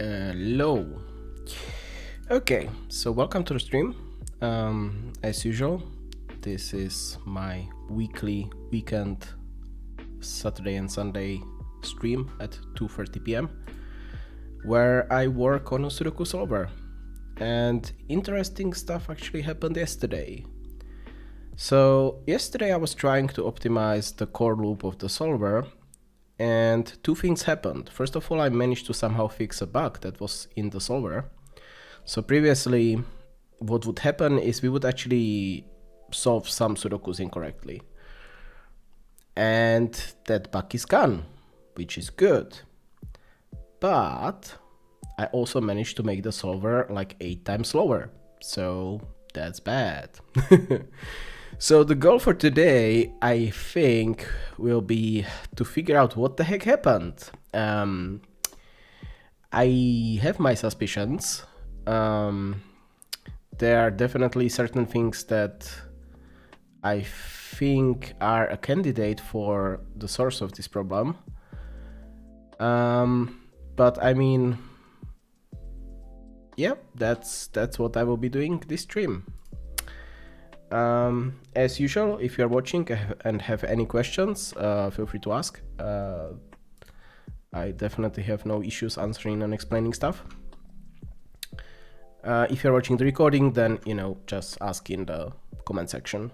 Hello. Okay, so welcome to the stream. As usual, this is my weekend Saturday and Sunday stream at 2:30 p.m. where I work on a Sudoku Solver. And interesting stuff actually happened yesterday. So yesterday I was trying to optimize the core loop of the solver, and two things happened. First of all, I managed to somehow fix a bug that was in the solver. So previously, what would happen is we would actually solve some Sudokus incorrectly. And that bug is gone, which is good. But I also managed to make the solver like 8 times slower. So that's bad. So the goal for today, I think, will be to figure out what the heck happened. I have my suspicions. There are definitely certain things that I think are a candidate for the source of this problem. But I mean, yeah, that's what I will be doing this stream. As usual, if you're watching and have any questions, feel free to ask. I definitely have no issues answering and explaining stuff. If you're watching the recording, then, just ask in the comment section,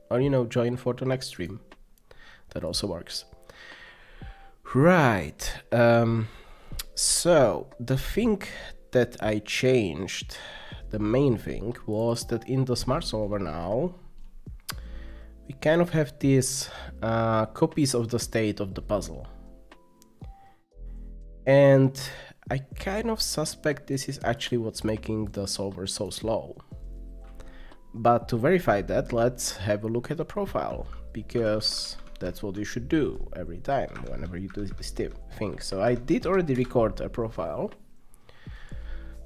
or, join for the next stream. That also works. Right. So the thing that I changed, the main thing, was that in the Smart Solver now, we kind of have these copies of the state of the puzzle. And I kind of suspect this is actually what's making the solver so slow. But to verify that, let's have a look at the profile, because that's what you should do every time whenever you do this thing. So I did already record a profile.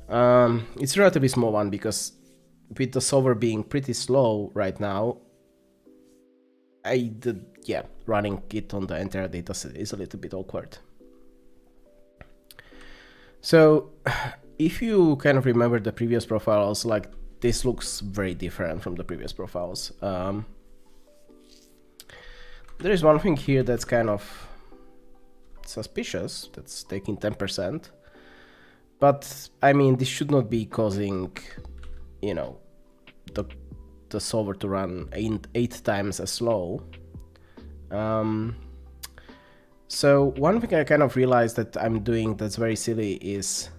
It's a relatively small one because with the solver being pretty slow right now, running it on the entire dataset is a little bit awkward. So if you kind of remember the previous profiles, like, this looks very different from the previous profiles. There is one thing here that's kind of suspicious, that's taking 10%. But I mean, this should not be causing, the solver to run 8 times as slow. So one thing I kind of realized that I'm doing that's very silly is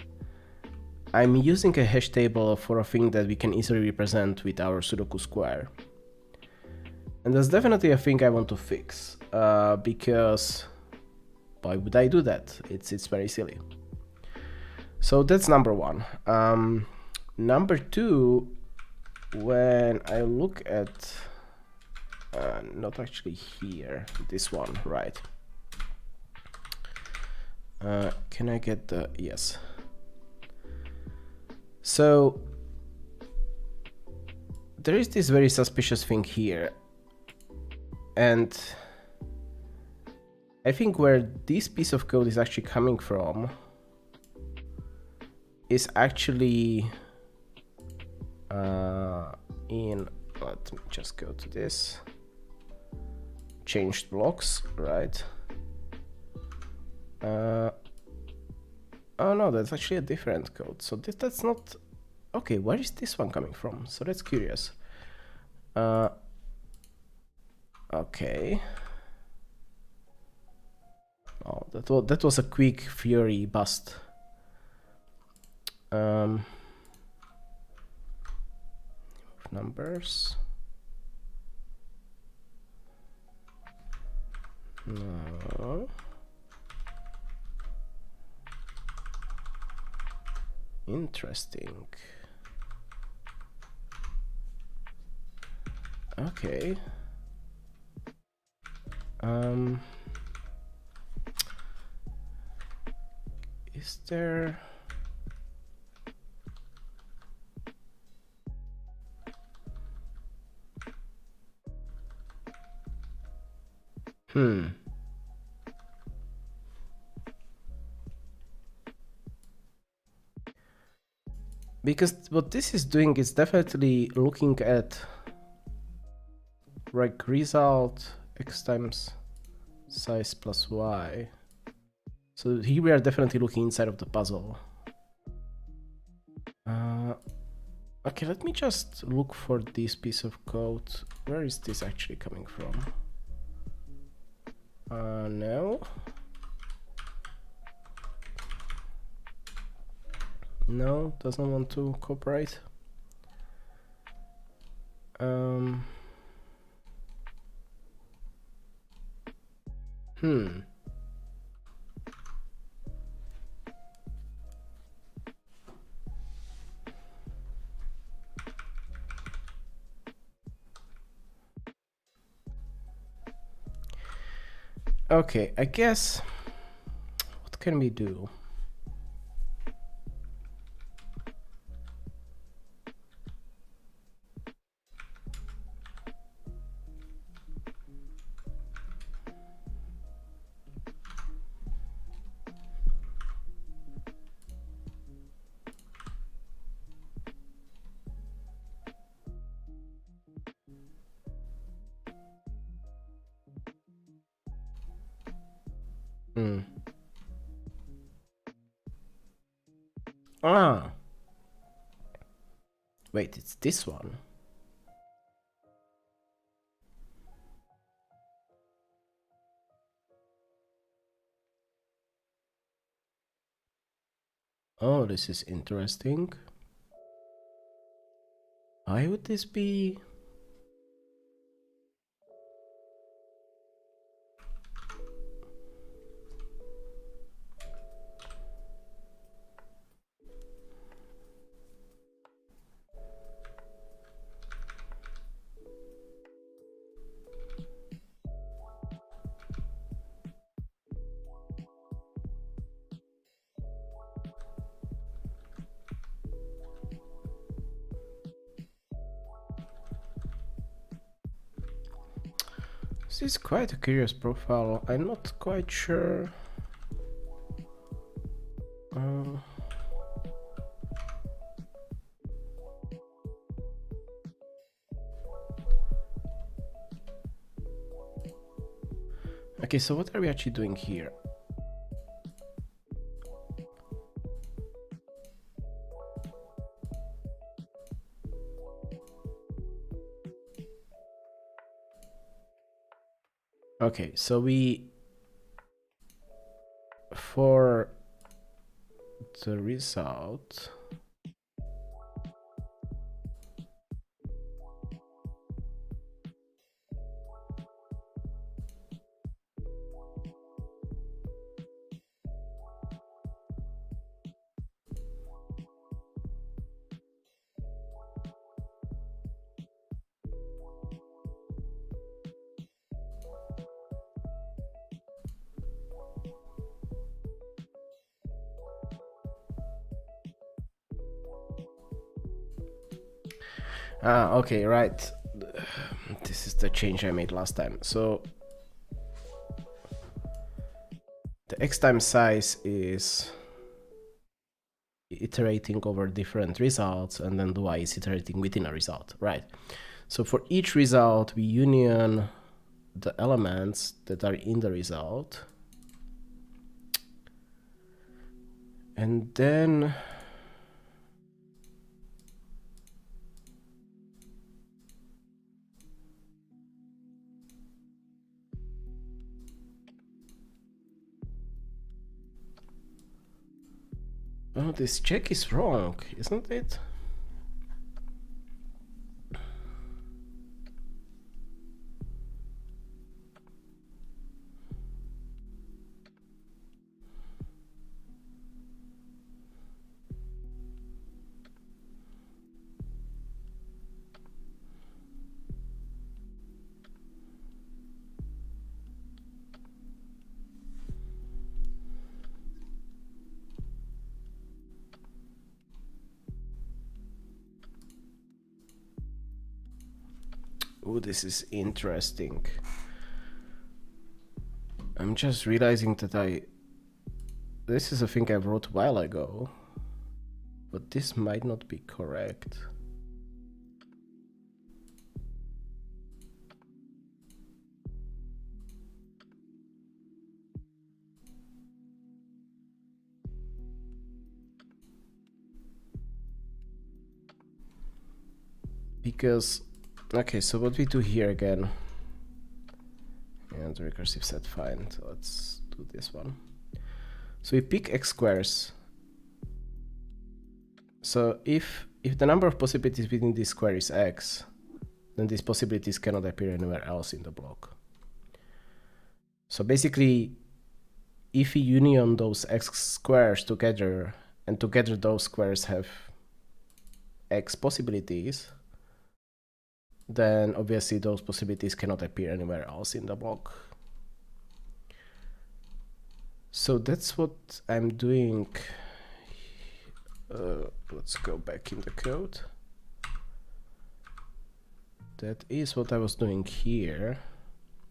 I'm using a hash table for a thing that we can easily represent with our Sudoku square. And that's definitely a thing I want to fix, because why would I do that? It's very silly. So that's number one. Number two, when I look at, not actually here, this one, right? Can I get the, yes. So there is this very suspicious thing here. And I think where this piece of code is actually coming from is actually let me just go to this, changed blocks, right? Oh no, that's actually a different code. So that's not, okay, where is this one coming from? So that's curious. Okay. Oh, that was a quick Fury bust. Numbers. No. Interesting. Okay. Is there... Because what this is doing is definitely looking at like result x times size plus y. So here we are definitely looking inside of the puzzle. Okay, let me just look for this piece of code. Where is this actually coming from? No. No, doesn't want to cooperate. Okay, I guess what can we do? Ah. Wait, it's this one. Oh, this is interesting. Why would this be? This is quite a curious profile. I'm not quite sure. Okay, so what are we actually doing here? Okay, so for the result, okay, right. This is the change I made last time. So the x times size is iterating over different results, and then the y is iterating within a result, right? So for each result, we union the elements that are in the result, and then oh, this check is wrong, isn't it? Oh, this is interesting. I'm just realizing that this is a thing I wrote a while ago, but this might not be correct. Because, okay, so what we do here again, and recursive set find, let's do this one. So we pick x squares. So if the number of possibilities within this square is x, then these possibilities cannot appear anywhere else in the block. So basically, if we union those x squares together, and together those squares have x possibilities, then obviously those possibilities cannot appear anywhere else in the block. So that's what I'm doing. Let's go back in the code. That is what I was doing here.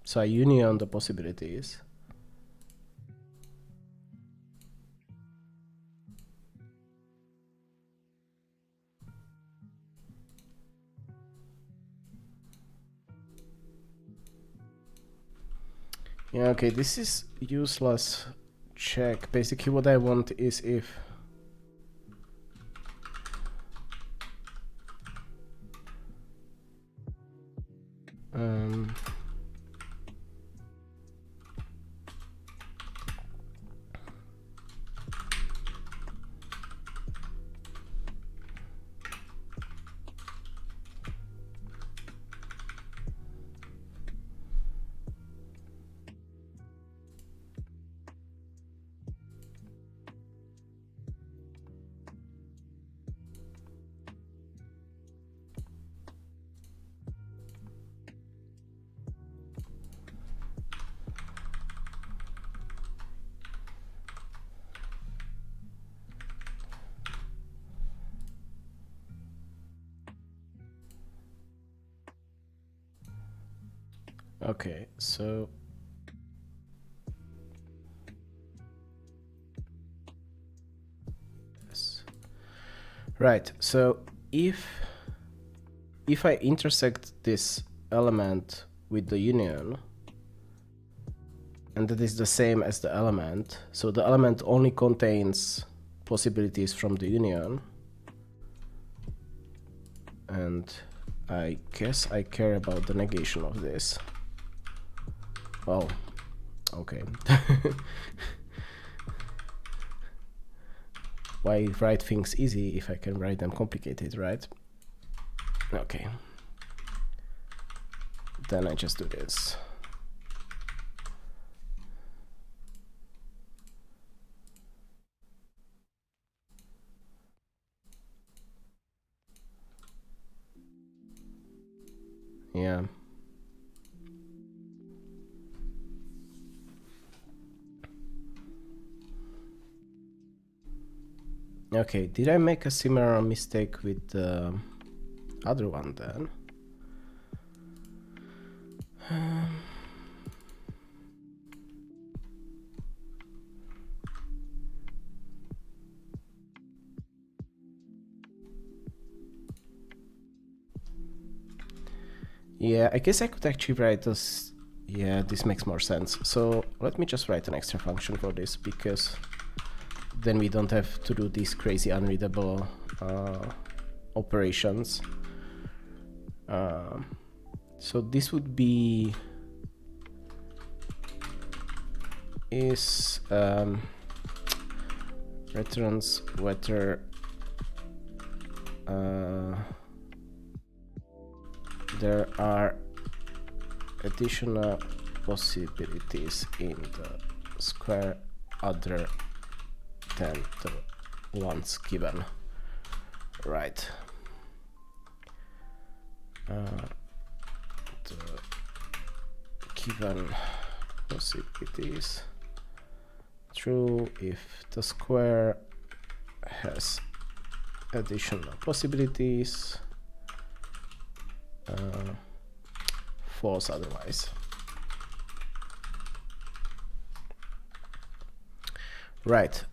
So I union the possibilities. Yeah, okay, this is useless check. Basically what I want is if okay, so yes. Right, so if I intersect this element with the union, and that is the same as the element, so the element only contains possibilities from the union, and I guess I care about the negation of this. Oh, okay. Why write things easy if I can write them complicated, right? Okay. Then I just do this. Yeah. Okay, did I make a similar mistake with the other one then? Yeah, I guess I could actually write this. Yeah, this makes more sense. So let me just write an extra function for this, because then we don't have to do these crazy unreadable operations. So this would be returns whether there are additional possibilities in the square other than the ones given. Right. The given possibilities true if the square has additional possibilities, false otherwise. Right.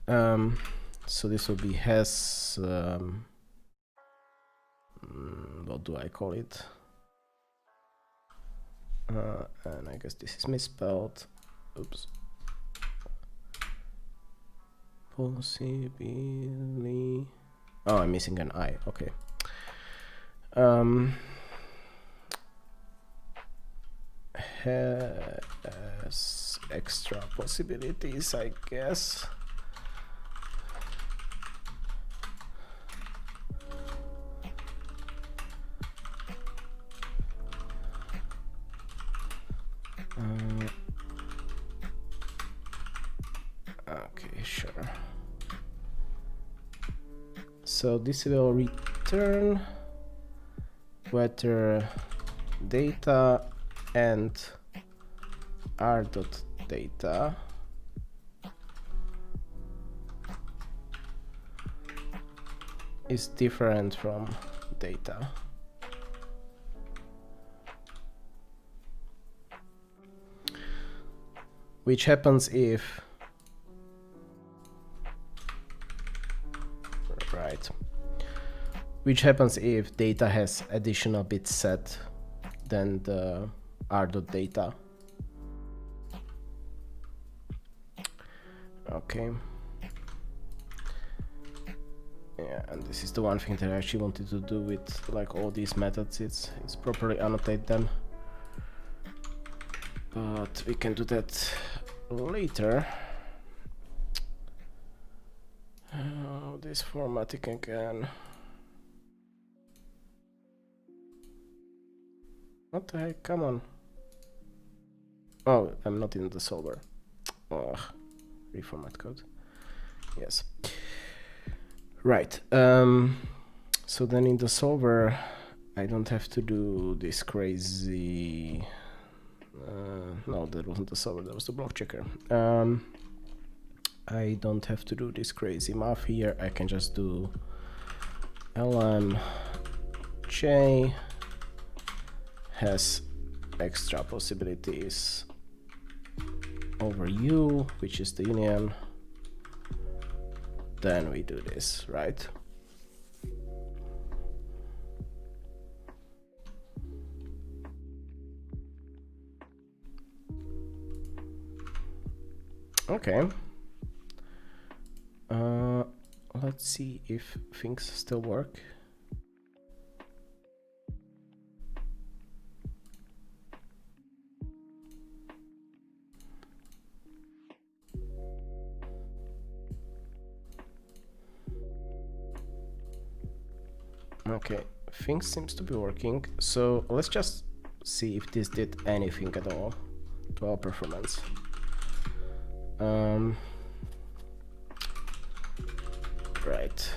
So this will be has, what do I call it? And I guess this is misspelled. Oops. Possibly. Oh, I'm missing an I. Okay. Has extra possibilities, I guess. Okay, sure. So this will return whether data and r.data is different from data. Which happens if, right, which happens if data has additional bits set than the r.data. Okay. Yeah, and this is the one thing that I actually wanted to do with like all these methods. It's properly annotate them. But we can do that later. Oh, this formatting again. What the heck? Come on. Oh, I'm not in the solver. Ugh. Reformat code. Yes. Right. So then in the solver, I don't have to do this crazy. No, that wasn't the solver. That was the block checker. I don't have to do this crazy math here. I can just do lmj has extra possibilities over u, which is the union. Then we do this, right? Okay. Let's see if things still work. Okay, things seems to be working. So let's just see if this did anything at all to our performance. Right.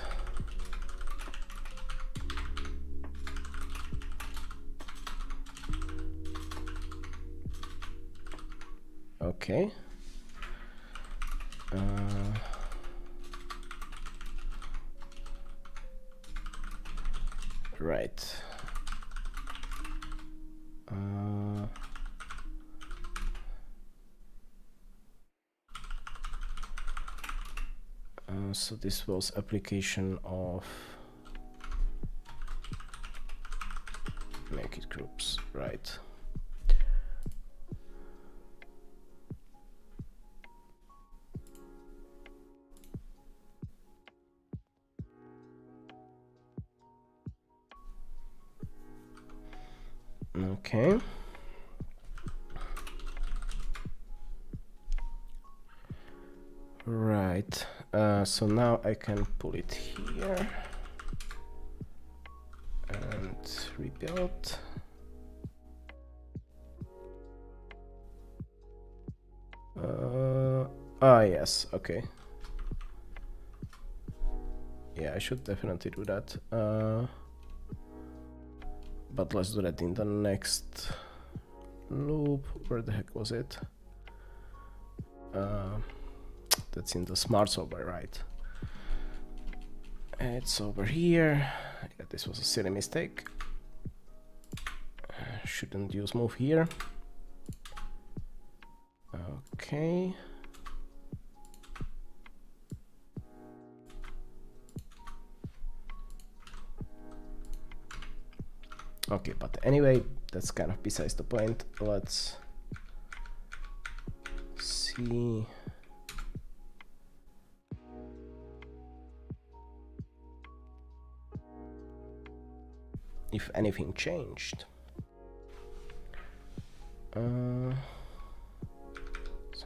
Okay. Right. So this was application of make it groups, right? Okay. Right. So now I can pull it here and rebuild. Yes, okay. Yeah, I should definitely do that. But let's do that in the next loop. Where the heck was it? That's in the smart solver, right? It's over here. Yeah, this was a silly mistake. Shouldn't use move here. Okay. Okay, but anyway, that's kind of besides the point. Let's see. If anything changed. So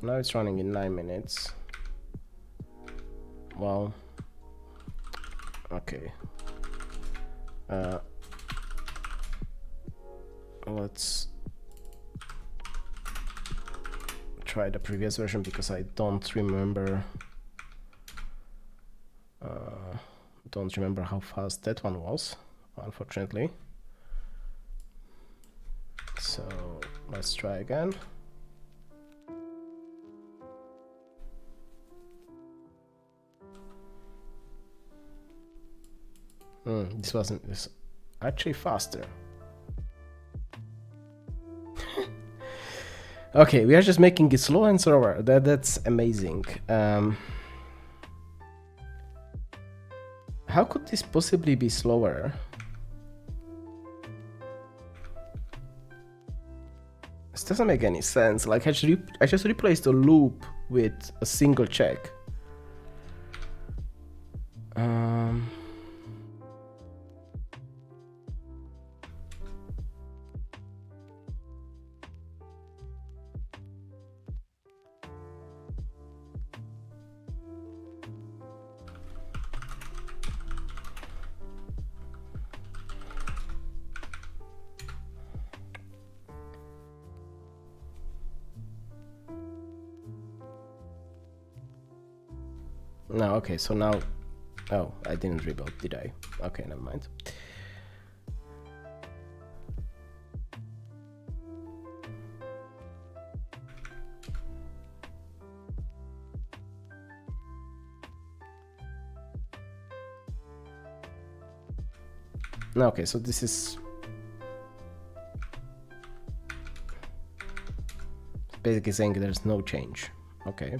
now it's running in 9 minutes. Well, okay. Let's try the previous version because I don't remember how fast that one was, unfortunately. So let's try again. This actually faster. Okay, we are just making it slower and slower. That's amazing. How could this possibly be slower? This doesn't make any sense. Like I just replaced a loop with a single check. No, okay, so now... Oh, I didn't rebuild, did I? Okay, never mind. No, okay, so this is... basically saying there's no change. Okay.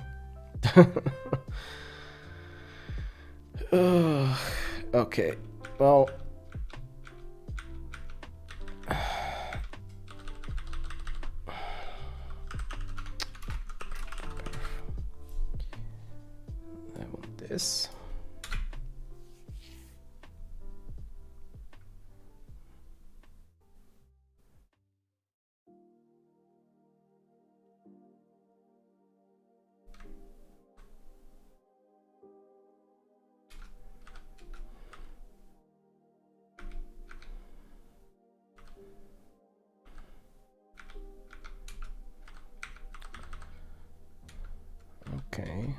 Okay, well... I want this. Okay.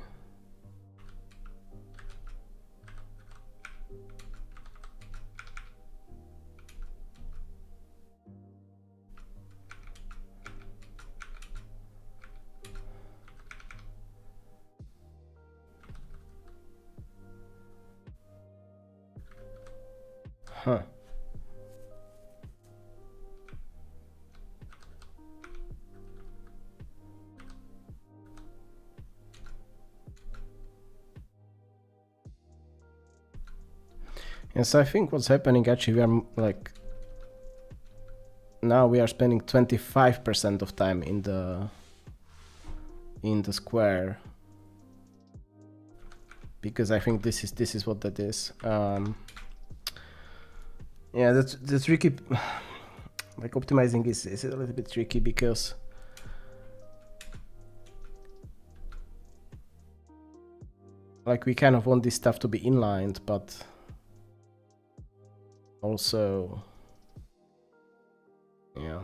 Huh. Yes, I think what's happening actually, we are like... Now we are spending 25% of time in the square. Because I think this is what that is. Yeah, that's tricky. Like optimizing is a little bit tricky because like we kind of want this stuff to be inlined, but also, yeah.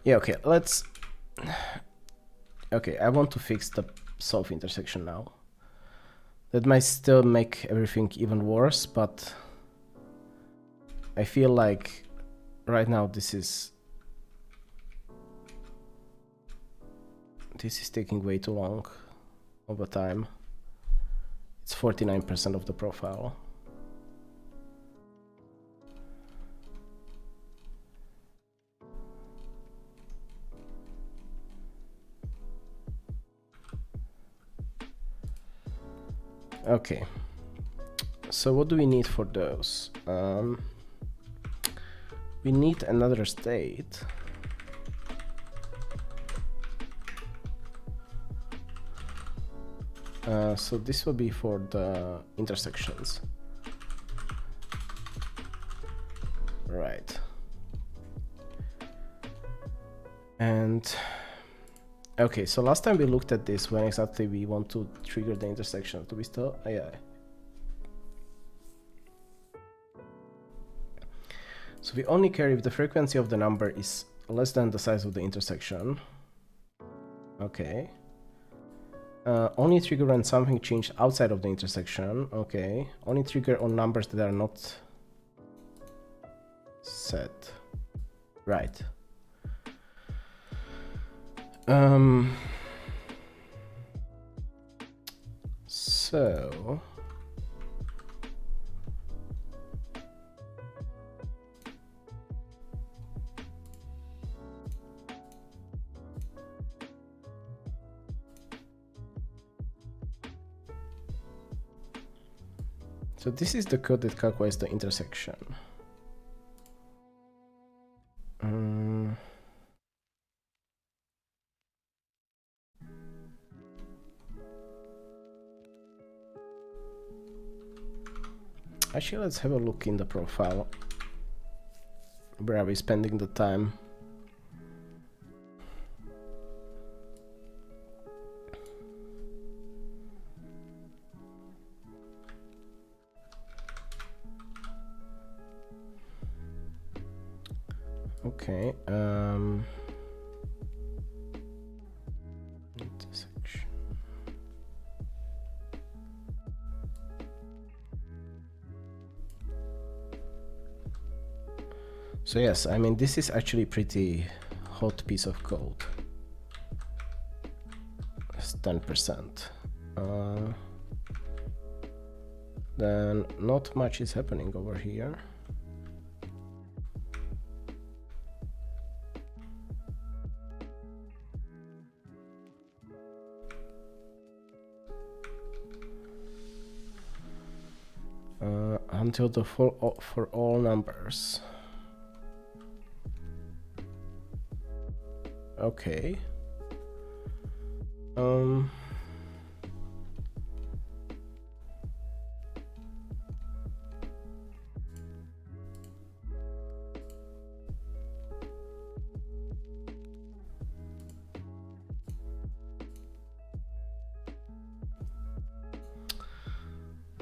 Yeah, okay, let's... Okay, I want to fix the solve intersection now. That might still make everything even worse, but I feel like right now this is taking way too long over time. It's 49% of the profile. Okay, so what do we need for those? We need another state. So this will be for the intersections. Right. And okay, so last time we looked at this when exactly we want to trigger the intersection. Do we still? Yeah. So we only care if the frequency of the number is less than the size of the intersection. Okay. Only trigger when something changed outside of the intersection. Okay. Only trigger on numbers that are not set. Right. So this is the code that calculates the intersection. Actually, let's have a look in the profile. Where are we spending the time? Okay. Intersection. So yes, I mean, this is actually pretty hot piece of code. It's 10%. Then not much is happening over here. Until the for all numbers. Okay.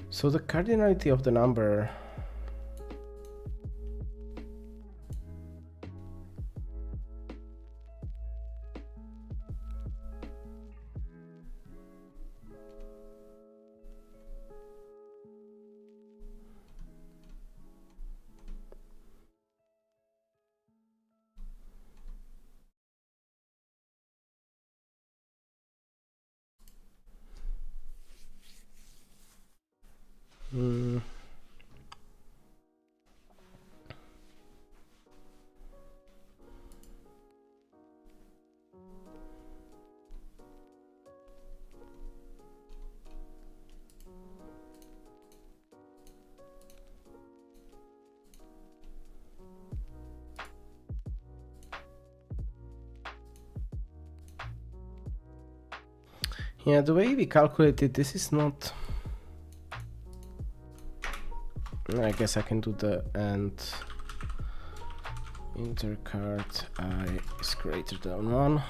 So the cardinality of the number yeah, the way we calculated this is not. I guess I can do the and intercard I is greater than 1.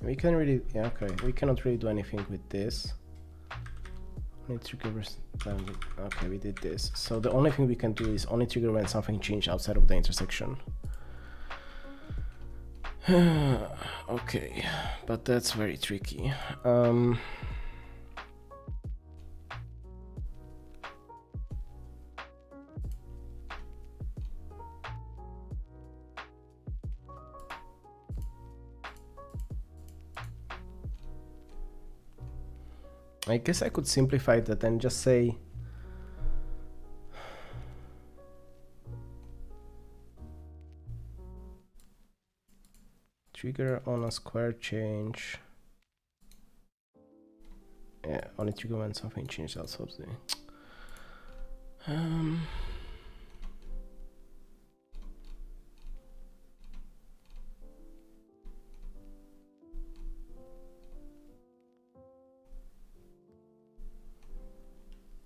We can really, yeah, okay, we cannot really do anything with this. Only trigger, okay, we did this. So the only thing we can do is only trigger when something changed outside of the intersection. Okay, but that's very tricky. I guess I could simplify that and just say trigger on a square change. Yeah, only trigger when something changes outside the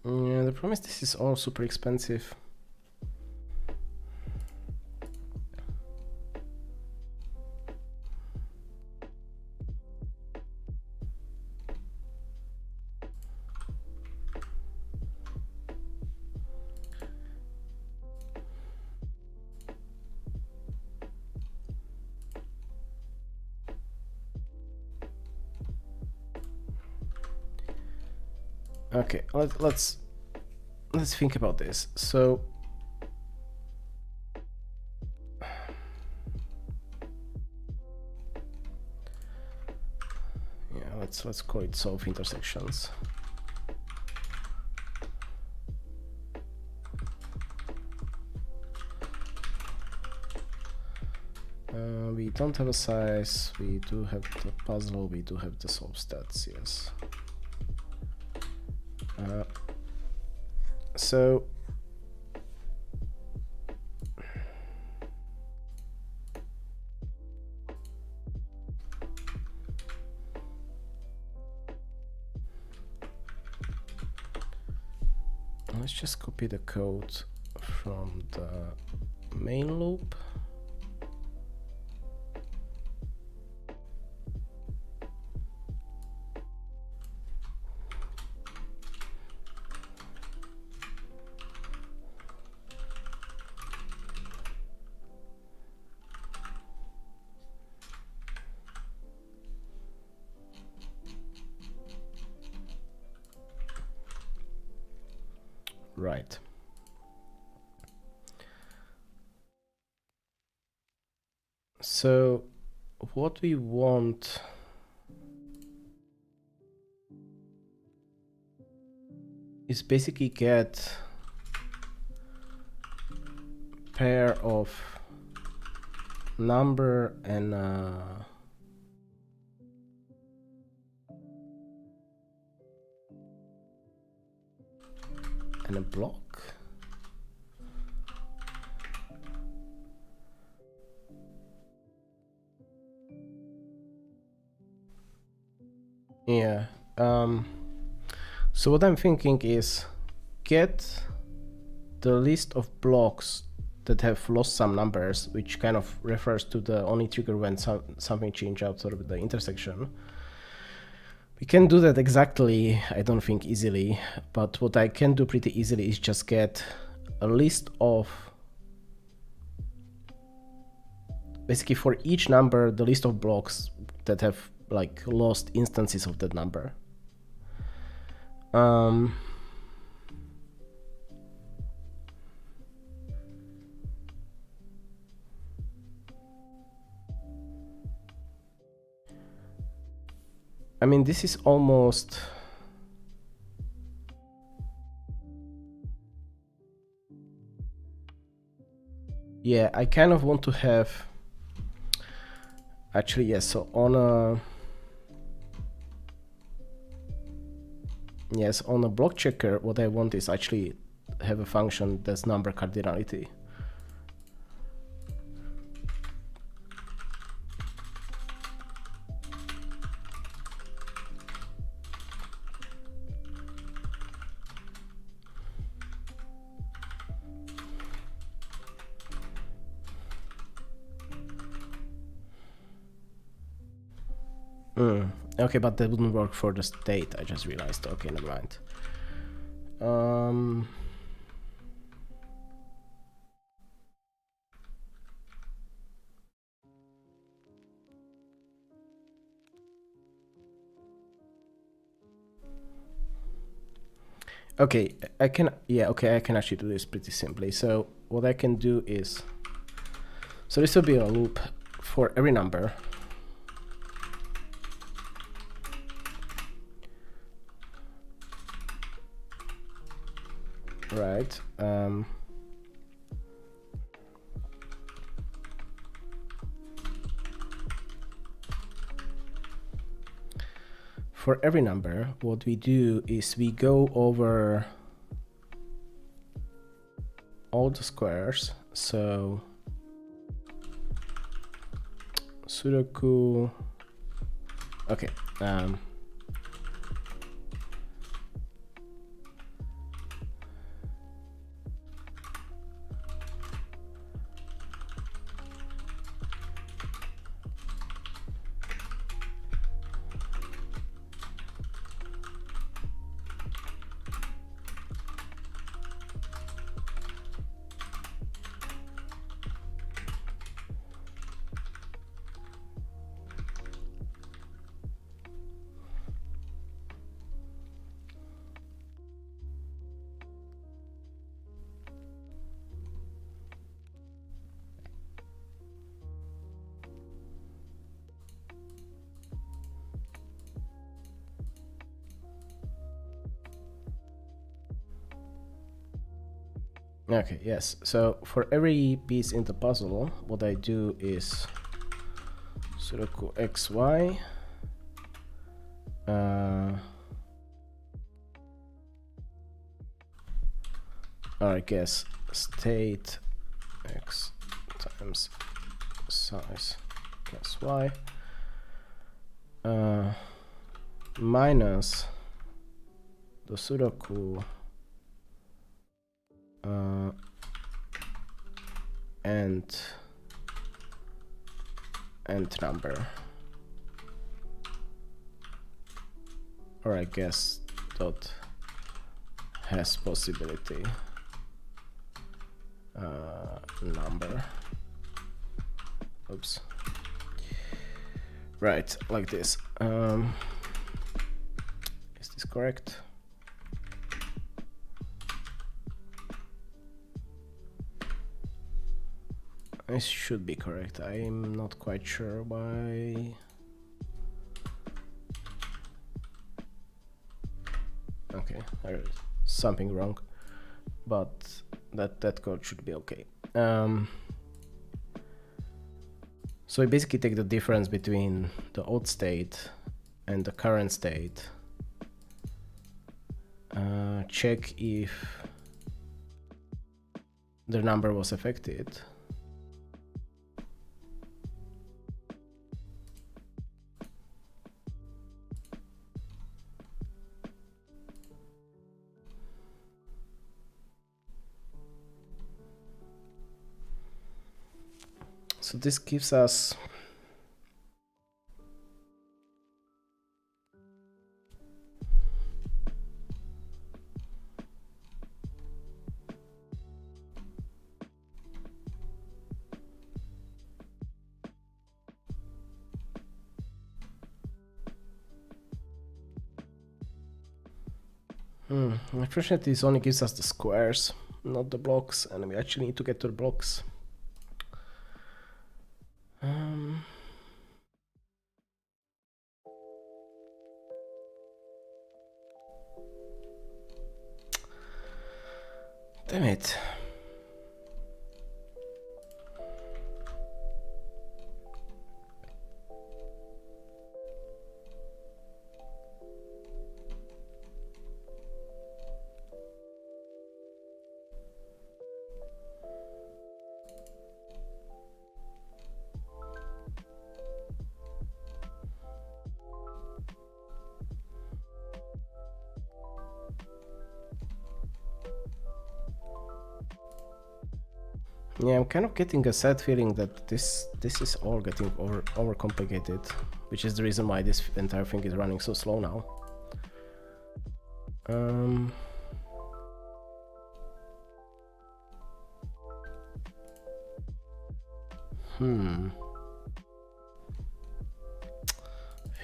yeah, the problem is this is all super expensive. Okay, let's think about this. So yeah, let's call it solve intersections. We don't have a size, we do have the puzzle, we do have the solve stats, yes. So let's just copy the code from the main loop. Right. So what we want is basically get pair of number and a block. Yeah. So what I'm thinking is get the list of blocks that have lost some numbers, which kind of refers to the only trigger when something changes out sort of the intersection. We can do that exactly, I don't think easily, but what I can do pretty easily is just get a list of, basically for each number, the list of blocks that have like lost instances of that number. I mean, this is almost yeah, I kind of want to have actually yes, so on a on a block checker, what I want is actually have a function that's number cardinality. Okay, but that wouldn't work for the state, I just realized. Okay, never mind. Okay, I can, yeah, okay, I can actually do this pretty simply. So what I can do is, so this will be a loop for every number. Right. For every number, what we do is we go over all the squares. So Sudoku, okay. Okay, yes. So for every piece in the puzzle, what I do is Sudoku xy. Or I guess state x times size plus y minus the Sudoku and number, or I guess dot has possibility number. Oops. Right, like this. Is this correct? This should be correct. I'm not quite sure why. Okay, there's something wrong, but that code should be okay. So we basically take the difference between the old state and the current state, check if the number was affected. So this gives us unfortunately this only gives us the squares, not the blocks, and we actually need to get to the blocks. Damn it. Yeah, I'm kind of getting a sad feeling that this is all getting overcomplicated, which is the reason why this entire thing is running so slow now. I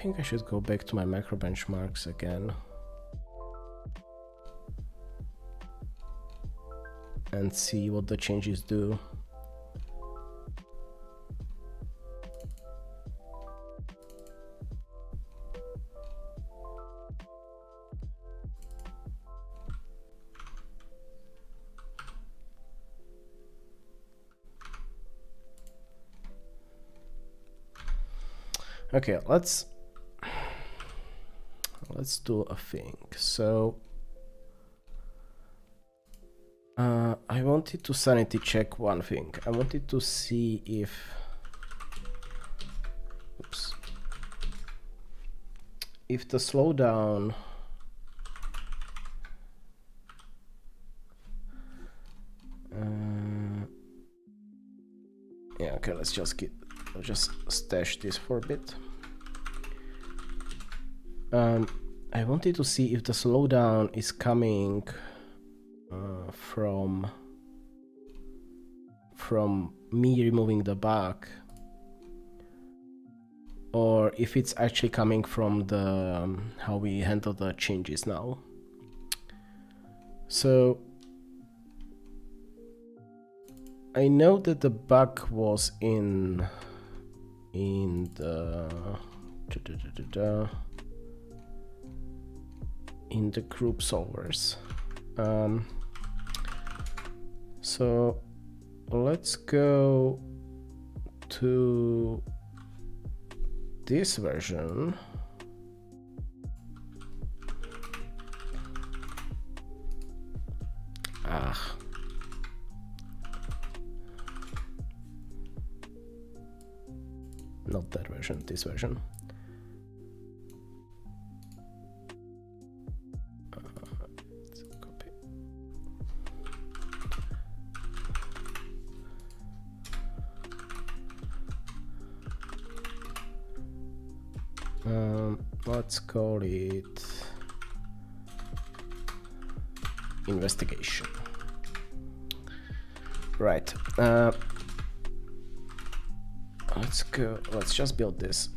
think I should go back to my macro benchmarks again and see what the changes do. Okay, let's do a thing. So I wanted to sanity check one thing. I wanted to see if, oops, if the slowdown yeah, okay, let's just stash this for a bit. I wanted to see if the slowdown is coming from me removing the bug, or if it's actually coming from the how we handle the changes now. So I know that the bug was in the group solvers. So let's go to this version. Not that version, this version. Let's copy. Let's call it investigation. Right. Let's go. Let's just build this.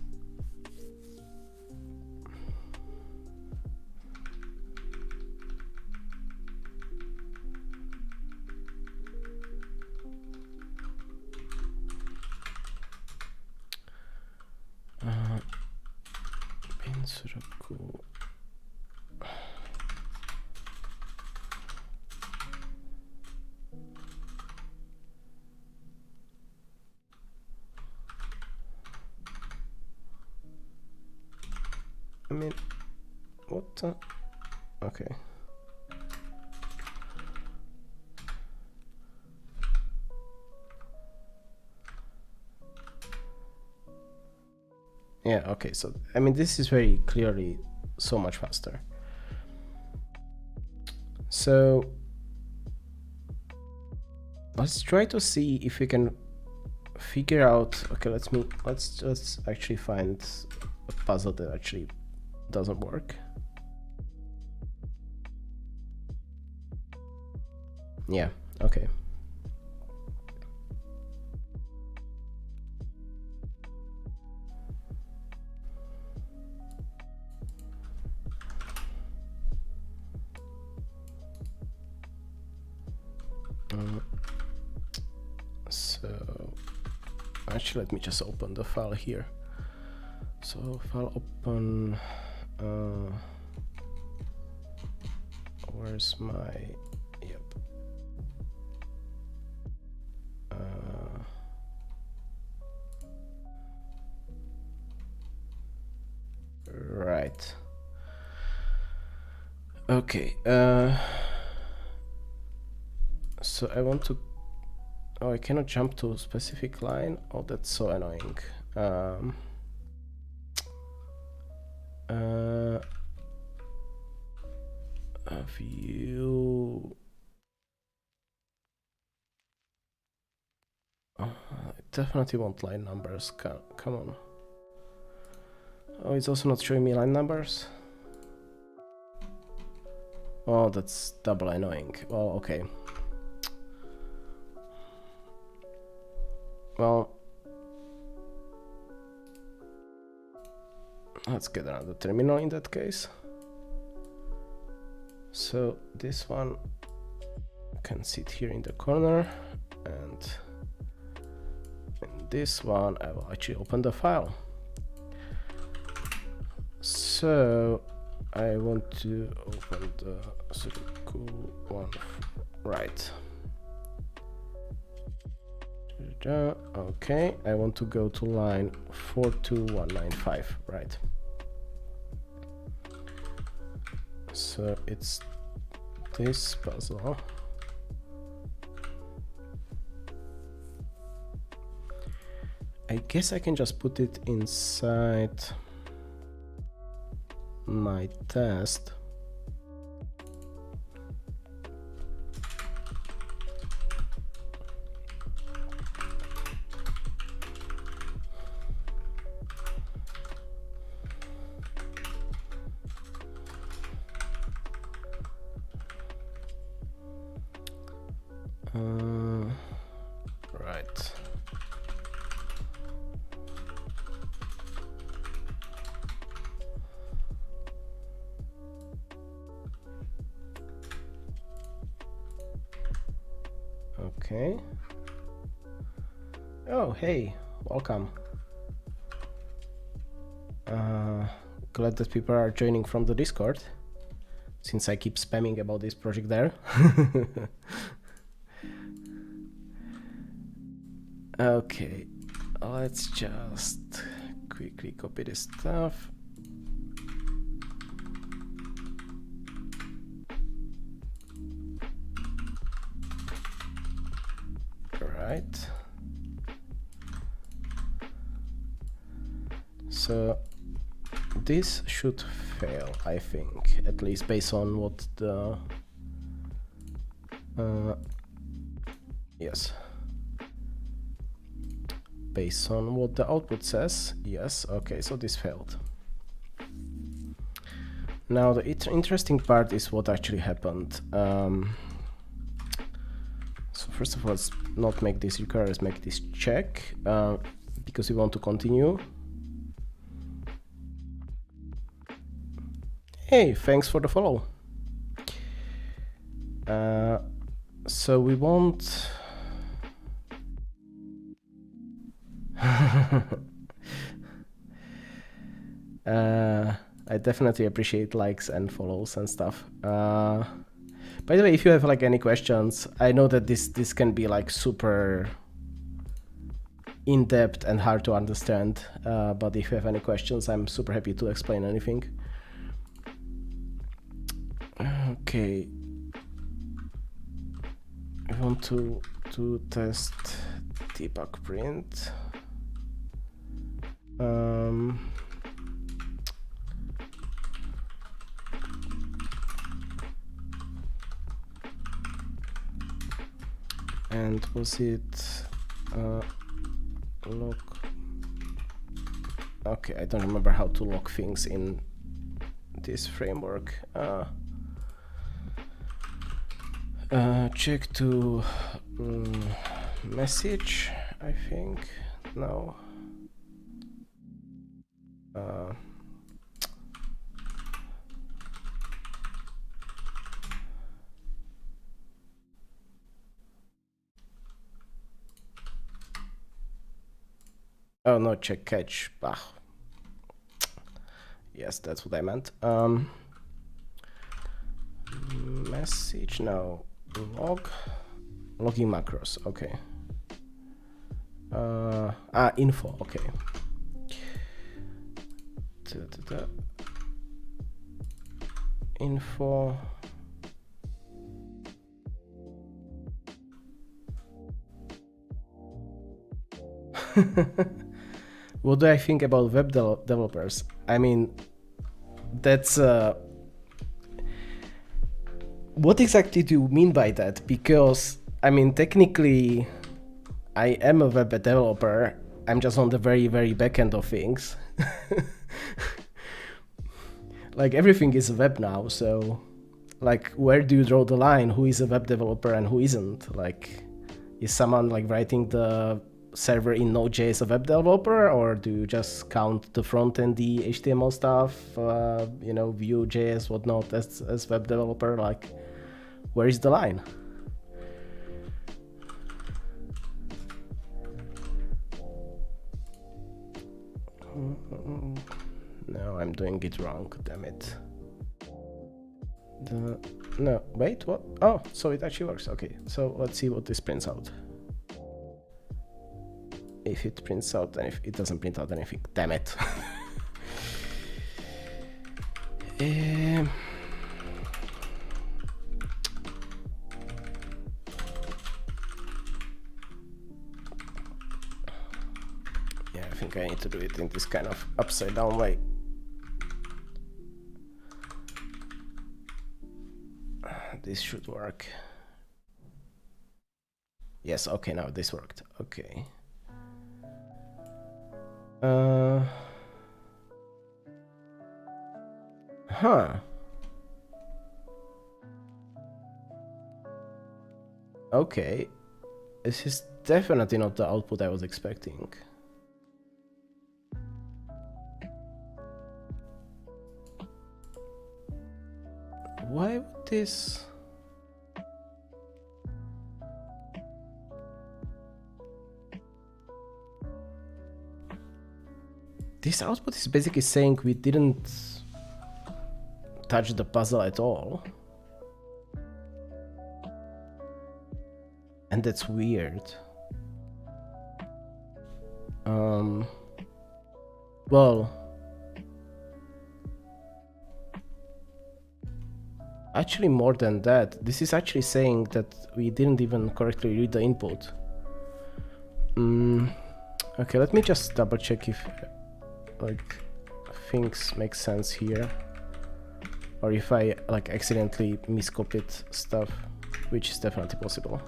In Sudoku. I mean, what the? Okay. Yeah, okay, so, I mean, this is very clearly so much faster. So, let's try to see if we can figure out, okay, let's just actually find a puzzle that actually doesn't work. Yeah, okay. So actually, let me just open the file here. So file open, where's my, yep. Right. Okay. So I want to, oh, I cannot jump to a specific line. Oh, that's so annoying. A view. Oh, I definitely want line numbers. Come on. Oh, it's also not showing me line numbers. Oh, that's double annoying. Oh, okay. Well, let's get another terminal in that case. So this one can sit here in the corner, and in this one I will actually open the file. So I want to open the Sudoku one, right? Okay, I want to go to line 42195, right? So it's this puzzle. I guess I can just put it inside my test. Right. Okay. Oh, hey, welcome. Glad that people are joining from the Discord, since I keep spamming about this project there. Okay, let's just quickly copy this stuff. Right. So this should fail, I think, at least based on what the yes, based on what the output says. Yes, okay, so this failed. Now the interesting part is what actually happened. So first of all, let's not make this recur, let's make this check, because we want to continue. Hey, thanks for the follow. So we want I definitely appreciate likes and follows and stuff. By the way, if you have like any questions, I know that this can be like super in-depth and hard to understand, but if you have any questions, I'm super happy to explain anything. Okay, I want to test debug print. And was it lock? Okay, I don't remember how to lock things in this framework. Check to message, I think. No. Oh no, check catch. Bah. Yes, that's what I meant. Message, no. Logging macros, okay. Info, okay. Info. What do I think about web developers? I mean, that's what exactly do you mean by that? Because I mean, technically, I am a web developer. I'm just on the very, very back end of things. Like everything is web now, so like where do you draw the line? Who is a web developer and who isn't? Like, is someone like writing the server in Node.js a web developer, or do you just count the front end, the HTML stuff, you know, Vue.js, whatnot, as web developer? Like, where is the line? No, I'm doing it wrong, damn it. No, wait, what? Oh, so it actually works. Okay, so let's see what this prints out. if it prints out, and if it doesn't print out anything. Damn it. Yeah, I think I need to do it in this kind of upside down way. This should work. Yes, okay, now this worked. Okay. Huh. Okay. This is definitely not the output I was expecting. Why would this... This output is basically saying we didn't touch the puzzle at all. And that's weird. Well, actually more than that, this is actually saying that we didn't even correctly read the input. Okay, let me just double check if like things make sense here, or if I like accidentally miscopied stuff, which is definitely possible.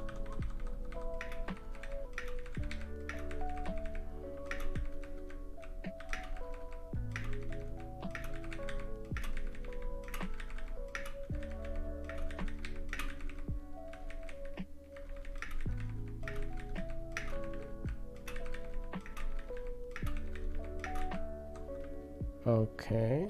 Okay.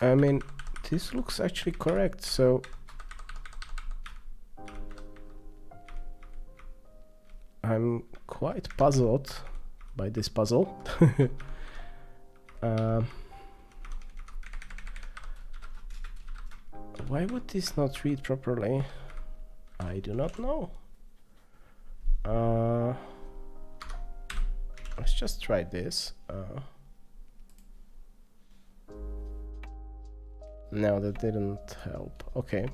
I mean, this looks actually correct, so I'm quite puzzled by this puzzle. Why would this not read properly? I do not know. Let's just try this. No, that didn't help. Okay.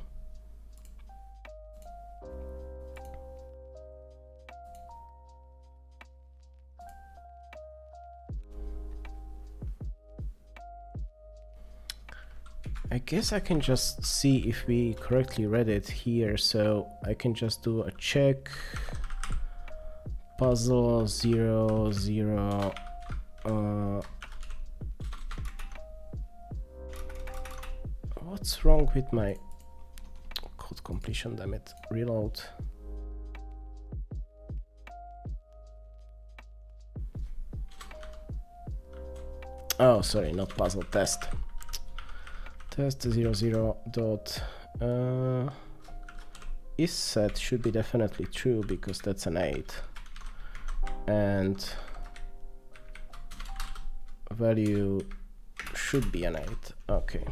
I guess I can just see if we correctly read it here, so I can just do a check. Puzzle 0, 0. What's wrong with my code completion? Damn it. Reload. Oh, sorry, not puzzle, test. Test 00 dot is set should be definitely true because that's an 8, and value should be an 8. Okay,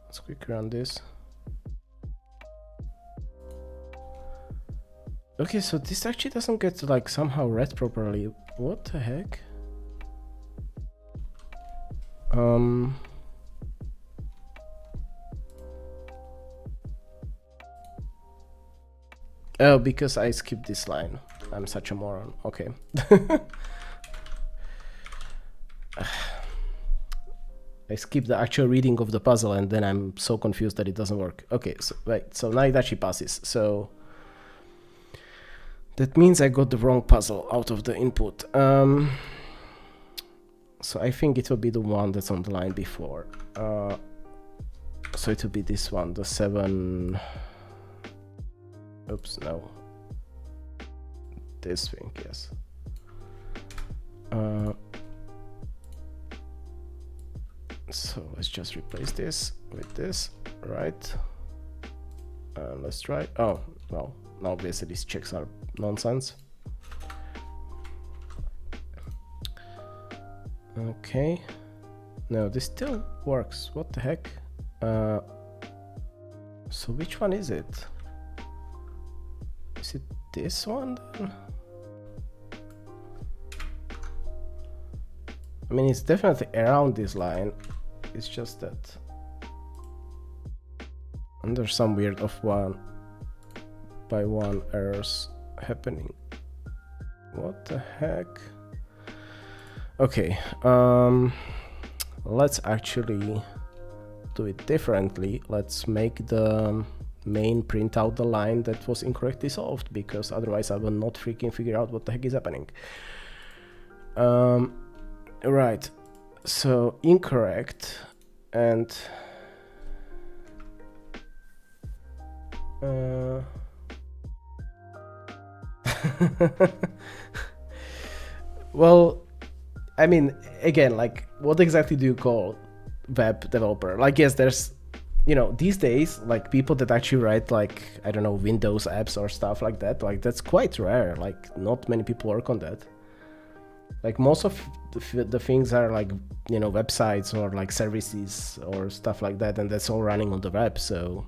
let's quickly run this. Okay, so this actually doesn't get like somehow read properly. What the heck? Oh, because I skipped this line. I'm such a moron. Okay. I skipped the actual reading of the puzzle and then I'm so confused that it doesn't work. Okay, so right, so now it actually passes. So that means I got the wrong puzzle out of the input. So I think it will be the one that's on the line before. So it will be this one, the 7. Oops, no. This thing, yes. So let's just replace this with this, right? Let's try. Oh, well, now obviously these checks are nonsense. Okay. No, this still works. What the heck? So which one is it? Is it this one then? I mean, it's definitely around this line. It's just that and there's some weird of 1x1 errors happening. What the heck? Okay, let's actually do it differently. Let's make the main print out the line that was incorrectly solved, because otherwise I will not freaking figure out what the heck is happening. Right, so incorrect and well, I mean, again, like, what exactly do you call web developer? Like, yes, there's, you know, these days, like, people that actually write, like, I don't know, Windows apps or stuff like that, like, that's quite rare. Like, not many people work on that. Like, most of the things are, like, you know, websites or, like, services or stuff like that, and that's all running on the web, so,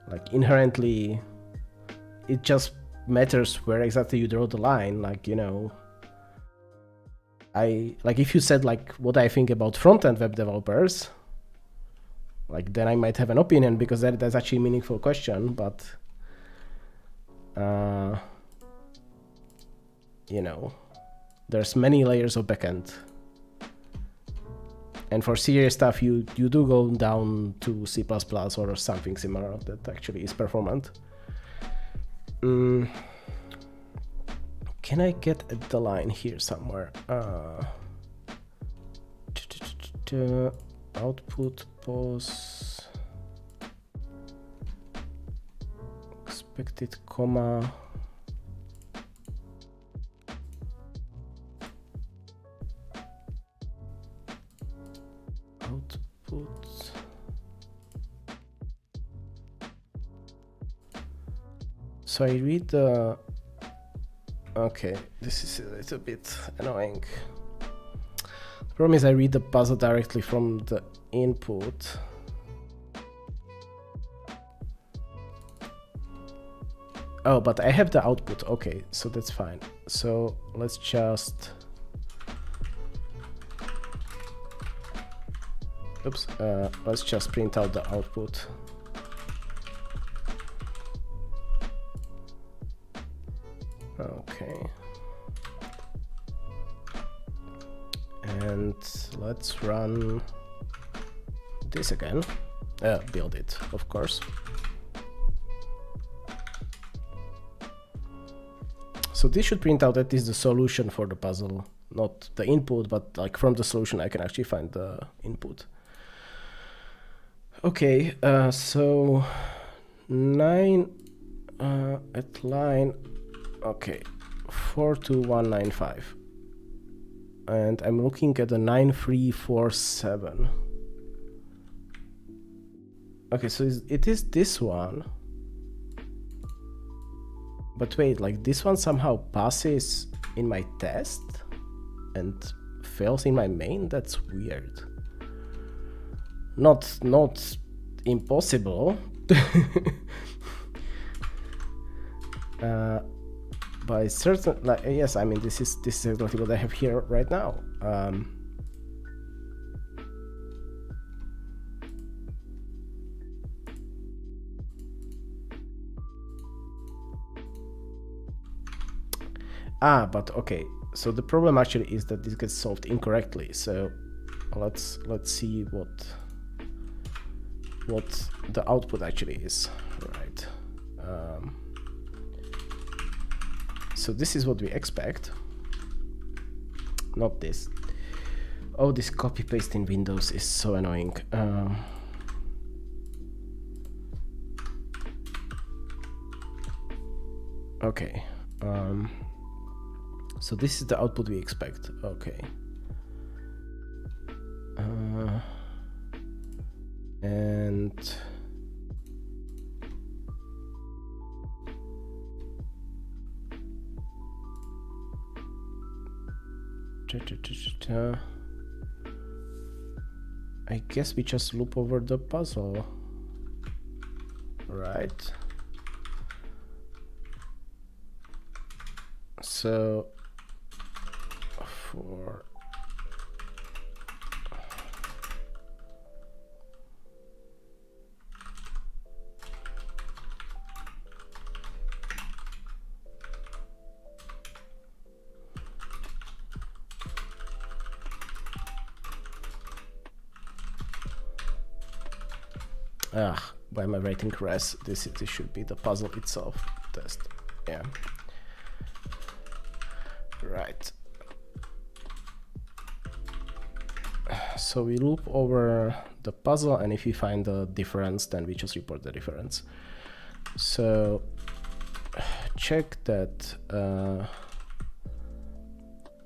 like, inherently, it just matters where exactly you draw the line. Like, you know, like, if you said, like, what I think about front-end web developers, like, then I might have an opinion, because that's actually a meaningful question, but you know, there's many layers of backend, and for serious stuff you do go down to C++ or something similar that actually is performant. Can I get at the line here somewhere? Output pause expected comma output. So I read the. Okay, this is a little bit annoying. The problem is I read the puzzle directly from the input. Oh, but I have the output. Okay, so that's fine. So let's just. Oops. Let's just print out the output. Okay. And let's run this again. Build it, of course. So this should print out that is the solution for the puzzle, not the input, but like from the solution I can actually find the input. Okay, so 9 at line, okay, 42195. And I'm looking at the 9347. Okay, so it is this one. But wait, like this one somehow passes in my test and fails in my main? That's weird. Not impossible. But certain, like, yes, I mean, this is exactly what I have here right now. But okay, so the problem actually is that this gets solved incorrectly. So let's see what the output actually is, right? So this is what we expect, not this. Oh, this copy paste in Windows is so annoying. Okay. So this is the output we expect. Okay. and I guess we just loop over the puzzle, right? So for why am I writing res? This should be the puzzle itself test. Yeah. Right. So we loop over the puzzle, and if we find the difference, then we just report the difference. So check that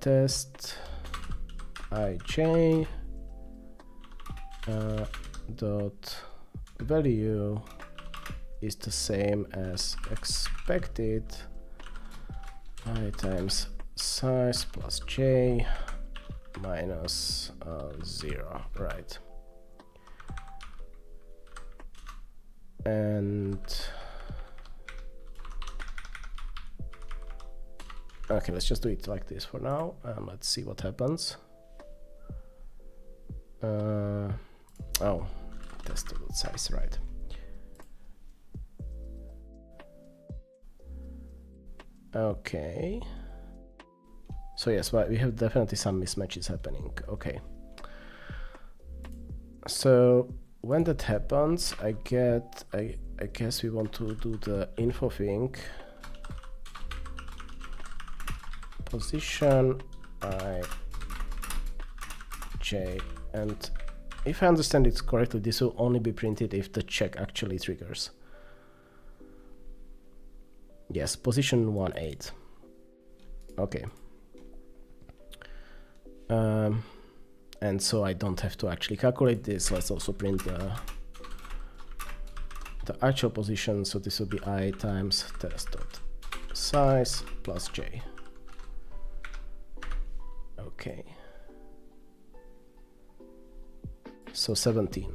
test ij dot value is the same as expected I times size plus j minus 0, right? And okay, let's just do it like this for now, and let's see what happens. Oh, testable size, right? Okay. So yes, but we have definitely some mismatches happening. Okay. So when that happens, I guess we want to do the info thing. Position I j, and if I understand it correctly, this will only be printed if the check actually triggers. Yes, position 1.8. Okay. And so I don't have to actually calculate this. Let's also print the actual position. So this will be I times test dot size plus j. Okay. So 17.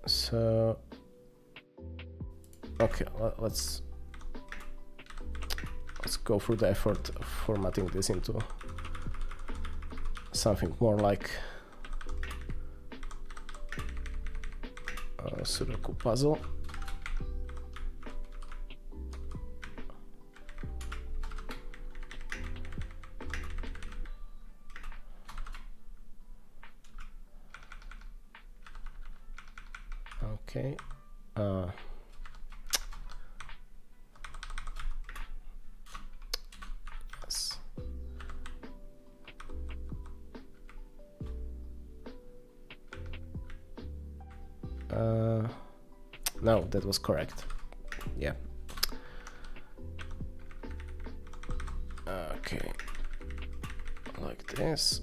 So okay, let's go through the effort of formatting this into something more like a Sudoku puzzle. Okay. Yes. No, that was correct. Yeah. Okay. Like this.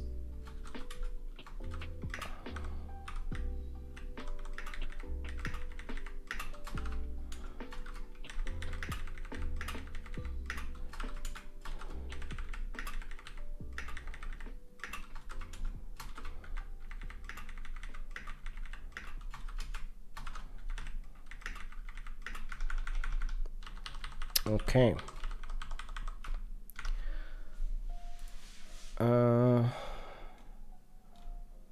Okay.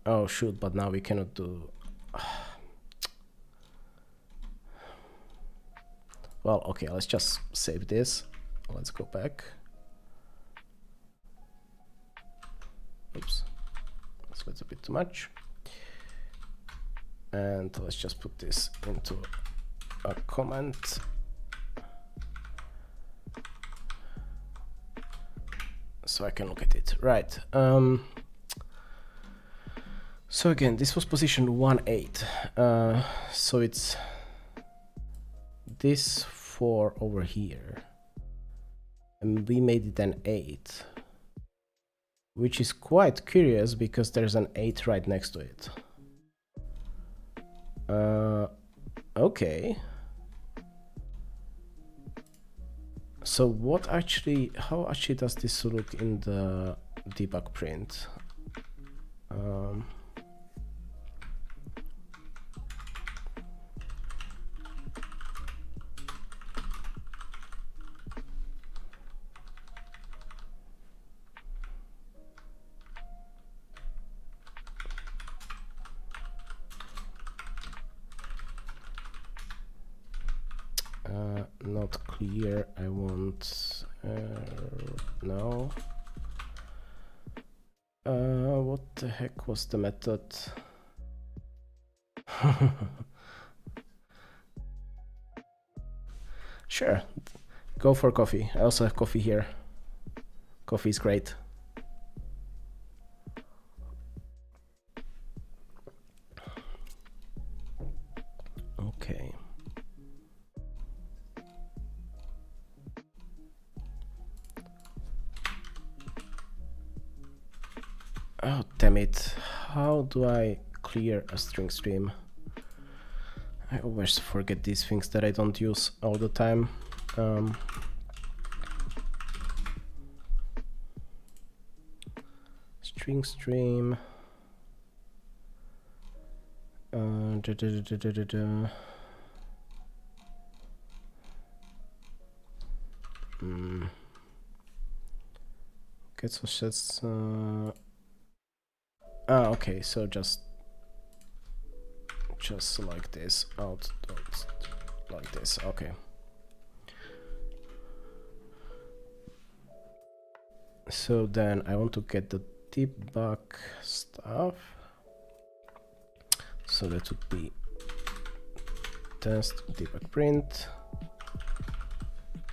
Oh shoot, but now we cannot do... Well, okay, let's just save this. Let's go back. Oops, that's a little bit too much. And let's just put this into a comment. So I can look at it. Right. So again, this was position 1.8. So it's this 4 over here. And we made it an 8. Which is quite curious because there's an 8 right next to it. Okay. So what actually, how actually does this look in the debug print? Not clear. I want no. What the heck was the method? Sure, go for coffee. I also have coffee here. Coffee is great. Okay. Oh, damn it. How do I clear a string stream? I always forget these things that I don't use all the time. String stream. Okay, so just okay, so just like this, out like this. Okay. So then I want to get the debug stuff. So that would be test debug print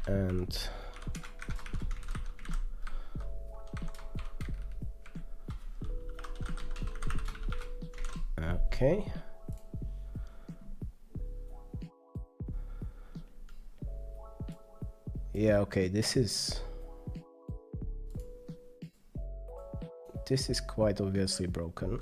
and okay. Yeah, okay, this is quite obviously broken.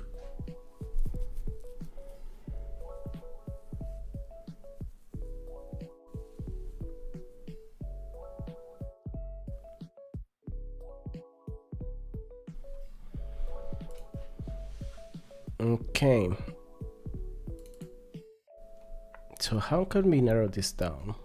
Okay. So how can we narrow this down?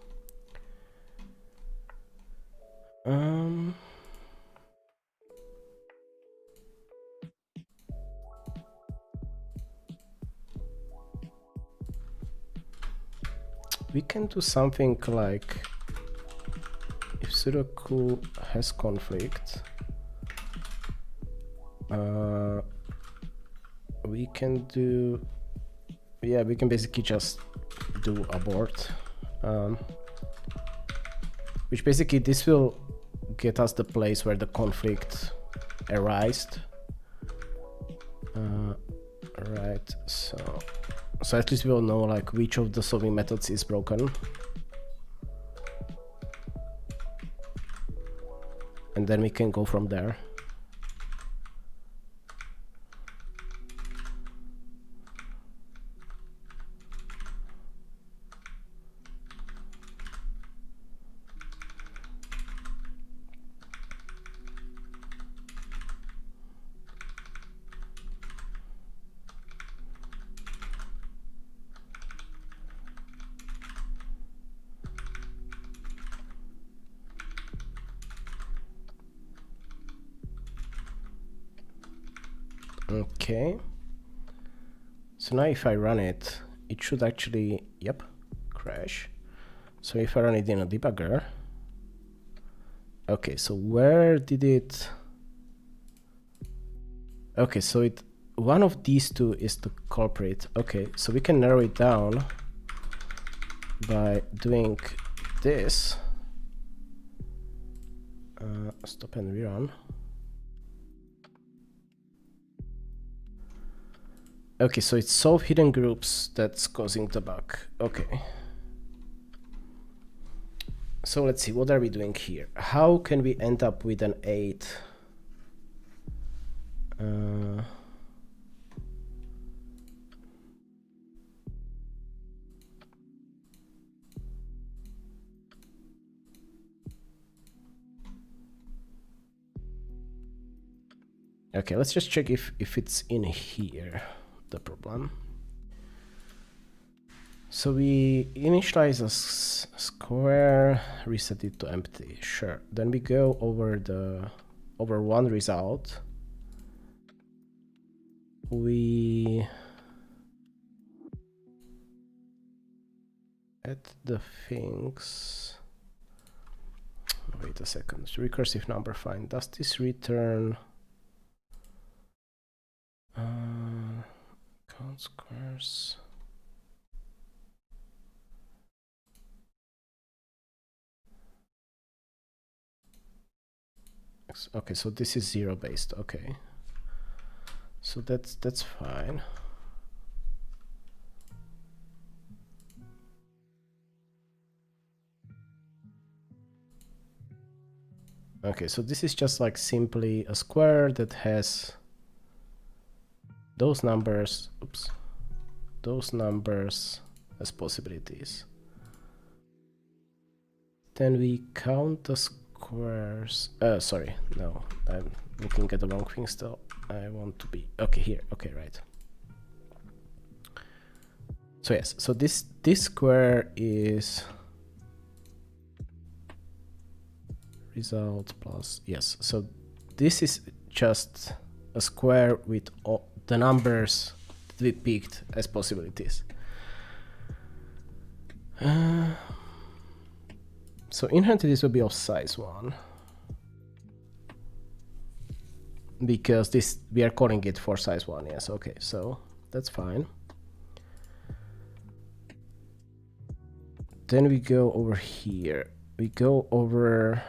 We can do something like if Sudoku has conflict, we can do, yeah, we can basically just do abort, which basically this will get us the place where the conflict arised. Right, so at least we'll know like which of the solving methods is broken. And then we can go from there. Okay, so now if I run it, it should actually, yep, crash. So if I run it in a debugger, okay, so where did it, okay, so it, one of these two is the culprit. Okay, so we can narrow it down by doing this, stop and rerun. Okay, so it's solve hidden groups that's causing the bug. Okay. So let's see, what are we doing here? How can we end up with an 8? Okay, let's just check if it's in here, the problem. So we initialize a square, reset it to empty, sure. Then we go over one result. We add the things. Wait a second. Recursive number find. Does this return count squares? Okay, so this is zero based. Okay, so that's fine. Okay, so this is just like simply a square that has those numbers, oops, those numbers as possibilities. Then we count the squares. Sorry, no, I'm looking at the wrong thing still. I want to be, okay, here, okay, right. So yes, so this square is result plus, yes, so this is just a square with all the numbers that we picked as possibilities. So inherently this will be of size 1 because this we are calling it for size 1. Yes, okay, so that's fine. Then we go over here. We go over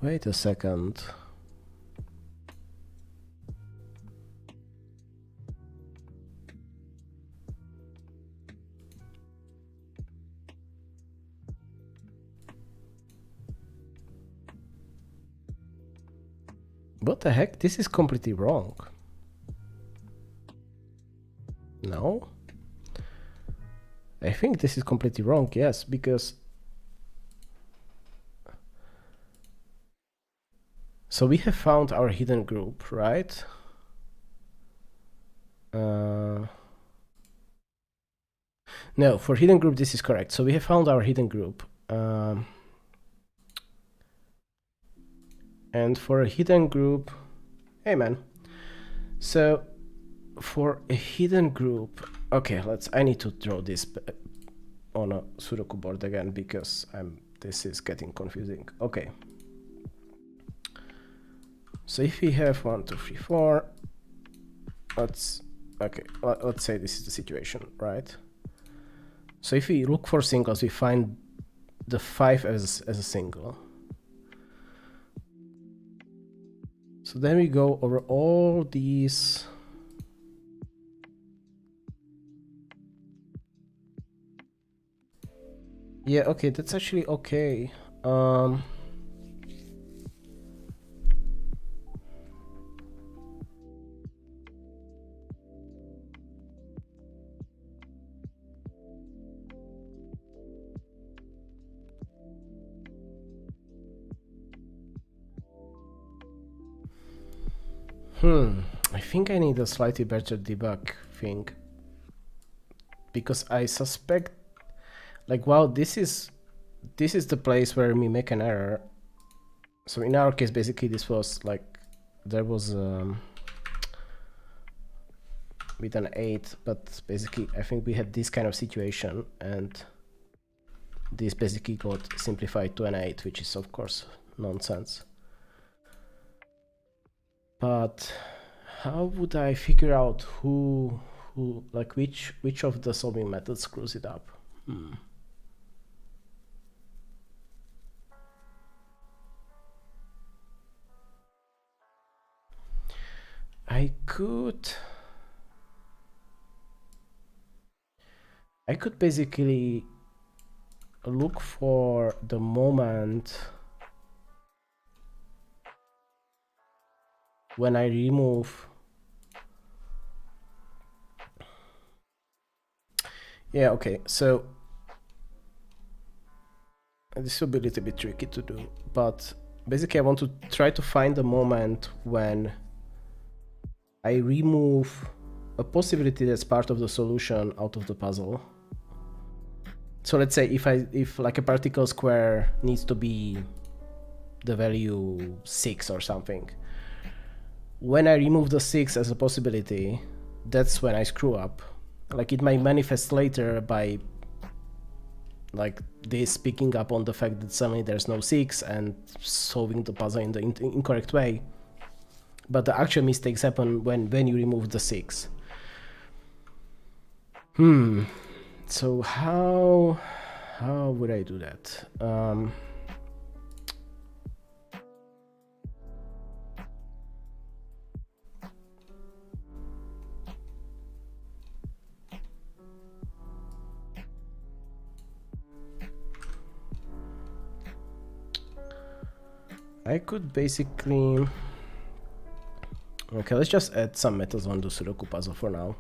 wait a second. What the heck? This is completely wrong. No? I think this is completely wrong, yes, because so we have found our hidden group, right? No, for hidden group this is correct. So we have found our hidden group. And for a hidden group, hey man. So for a hidden group, okay, I need to draw this on a Sudoku board again because this is getting confusing. Okay. So if we have 1, 2, 3, 4, let's say this is the situation, right? So if we look for singles, we find the 5 as a single. So then we go over all these. Yeah, okay, that's actually okay. I think I need a slightly better debug thing because I suspect, like, wow, this is the place where we make an error. So in our case, basically, this was like there was with an 8, but basically, I think we had this kind of situation, and this basically got simplified to an 8, which is of course nonsense. But how would I figure out who like which of the solving methods screws it up? I could basically look for the moment when I remove. Yeah, okay, so this will be a little bit tricky to do, but basically I want to try to find the moment when I remove a possibility that's part of the solution out of the puzzle. So let's say if like a particle square needs to be the value 6 or something, when I remove the 6 as a possibility, that's when I screw up. Like it might manifest later by like this picking up on the fact that suddenly there's no 6 and solving the puzzle in the incorrect way. But the actual mistakes happen when you remove the 6. So how would I do that? I could basically... Okay, let's just add some methods on the Sudoku puzzle for now.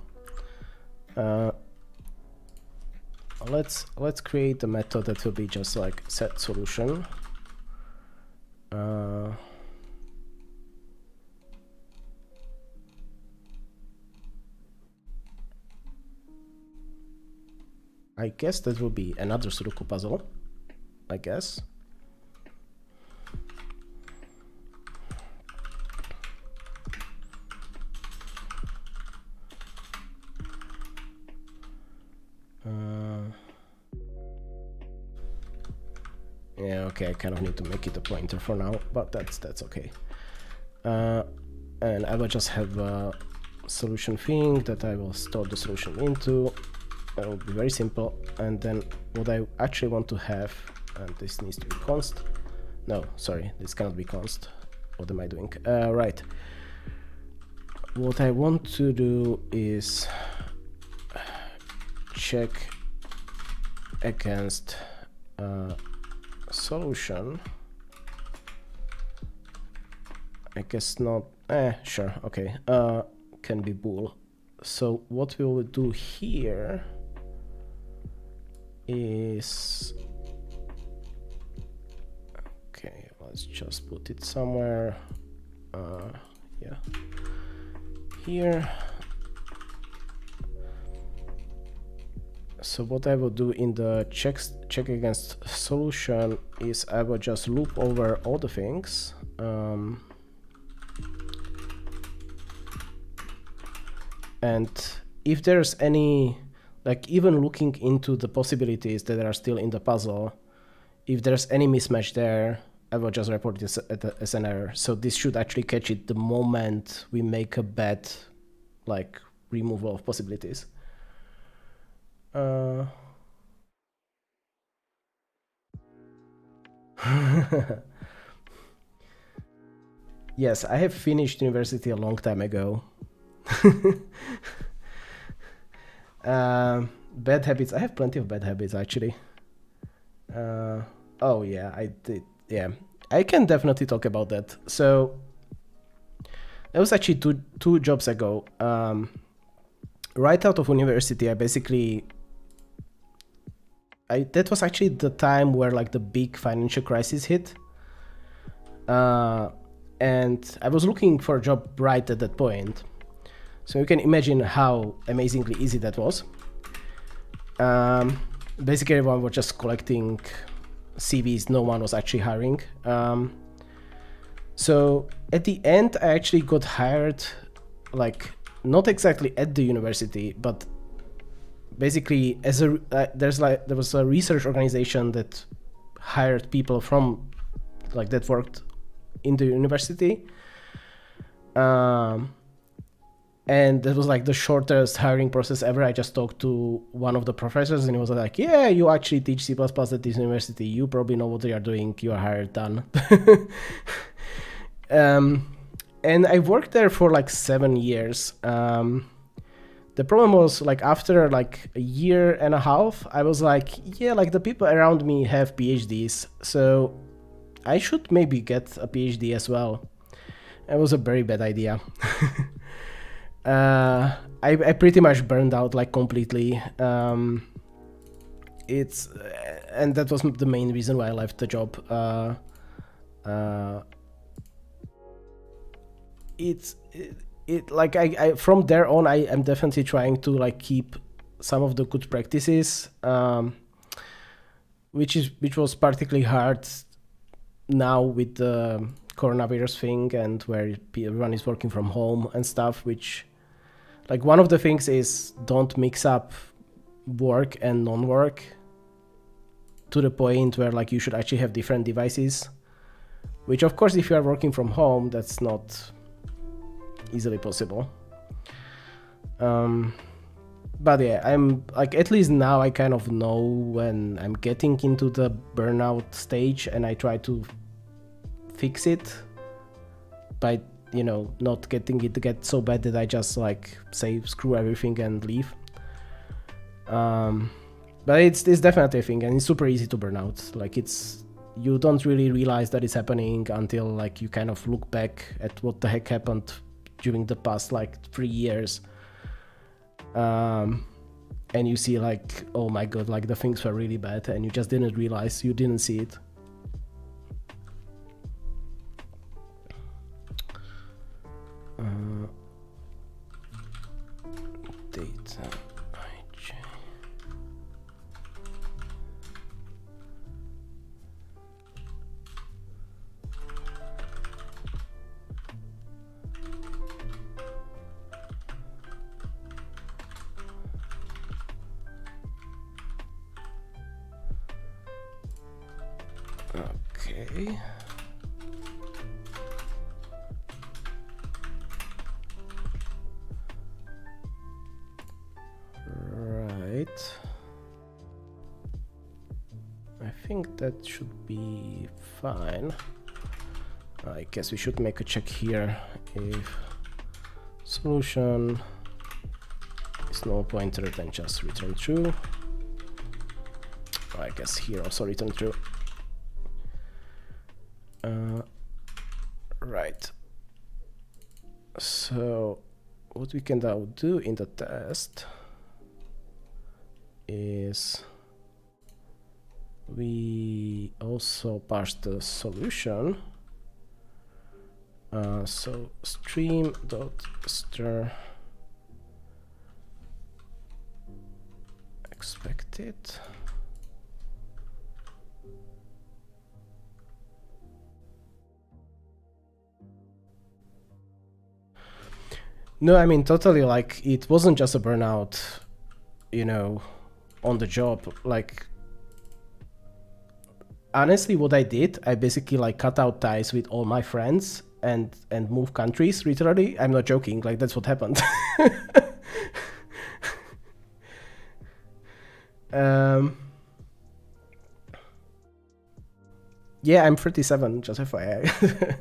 Let's create a method that will be just like set solution. I guess that will be another Sudoku puzzle, I guess. Yeah, okay, I kind of need to make it a pointer for now, but that's okay. And I will just have a solution thing that I will store the solution into. That will be very simple. And then what I actually want to have, and this needs to be const. No, sorry, this cannot be const. What am I doing? Right. What I want to do is check against solution. I guess not. Sure, okay. Can be bool. So what we will do here is, okay, let's just put it somewhere. Yeah, here. So what I will do in the check against solution is I will just loop over all the things. And if there's any, like even looking into the possibilities that are still in the puzzle, if there's any mismatch there, I will just report this as an error. So this should actually catch it the moment we make a bad, like, removal of possibilities. Yes, I have finished university a long time ago. Bad habits. I have plenty of bad habits actually. Oh yeah, I did. Yeah, I can definitely talk about that. So that was actually two jobs ago. Right out of university, that was actually the time where like the big financial crisis hit. And I was looking for a job right at that point. So you can imagine how amazingly easy that was. Basically everyone was just collecting CVs, no one was actually hiring. So at the end I actually got hired, like not exactly at the university, but basically as a there was a research organization that hired people from like that worked in the university. And that was like the shortest hiring process ever. I just talked to one of the professors and he was like, yeah, you actually teach C++ at this university. You probably know what you are doing. You are hired, done. And I worked there for like 7 years. the problem was like after like a year and a half, I was like, yeah, like the people around me have PhDs, so I should maybe get a PhD as well. It was a very bad idea. I pretty much burned out like completely. It's and that was the main reason why I left the job. It like I from there on I am definitely trying to like keep some of the good practices, which was particularly hard now with the coronavirus thing and where everyone is working from home and stuff. Which, like, one of the things is don't mix up work and non-work to the point where like you should actually have different devices, which of course if you are working from home that's not easily possible. But yeah, I'm like, at least now I kind of know when I'm getting into the burnout stage, and I try to fix it by, you know, not getting it to get so bad that I just like say screw everything and leave. But it's definitely a thing, and it's super easy to burn out. Like, you don't really realize that it's happening until like you kind of look back at what the heck happened during the past like 3 years. And you see like, oh my god, like the things were really bad and you just didn't realize, you didn't see it. Data IJ. Okay. Right. I think that should be fine. I guess we should make a check here if solution is null pointer, then just return true. I guess here also return true. Right. So what we can now do in the test is we also parse the solution. So stream.stir expected. No, I mean, totally, like, it wasn't just a burnout, you know, on the job. Like, honestly, what I did, I basically like cut out ties with all my friends and move countries, literally. I'm not joking, like that's what happened. Yeah, I'm 37, just FYI.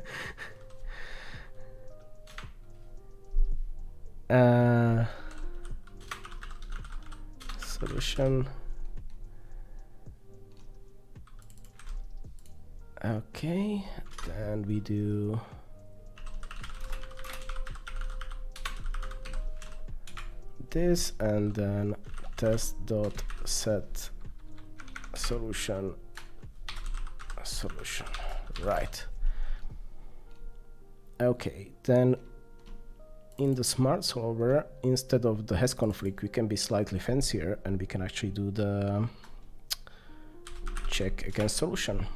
Solution. Okay, then we do this, and then test.set solution. Right. Okay, then in the smart solver, instead of the has conflict, we can be slightly fancier and we can actually do the check against solution.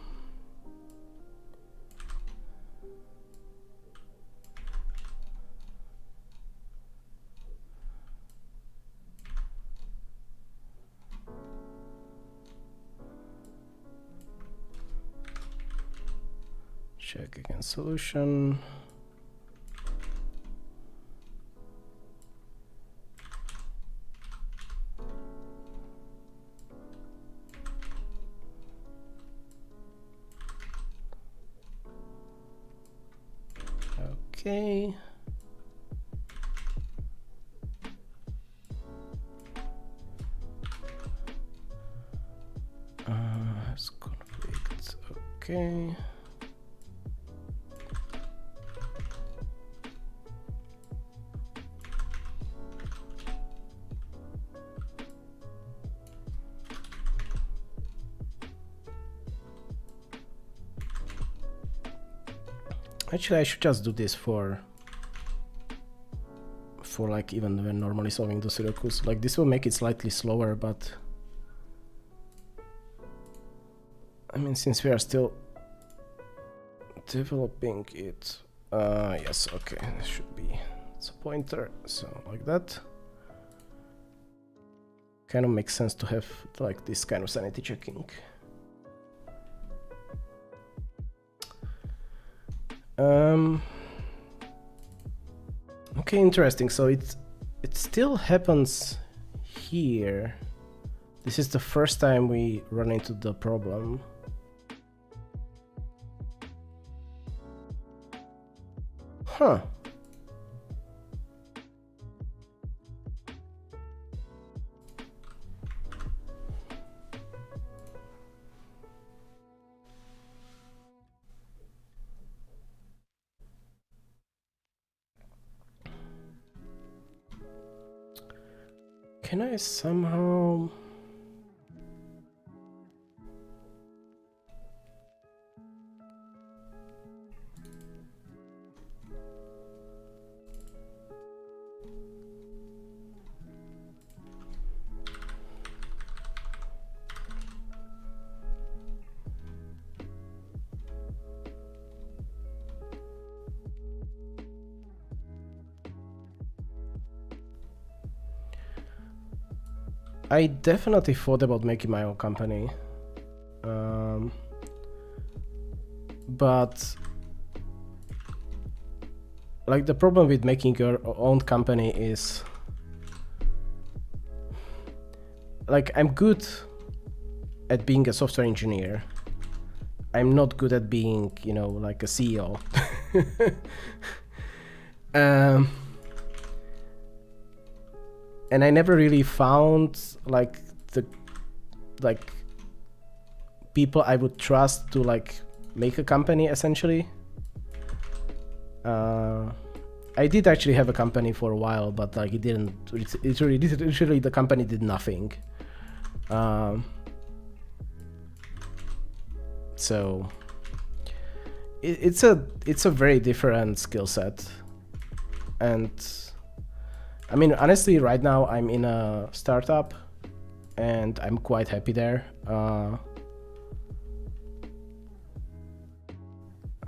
Check against solution. Okay. Okay. Actually, I should just do this for like even when normally solving the Sudokus. Like this will make it slightly slower, but I mean, since we are still developing it, yes, okay, this should be, it's a pointer, so like that. Kind of makes sense to have like this kind of sanity checking. Okay, interesting. So it still happens here. This is the first time we run into the problem. Huh. Can I somehow... I definitely thought about making my own company, but like the problem with making your own company is like I'm good at being a software engineer. I'm not good at being, you know, like a CEO. And I never really found like the people I would trust to like make a company essentially. I did actually have a company for a while, but like it didn't. Literally the company did nothing. So it's a very different skill set, and I mean, honestly, right now I'm in a startup and I'm quite happy there.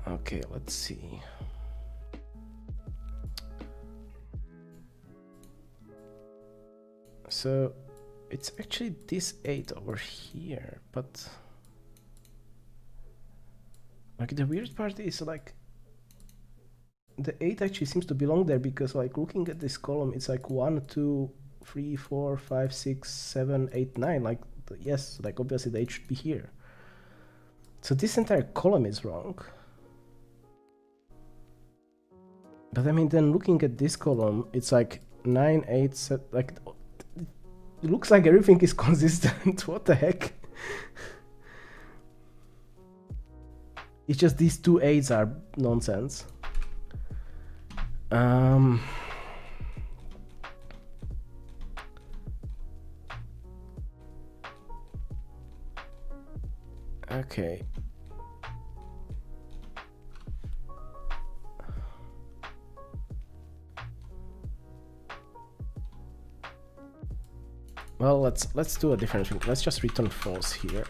Okay, let's see. So it's actually this 8 over here, but like the weird part is like the 8 actually seems to belong there, because like looking at this column, it's like 1, 2, 3, 4, 5, 6, 7, 8, 9. Like, yes, like obviously the 8 should be here. So this entire column is wrong. But I mean, then looking at this column, it's like 9, 8, 7, like it looks like everything is consistent. What the heck? It's just these two 8s are nonsense. Okay. Well, let's do a different thing. Let's just return false here.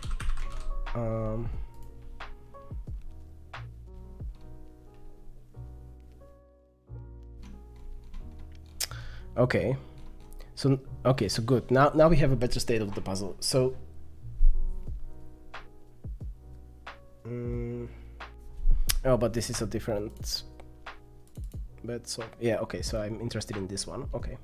Okay. So good. Now we have a better state of the puzzle. So oh, but this is a different bed. So yeah, okay. So I'm interested in this one. Okay.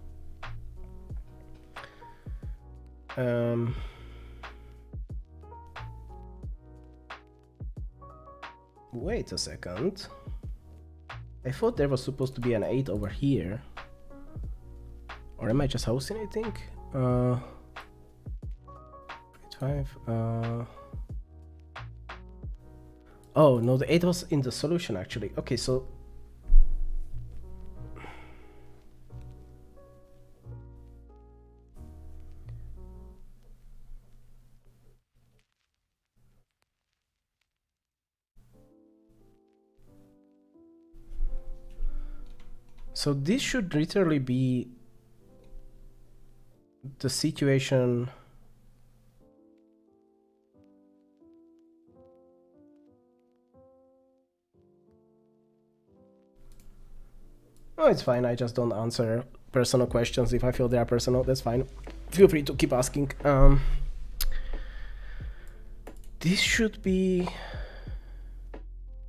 Wait a second. I thought there was supposed to be an 8 over here. Or am I just hallucinating? 5. Oh, no, the 8 was in the solution, actually. Okay, so... So this should literally be the situation... Oh, it's fine. I just don't answer personal questions. If I feel they are personal, that's fine. Feel free to keep asking. This should be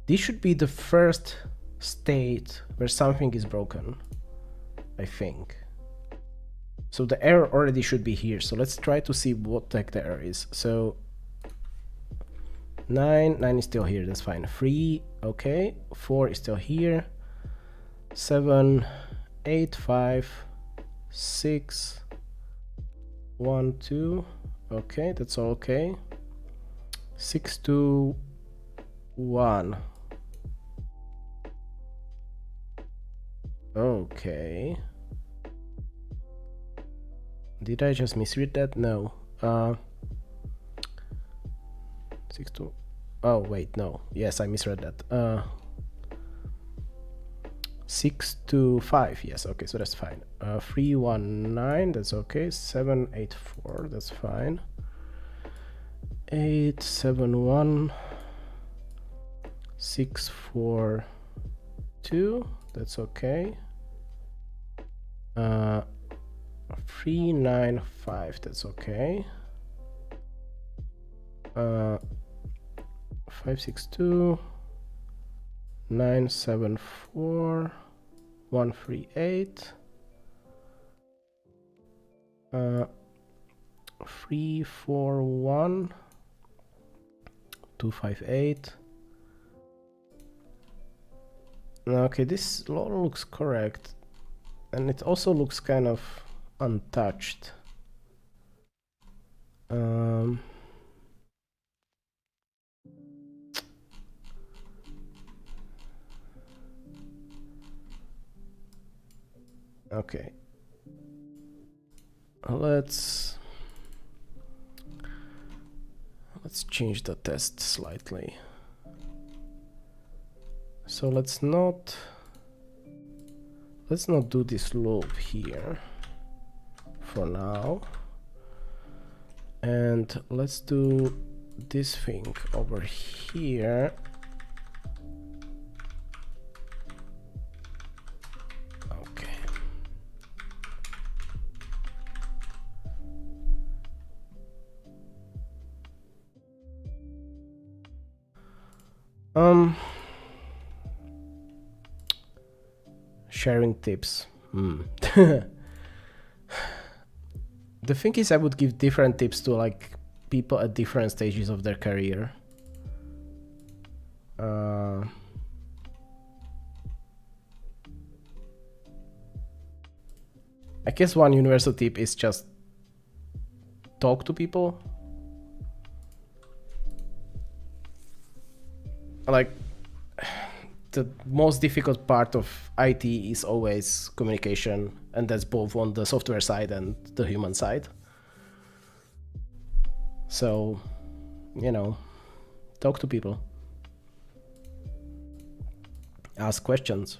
the first state where something is broken, I think. So the error already should be here. So let's try to see what the error is. So 9 is still here. That's fine. 3, okay. 4 is still here. 7, 8, 5, 6, 1, 2. Okay, that's all okay. 6, 2, 1. Okay. Did I just misread that? No. 6, 2. Oh, wait, no. Yes, I misread that. 6, 2, 5. Yes, okay, so that's fine. 3, 1, 9. That's okay. 7, 8, 4. That's fine. 8, 7, 1. 6, 4, 2. That's okay. 3, 9, 5. That's okay. 5, 6, 2. 9, 7, 4. 1, 3, 8. 3, 4, 1. 2, 5, 8. Okay, this all looks correct. And it also looks kind of untouched. Okay. Let's change the test slightly. So let's not do this loop here for now, and let's do this thing over here. Okay. Sharing tips. The thing is, I would give different tips to like people at different stages of their career. I guess one universal tip is just talk to people. Like, the most difficult part of IT is always communication, and that's both on the software side and the human side. So, you know, talk to people. Ask questions.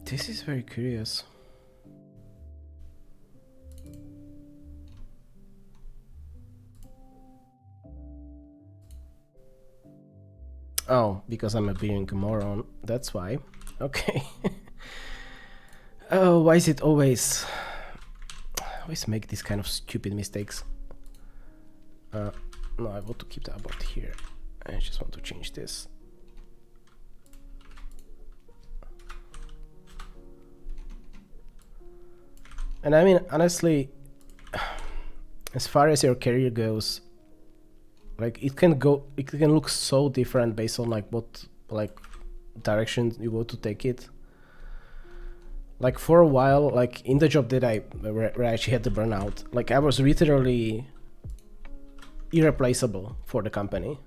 This is very curious. Oh, because I'm a being moron. That's why. Okay. Oh, why is it always make these kind of stupid mistakes? No, I want to keep the about here. I just want to change this. And I mean, honestly, as far as your career goes, like it can look so different based on like what like direction you want to take it. Like for a while, like in the job that where I actually had the burnout, like I was literally irreplaceable for the company.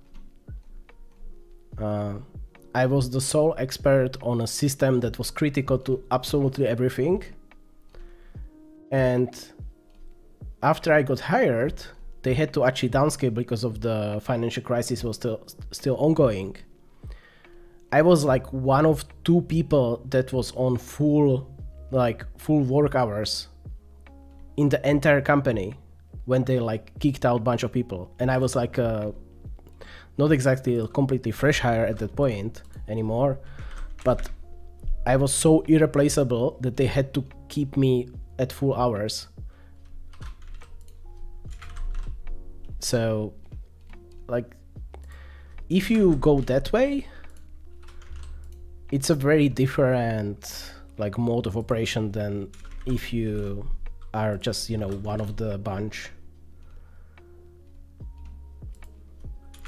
I was the sole expert on a system that was critical to absolutely everything. And after I got hired, they had to actually downscale because of the financial crisis was still ongoing. I was like one of two people that was on full work hours in the entire company when they like kicked out a bunch of people. And I was like not exactly a completely fresh hire at that point anymore, but I was so irreplaceable that they had to keep me at full hours. So like if you go that way, it's a very different like mode of operation than if you are just, you know, one of the bunch.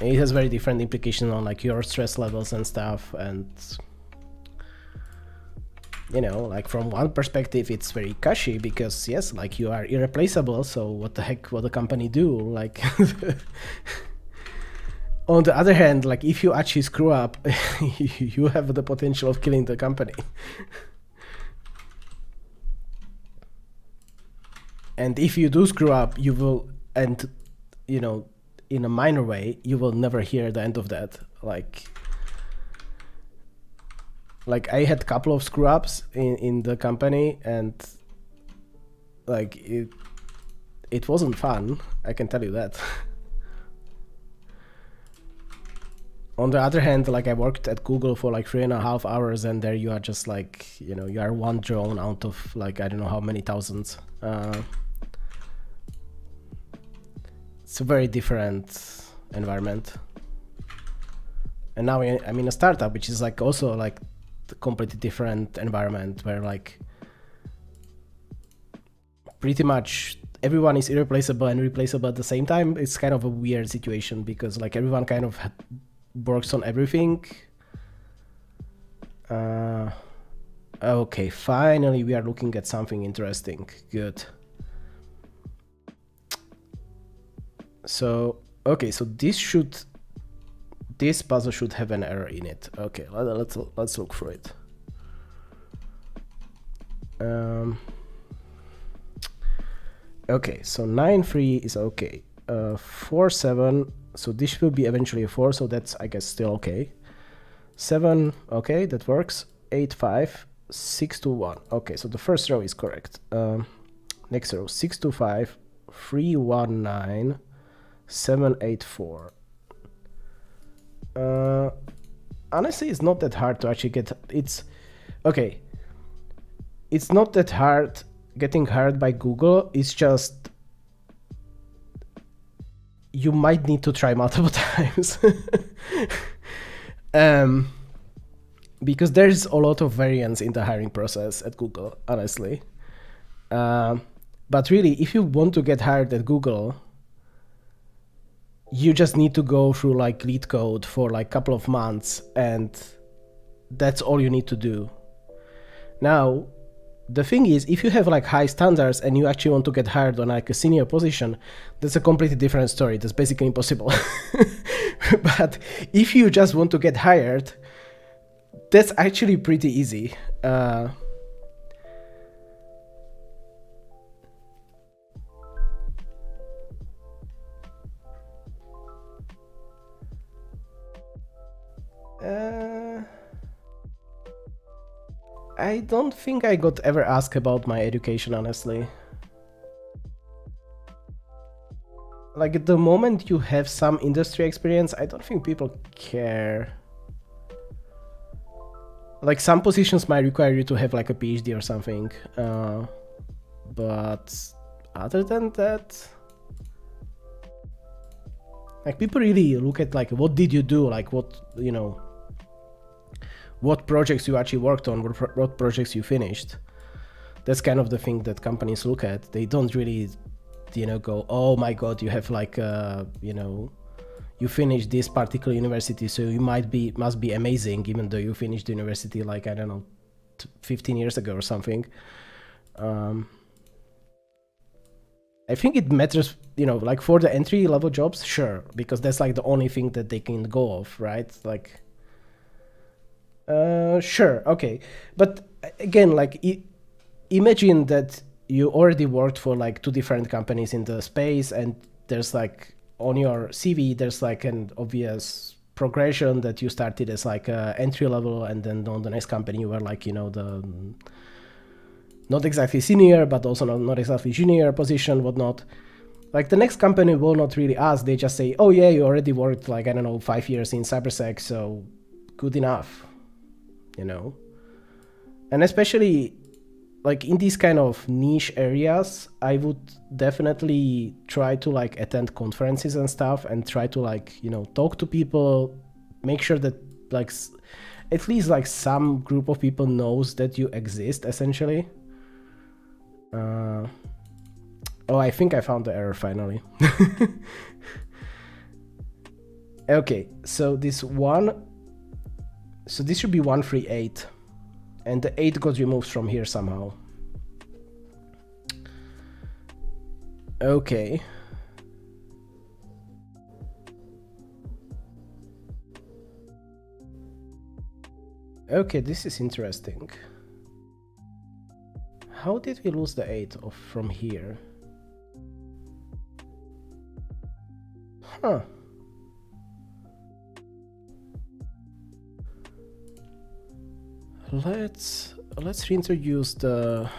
It has very different implications on like your stress levels and stuff, and you know, like from one perspective it's very cushy because yes, like you are irreplaceable, so what the heck will the company do? Like on the other hand, like if you actually screw up, you have the potential of killing the company. And if you do screw up, you will, and you know, in a minor way, you will never hear the end of that. Like I had a couple of screw ups in the company, and like it wasn't fun, I can tell you that. On the other hand, like I worked at Google for like 3.5 hours, and there you are just like, you know, you are one drone out of like, I don't know how many thousands. It's a very different environment. And now I'm in a startup, which is like also like a completely different environment where like pretty much everyone is irreplaceable and replaceable at the same time. It's kind of a weird situation because like everyone kind of works on everything. Okay, finally we are looking at something interesting. Good. So okay, so this puzzle should have an error in it. Okay, let's look through it. Okay, so 9-3 is okay. 4-7, so this will be eventually a 4, so that's, I guess, still okay. 7, okay, that works. 8-5, 6-1. Okay, so the first row is correct. Next row, 6-5, 3-1-9, 7-8-4. Honestly, it's not that hard to actually get. It's okay. It's not that hard getting hired by Google. It's just you might need to try multiple times. Because there's a lot of variance in the hiring process at Google, honestly. But really, if you want to get hired at Google, you just need to go through like lead code for like a couple of months, and that's all you need to do. Now, the thing is, if you have like high standards and you actually want to get hired on like a senior position, that's a completely different story. That's basically impossible. But if you just want to get hired, that's actually pretty easy. I don't think I got ever asked about my education, honestly. Like at the moment you have some industry experience, I don't think people care. Like some positions might require you to have like a PhD or something, but other than that, like people really look at like what did you do, like what, you know, what projects you actually worked on, what projects you finished. That's kind of the thing that companies look at. They don't really, you know, go, oh my god, you have like you know, you finished this particular university, so you must be amazing, even though you finished the university like, I don't know, 15 years ago or something. I think it matters, you know, like for the entry level jobs, sure, because that's like the only thing that they can go off, right? Like, sure, okay. But again, like, imagine that you already worked for like 2 different companies in the space, and there's like on your CV, there's like an obvious progression that you started as like entry level, and then on the next company you were like, you know, the not exactly senior, but also not exactly junior position, whatnot. Like the next company will not really ask. They just say, oh yeah, you already worked like, I don't know, 5 years in cybersec, so good enough, you know? And especially like in these kind of niche areas, I would definitely try to like attend conferences and stuff, and try to like, you know, talk to people, make sure that like at least like some group of people knows that you exist, essentially. Oh, I think I found the error finally. Okay, so this should be 138, and the 8 got removed from here somehow. Okay. Okay, this is interesting. How did we lose the 8 from here? Huh. Let's reintroduce the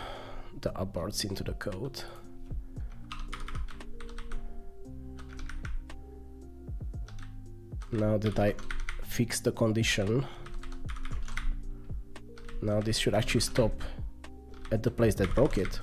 upwards into the code. Now that I fixed the condition, now this should actually stop at the place that broke it.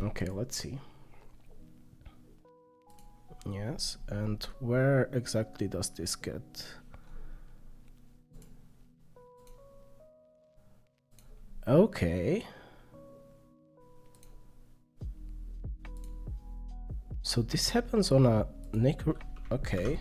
Okay, let's see. Yes, and where exactly does this get? Okay. So this happens on a okay.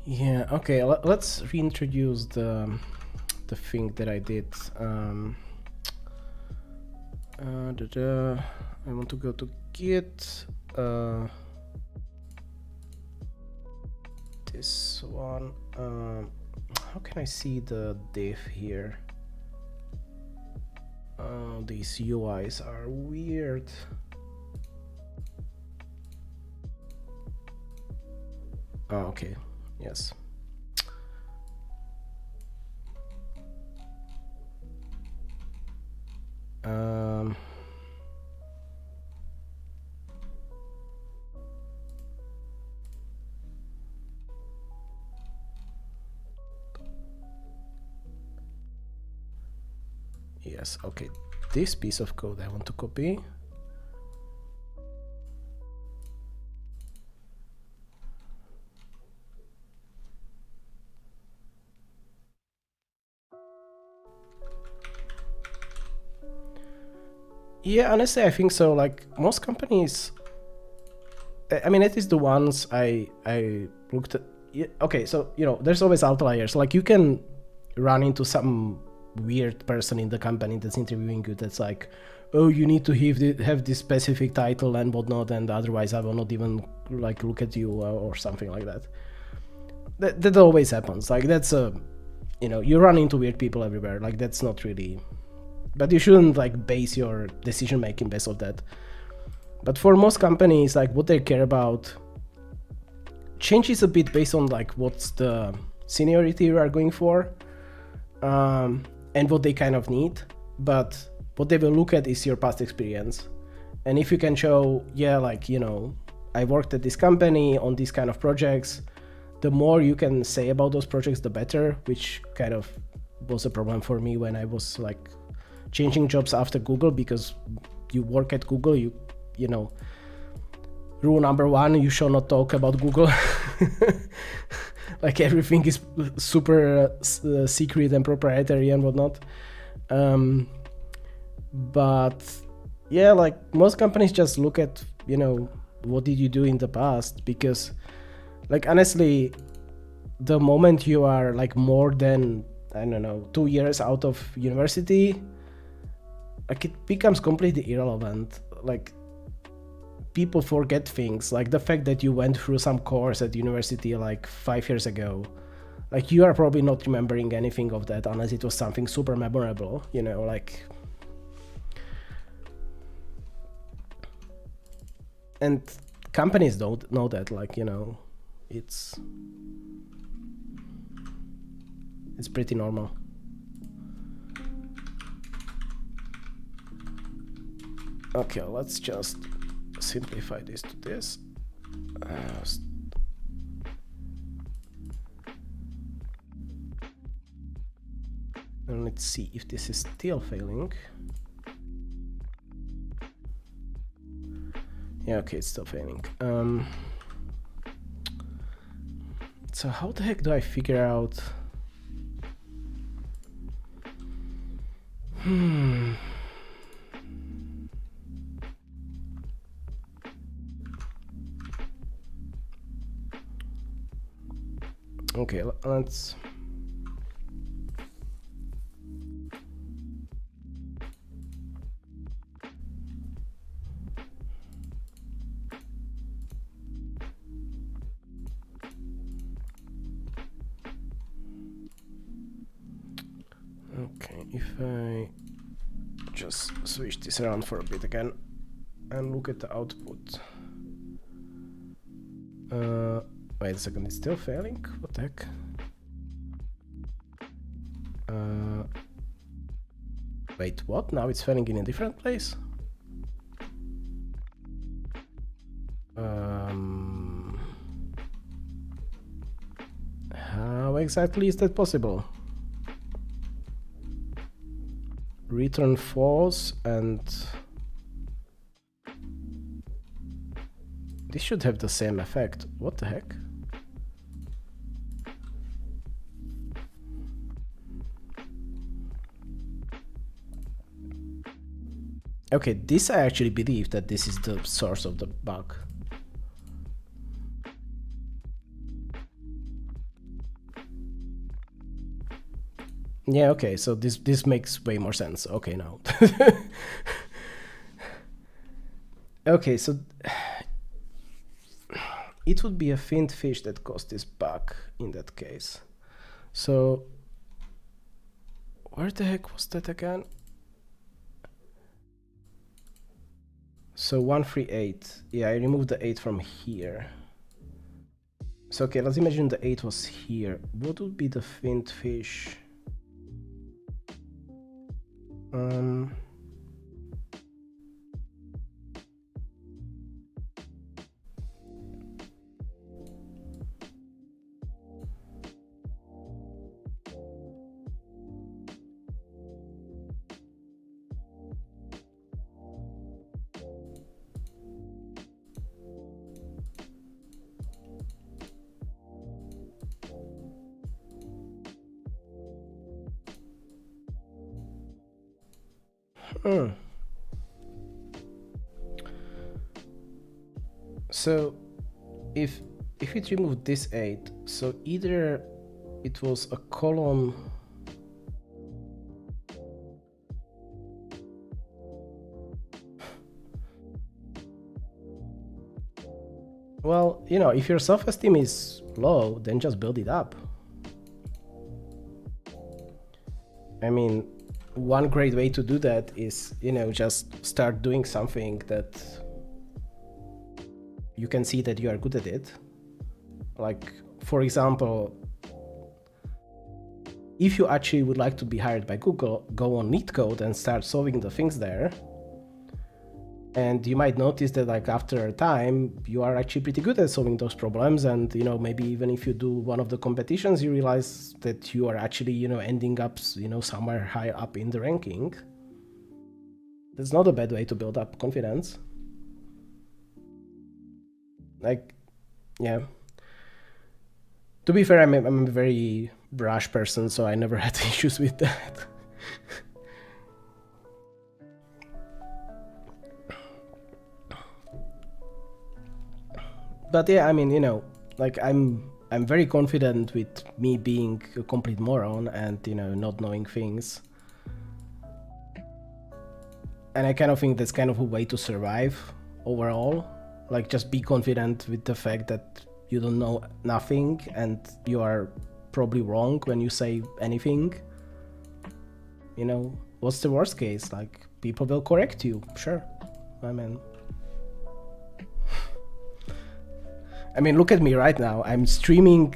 Yeah, okay, let's reintroduce the thing that I did. I want to go to Git. This one. How can I see the diff here? These UIs are weird. Oh, okay. Yes. Yes, okay. This piece of code I want to copy. Yeah, honestly, I think so. Like most companies, I mean, at least the ones I looked at. Yeah, okay, so you know, there's always outliers. Like you can run into some weird person in the company that's interviewing you. That's like, oh, you need to have this specific title and whatnot, and otherwise I will not even like look at you or something like that. That always happens. Like that's you know, you run into weird people everywhere. Like that's not really but you shouldn't like base your decision making based on that. But for most companies, like what they care about changes a bit based on like what's the seniority you are going for, and what they kind of need. But what they will look at is your past experience. And if you can show, yeah, like, you know, I worked at this company on these kind of projects, the more you can say about those projects, the better, which kind of was a problem for me when I was like changing jobs after Google, because you work at Google, you know, rule number one, you shall not talk about Google. Like everything is super secret and proprietary and whatnot. But yeah, like most companies just look at, you know, what did you do in the past? Because like honestly, the moment you are like more than, I don't know, 2 years out of university, like it becomes completely irrelevant. Like people forget things, like the fact that you went through some course at university like 5 years ago, like you are probably not remembering anything of that unless it was something super memorable, you know, like. And companies don't know that, like, you know, it's pretty normal. Okay, let's just simplify this to this. And let's see if this is still failing. Yeah, okay, it's still failing. So how the heck do I figure out? Okay, let's. Okay, if I just switch this around for a bit again and look at the output. Wait a second, it's still failing? What the heck? Wait, what? Now it's failing in a different place? How exactly is that possible? Return false, and this should have the same effect. What the heck? Okay, this I actually believe that this is the source of the bug. Yeah, okay, so this makes way more sense. Okay, now. Okay, so it would be a finned fish that caused this bug in that case. So where the heck was that again? So 138. Yeah, I removed the 8 from here. So okay, let's imagine the 8 was here. What would be the finned fish? So if it removed this 8, so either it was a column well, you know, if your self-esteem is low, then just build it up. I mean, one great way to do that is, you know, just start doing something that you can see that you are good at it. Like, for example, if you actually would like to be hired by Google, go on LeetCode and start solving the things there. And you might notice that, like, after a time, you are actually pretty good at solving those problems. And, you know, maybe even if you do one of the competitions, you realize that you are actually, you know, ending up, you know, somewhere high up in the ranking. That's not a bad way to build up confidence. Like, yeah. To be fair, I'm a very brash person, so I never had issues with that. But yeah, I mean, you know, like I'm very confident with me being a complete moron and, you know, not knowing things. And I kind of think that's kind of a way to survive overall. Like, just be confident with the fact that you don't know nothing and you are probably wrong when you say anything. You know, what's the worst case? Like, people will correct you, sure. I mean, look at me right now. I'm streaming,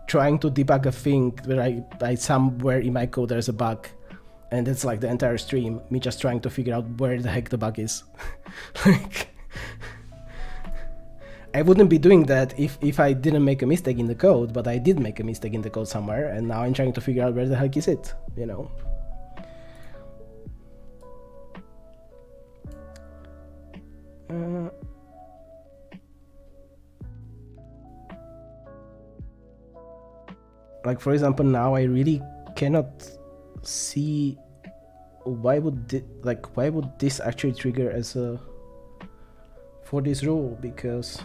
trying to debug a thing where I somewhere in my code there's a bug, and it's like the entire stream, me just trying to figure out where the heck the bug is. Like, I wouldn't be doing that if I didn't make a mistake in the code, but I did make a mistake in the code somewhere, and now I'm trying to figure out where the heck is it, you know? Like, for example, now I really cannot see why would this actually trigger as a for this rule, because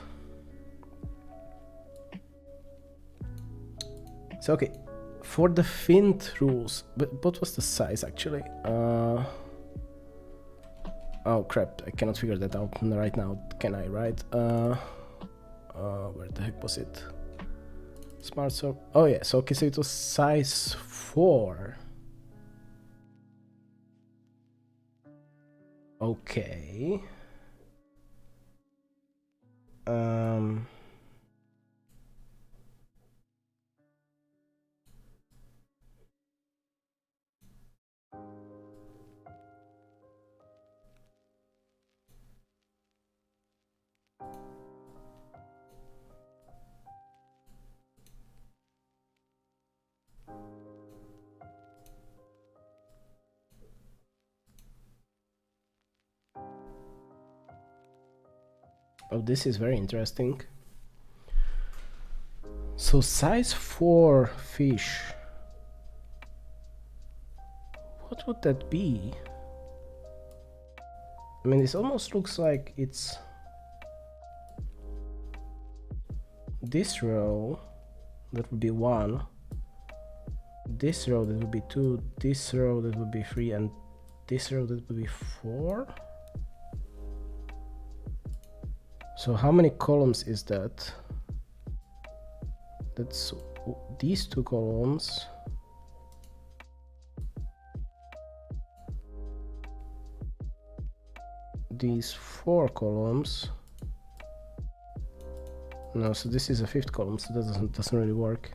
so okay, for the Fint rules, but what was the size actually? Oh crap, I cannot figure that out right now, can I? Right? Where the heck was it? Smart so oh yeah, so okay, so it was size 4. Okay. Oh, this is very interesting. So size 4 fish. What would that be? I mean, this almost looks like it's this row, that would be 1. This row, that would be 2. This row, that would be 3. And this row, that would be 4. So how many columns is that? That's these 2 columns. These 4 columns. No, so this is a 5th column, so that doesn't really work.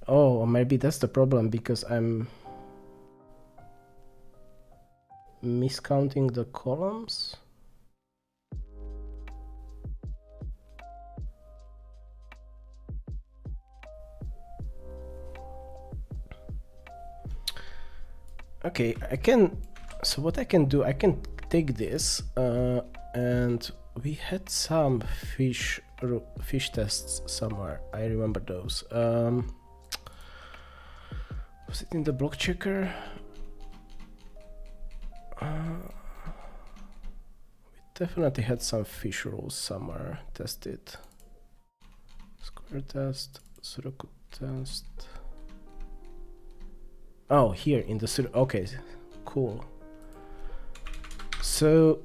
Oh, maybe that's the problem, because I'm miscounting the columns. Okay, so what I can do, I can take this and we had some fish tests somewhere. I remember those. Was it in the block checker? We definitely had some fish rules somewhere tested. Square test, Sudoku test. Oh, here in the Sudoku. Okay, cool. So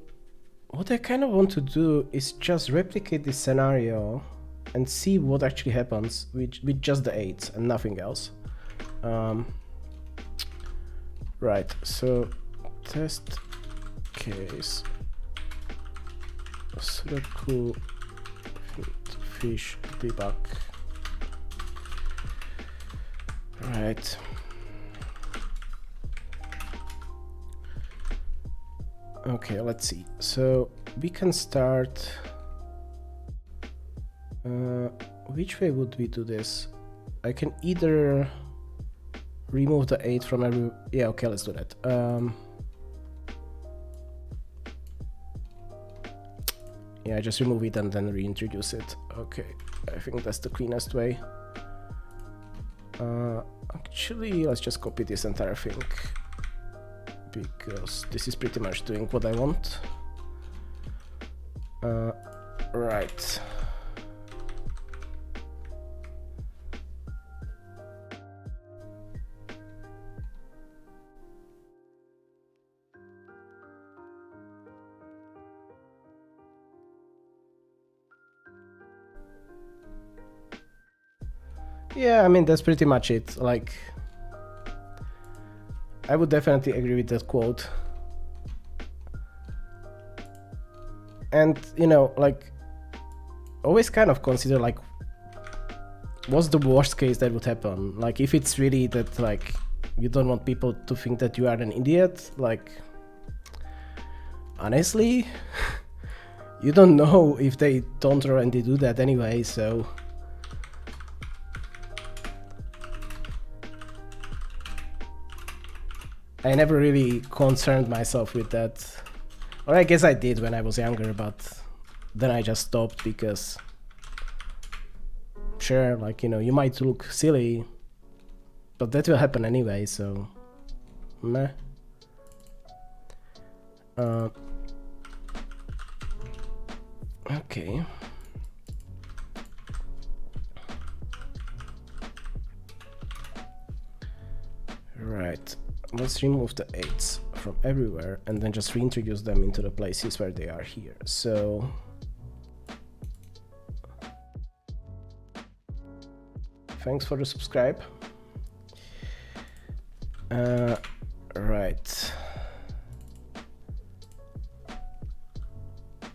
what I kind of want to do is just replicate this scenario and see what actually happens with just the 8s and nothing else. Right, so test case Sudoku fish debug. Right. Okay, let's see. So we can start. Which way would we do this? I can either remove the 8 from every. Yeah, okay, let's do that. Yeah, just remove it and then reintroduce it. Okay, I think that's the cleanest way. Actually, let's just copy this entire thing, because this is pretty much doing what I want. Right. Yeah, I mean, that's pretty much it. Like, I would definitely agree with that quote. And, you know, like, always kind of consider, like, what's the worst case that would happen? Like, if it's really that, like, you don't want people to think that you are an idiot, like, honestly, you don't know if they don't already do that anyway, so. I never really concerned myself with that. Or I guess I did when I was younger, but then I just stopped because, sure, like, you know, you might look silly, but that will happen anyway, so meh. Okay. Right. Let's remove the 8s from everywhere and then just reintroduce them into the places where they are here. So thanks for the subscribe. Right.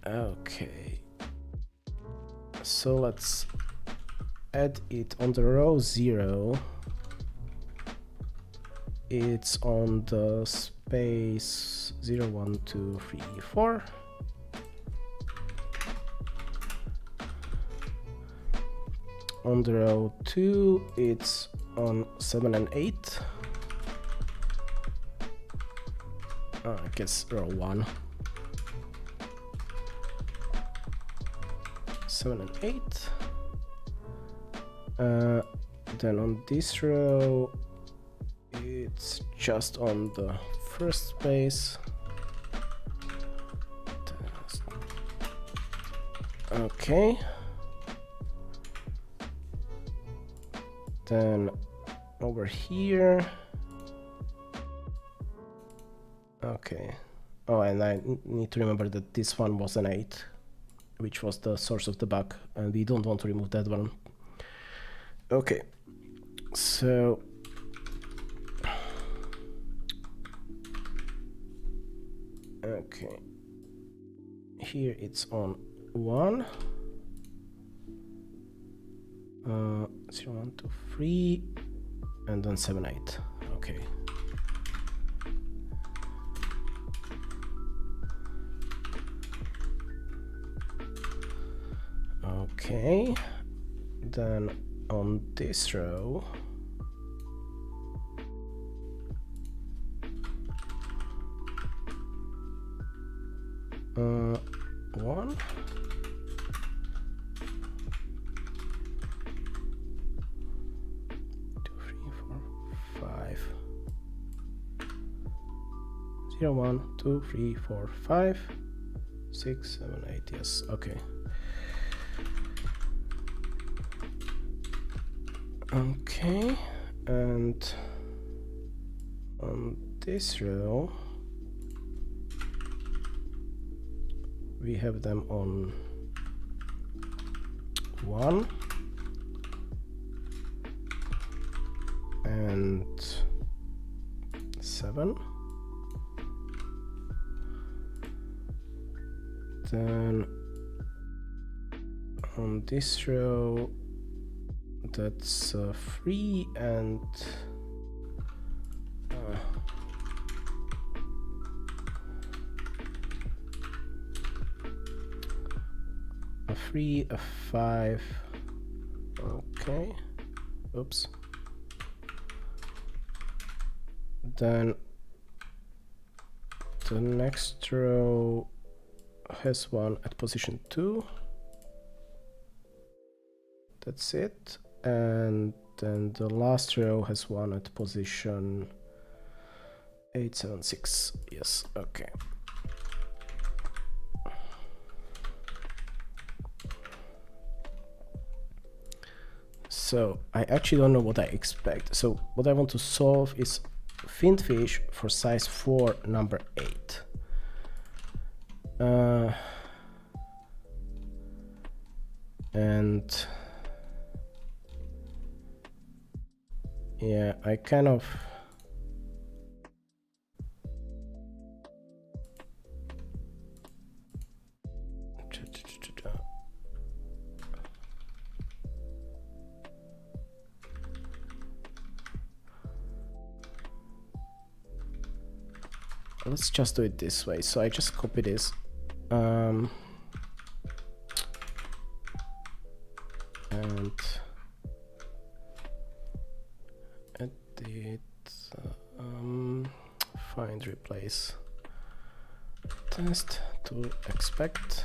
Okay. So let's add it on the row 0. It's on the space 0, 1, 2, 3, 4. On the row 2, it's on 7 and 8. I guess row 1. 7 and 8. Then on this row, it's just on the first space. Okay. Then over here. Okay. Oh, and I need to remember that this one was an 8, which was the source of the bug, and we don't want to remove that one. Okay. So okay, here it's on 1, 0, 1, 2, 3, and then 7, 8. Okay. Okay, then on this row, one, 2, 3, 4, 5, 0, 1, 2, 3, 4, 5, 6, 7, 8. Yes, okay. Okay, and on this row we have them on 1 and 7. Then on this row, that's 3 and 3, a 5. Okay. Oops. Then the next row has 1 at position 2. That's it. And then the last row has 1 at position 8, 7, 6. Yes, okay. So I actually don't know what I expect. So what I want to solve is find fish for size 4, number 8. And yeah, I kind of let's just do it this way. So I just copy this. And edit, find, replace, test to expect,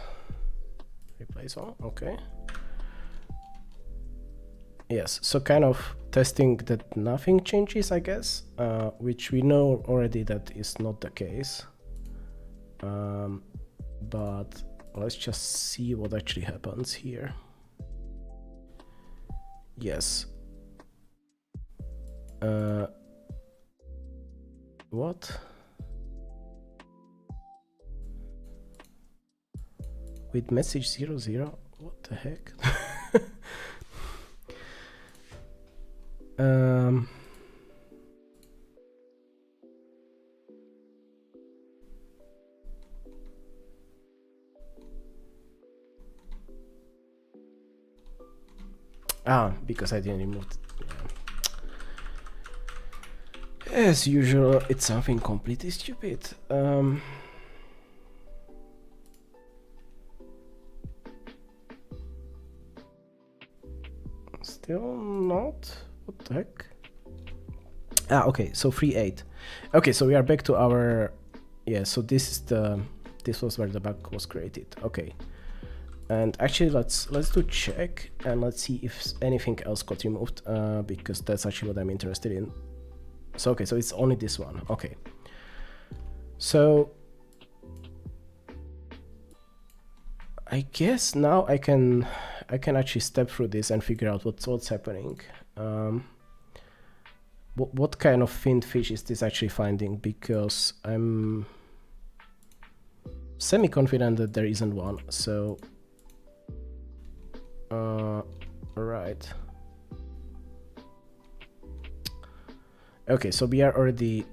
replace all. Okay. Yes, so kind of testing that nothing changes, I guess, which we know already that is not the case. But let's just see what actually happens here. Yes. What? With message 00? What the heck? Because I didn't remove it. Yeah. As usual, it's something completely stupid. Still not. What the heck? Okay, so 3.8. Okay, so we are back to our, yeah, so this was where the bug was created. Okay. And actually let's do check and let's see if anything else got removed, because that's actually what I'm interested in. So okay, so it's only this one. Okay. So I guess now I can actually step through this and figure out what's happening. What kind of finned fish is this actually finding? Because I'm semi-confident that there isn't one. So, right. Okay, so we already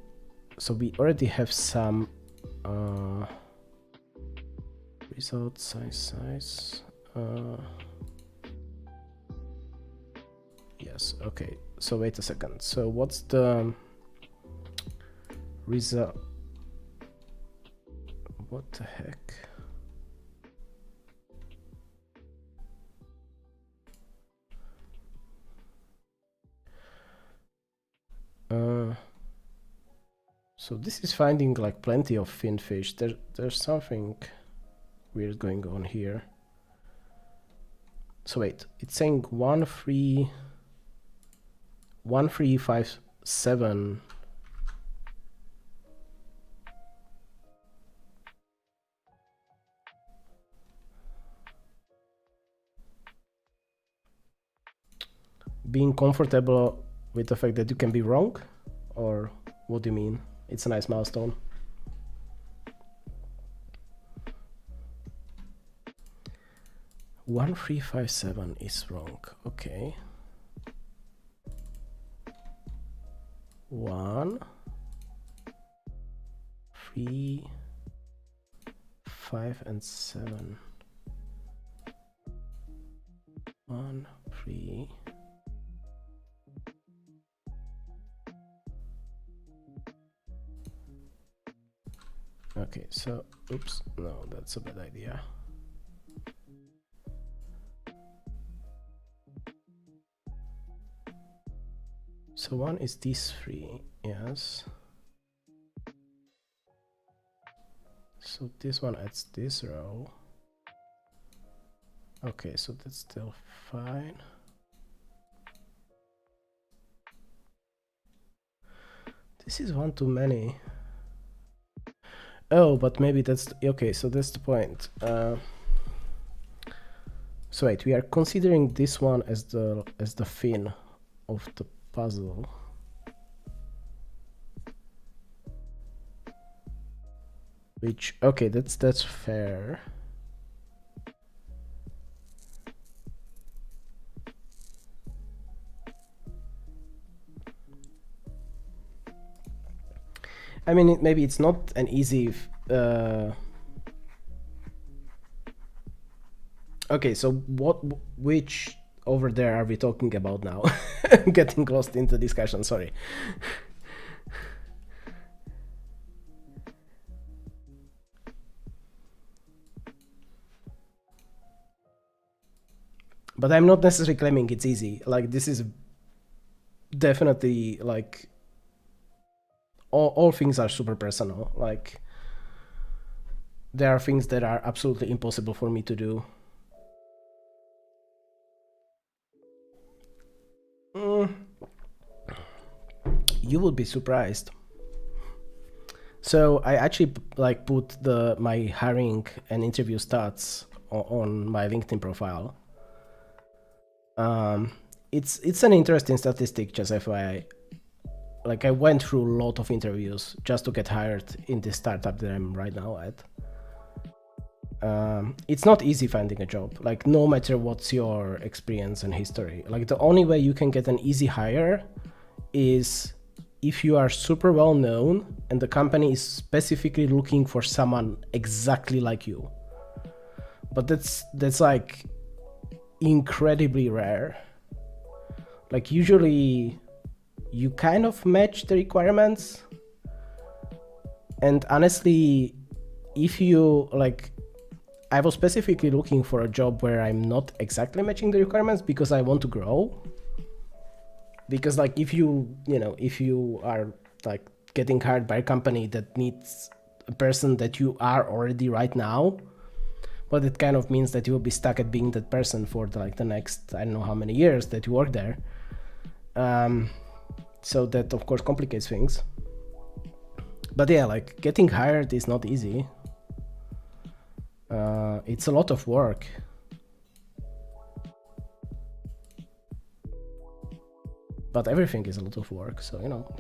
have some result size. Yes. Okay. So wait a second. So what's the result? What the heck? So this is finding like plenty of finned fish. There's something weird going on here. So wait, it's saying 1357. Being comfortable with the fact that you can be wrong, or what do you mean? It's a nice milestone. 1357 is wrong. Okay. 1, 3, 5, and 7. 1, 3. Okay, so, oops, no, that's a bad idea. So 1 is these 3, yes. So this one adds this row. Okay, so that's still fine. This is one too many. Oh, but maybe that's okay. So that's the point. So wait, we are considering this one as the fin of the puzzle. Which, okay, that's fair. I mean, maybe it's not an easy. Okay, so which over there are we talking about now? I'm getting lost in the discussion. Sorry. But I'm not necessarily claiming it's easy. Like, this is definitely like all things are super personal. Like, there are things that are absolutely impossible for me to do. You would be surprised. So I actually like put my hiring and interview stats on my LinkedIn profile. It's an interesting statistic, just FYI. Like, I went through a lot of interviews just to get hired in this startup that I'm right now at. It's not easy finding a job, like, no matter what's your experience and history. Like, the only way you can get an easy hire is if you are super well known and the company is specifically looking for someone exactly like you. But that's like incredibly rare. Like, usually you kind of match the requirements, and honestly, if you like, I was specifically looking for a job where I'm not exactly matching the requirements because I want to grow. Because like, if you are like getting hired by a company that needs a person that you are already right now, but it kind of means that you will be stuck at being that person for the next, I don't know how many years that you work there. So that of course complicates things. But yeah, like, getting hired is not easy. It's a lot of work. But everything is a lot of work, so you know.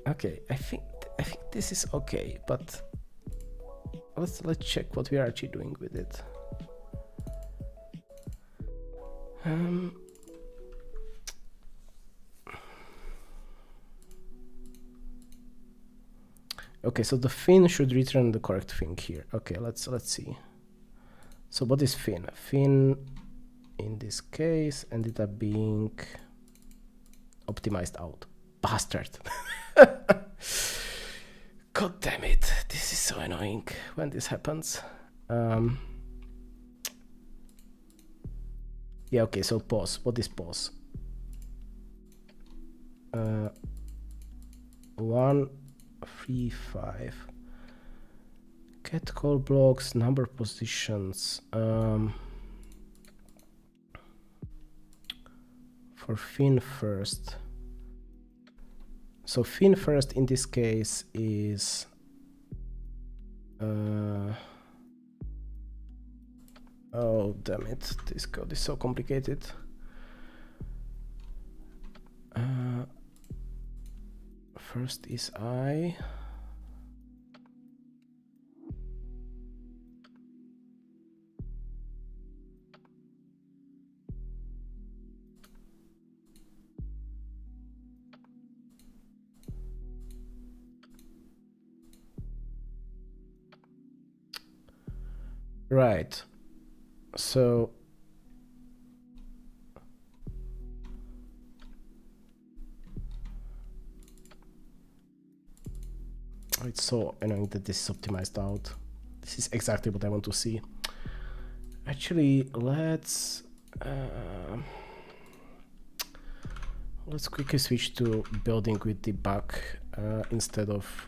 Okay, I think this is okay, but let's check what we are actually doing with it. Okay, so the fin should return the correct thing here. Okay, let's see. So what is fin? Fin in this case ended up being optimized out. Bastard. God damn it. This is so annoying when this happens. Yeah, okay, so pause. What is pause? 1, 3, 5. Get call blocks, number positions. For fin first. So fin first in this case is oh damn it, this code is so complicated. first is I. Right. So it's so annoying that this is optimized out. This is exactly what I want to see. Actually, let's quickly switch to building with debug instead of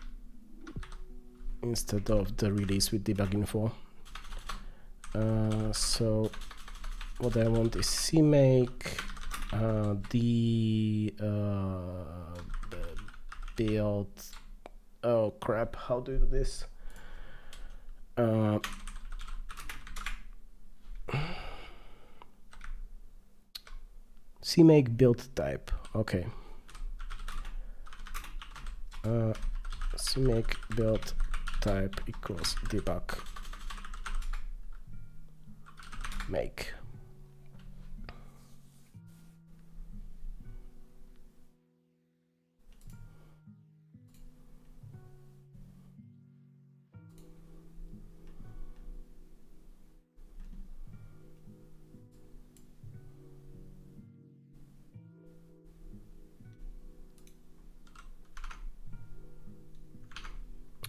the release with debug info. So what I want is CMake build. Oh crap! How do you do this? CMake build type. Okay. CMake build type equals debug make.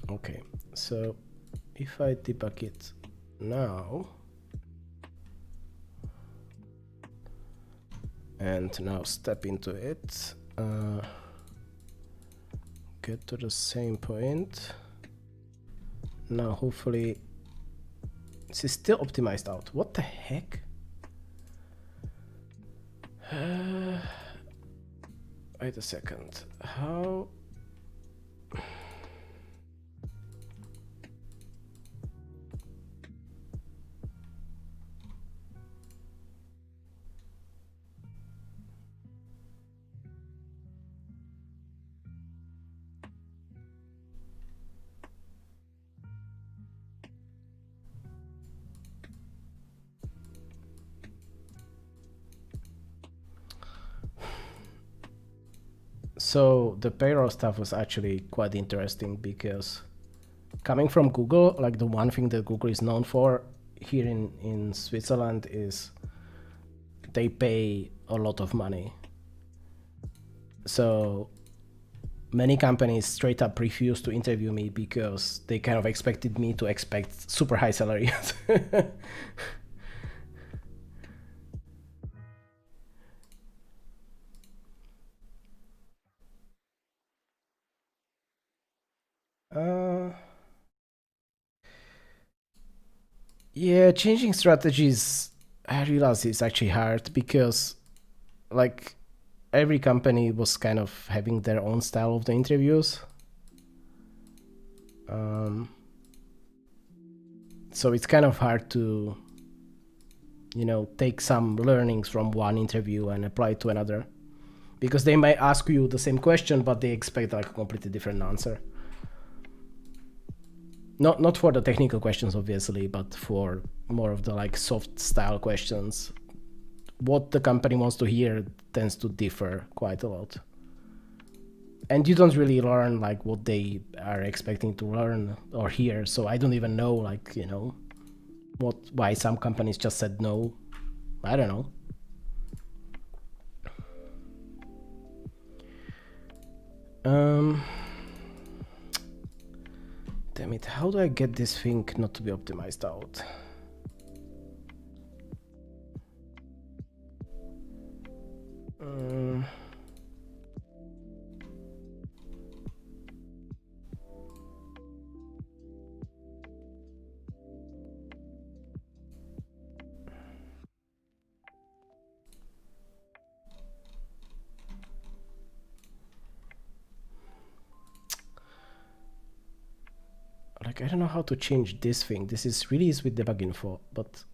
Okay, so if I debug it now, and now step into it, get to the same point. Now hopefully this is still optimized out. What the heck? Wait a second. How? So the payroll stuff was actually quite interesting because coming from Google, like the one thing that Google is known for here in Switzerland is they pay a lot of money. So many companies straight up refused to interview me because they kind of expected me to expect super high salary. Yeah, changing strategies, I realize it's actually hard because like every company was kind of having their own style of the interviews. So it's kind of hard to, you know, take some learnings from one interview and apply it to another, because they might ask you the same question, but they expect like a completely different answer. Not for the technical questions, obviously, but for more of the like soft style questions. What the company wants to hear tends to differ quite a lot. And you don't really learn like what they are expecting to learn or hear. So I don't even know, like, you know, why some companies just said no. I don't know. Damn it, how do I get this thing not to be optimized out? Like, I don't know how to change this thing. This is released with debug info, but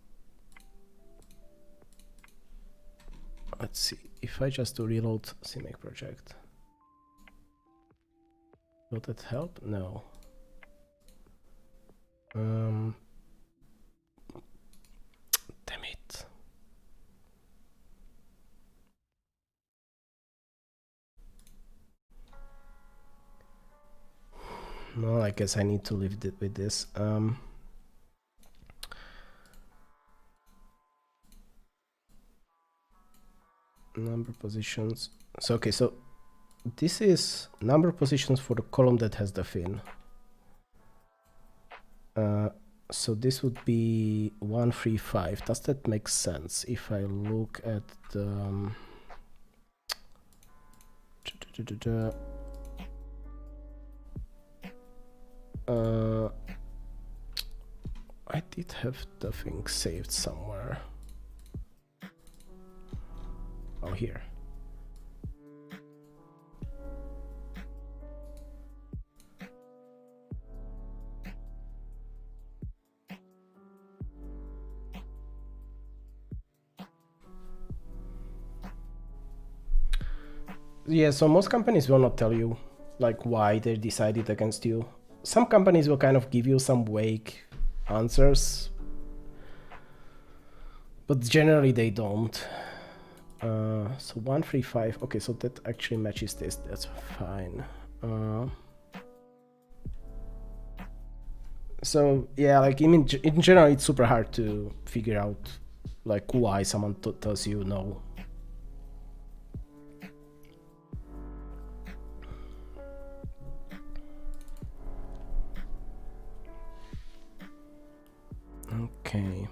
let's see. If I just do reload CMake project. Will that help? No. Damn it. No, I guess I need to leave it with this. Number positions. So okay, so this is number positions for the column that has the fin. So this would be 135. Does that make sense? If I look at the I did have the thing saved somewhere. Oh, here. Yeah, so most companies will not tell you like why they decided against you. Some companies will kind of give you some vague answers, but generally they don't. So 135. Okay, so that actually matches this. That's fine. So yeah, like in general, it's super hard to figure out like why someone tells you no. Okay.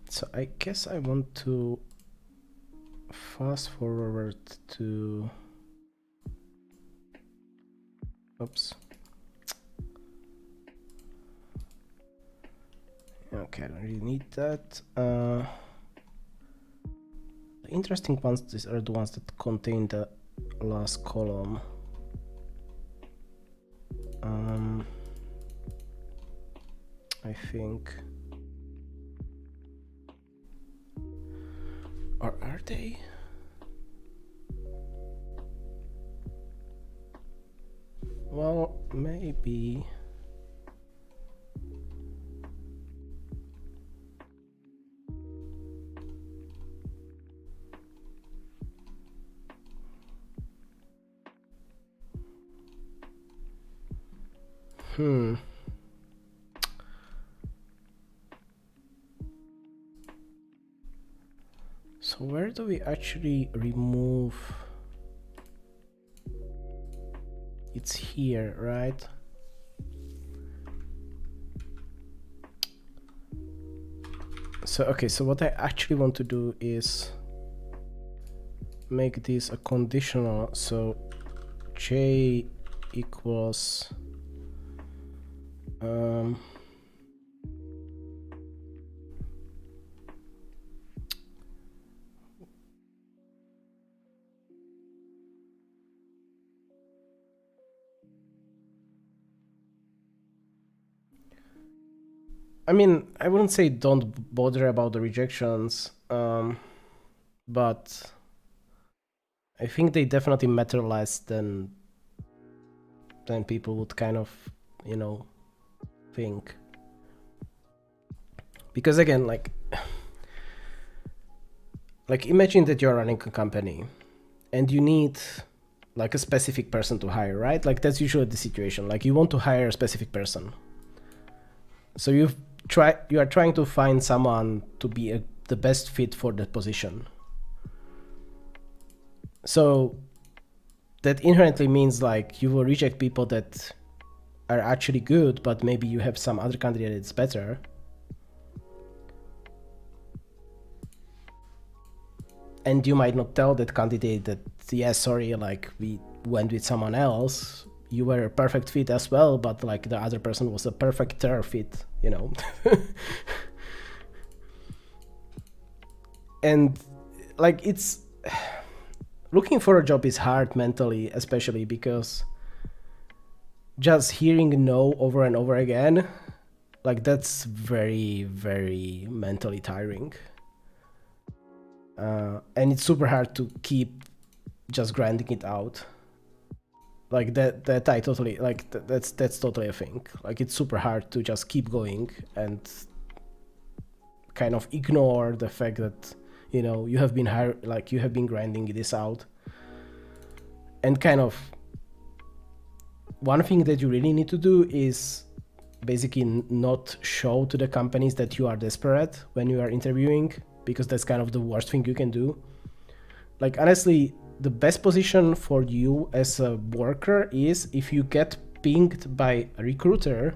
So I guess I want to fast forward to, oops. Okay, I don't really need that. The interesting ones, these are the ones that contain the last column. I think. Or are they? Well, maybe. So where do we actually remove? It's here, right? So okay, so what I actually want to do is make this a conditional. So J equals I mean, I wouldn't say don't bother about the rejections, but I think they definitely matter less than people would kind of, you know, think. Because again, like imagine that you're running a company and you need like a specific person to hire, right? Like that's usually the situation. Like you want to hire a specific person. So you are trying to find someone to be the best fit for that position. So that inherently means like you will reject people that are actually good, but maybe you have some other candidate that's better. And you might not tell that candidate that, yeah, sorry, like we went with someone else. You were a perfect fit as well, but like the other person was a perfect fit, you know. And like it's looking for a job is hard mentally, especially because just hearing no over and over again, like that's very, very mentally tiring. And it's super hard to keep just grinding it out. Like that I totally, like that's totally a thing. Like it's super hard to just keep going and kind of ignore the fact that, you know, you have been you have been grinding this out. And kind of one thing that you really need to do is basically not show to the companies that you are desperate when you are interviewing, because that's kind of the worst thing you can do. Like honestly, the best position for you as a worker is if you get pinged by a recruiter,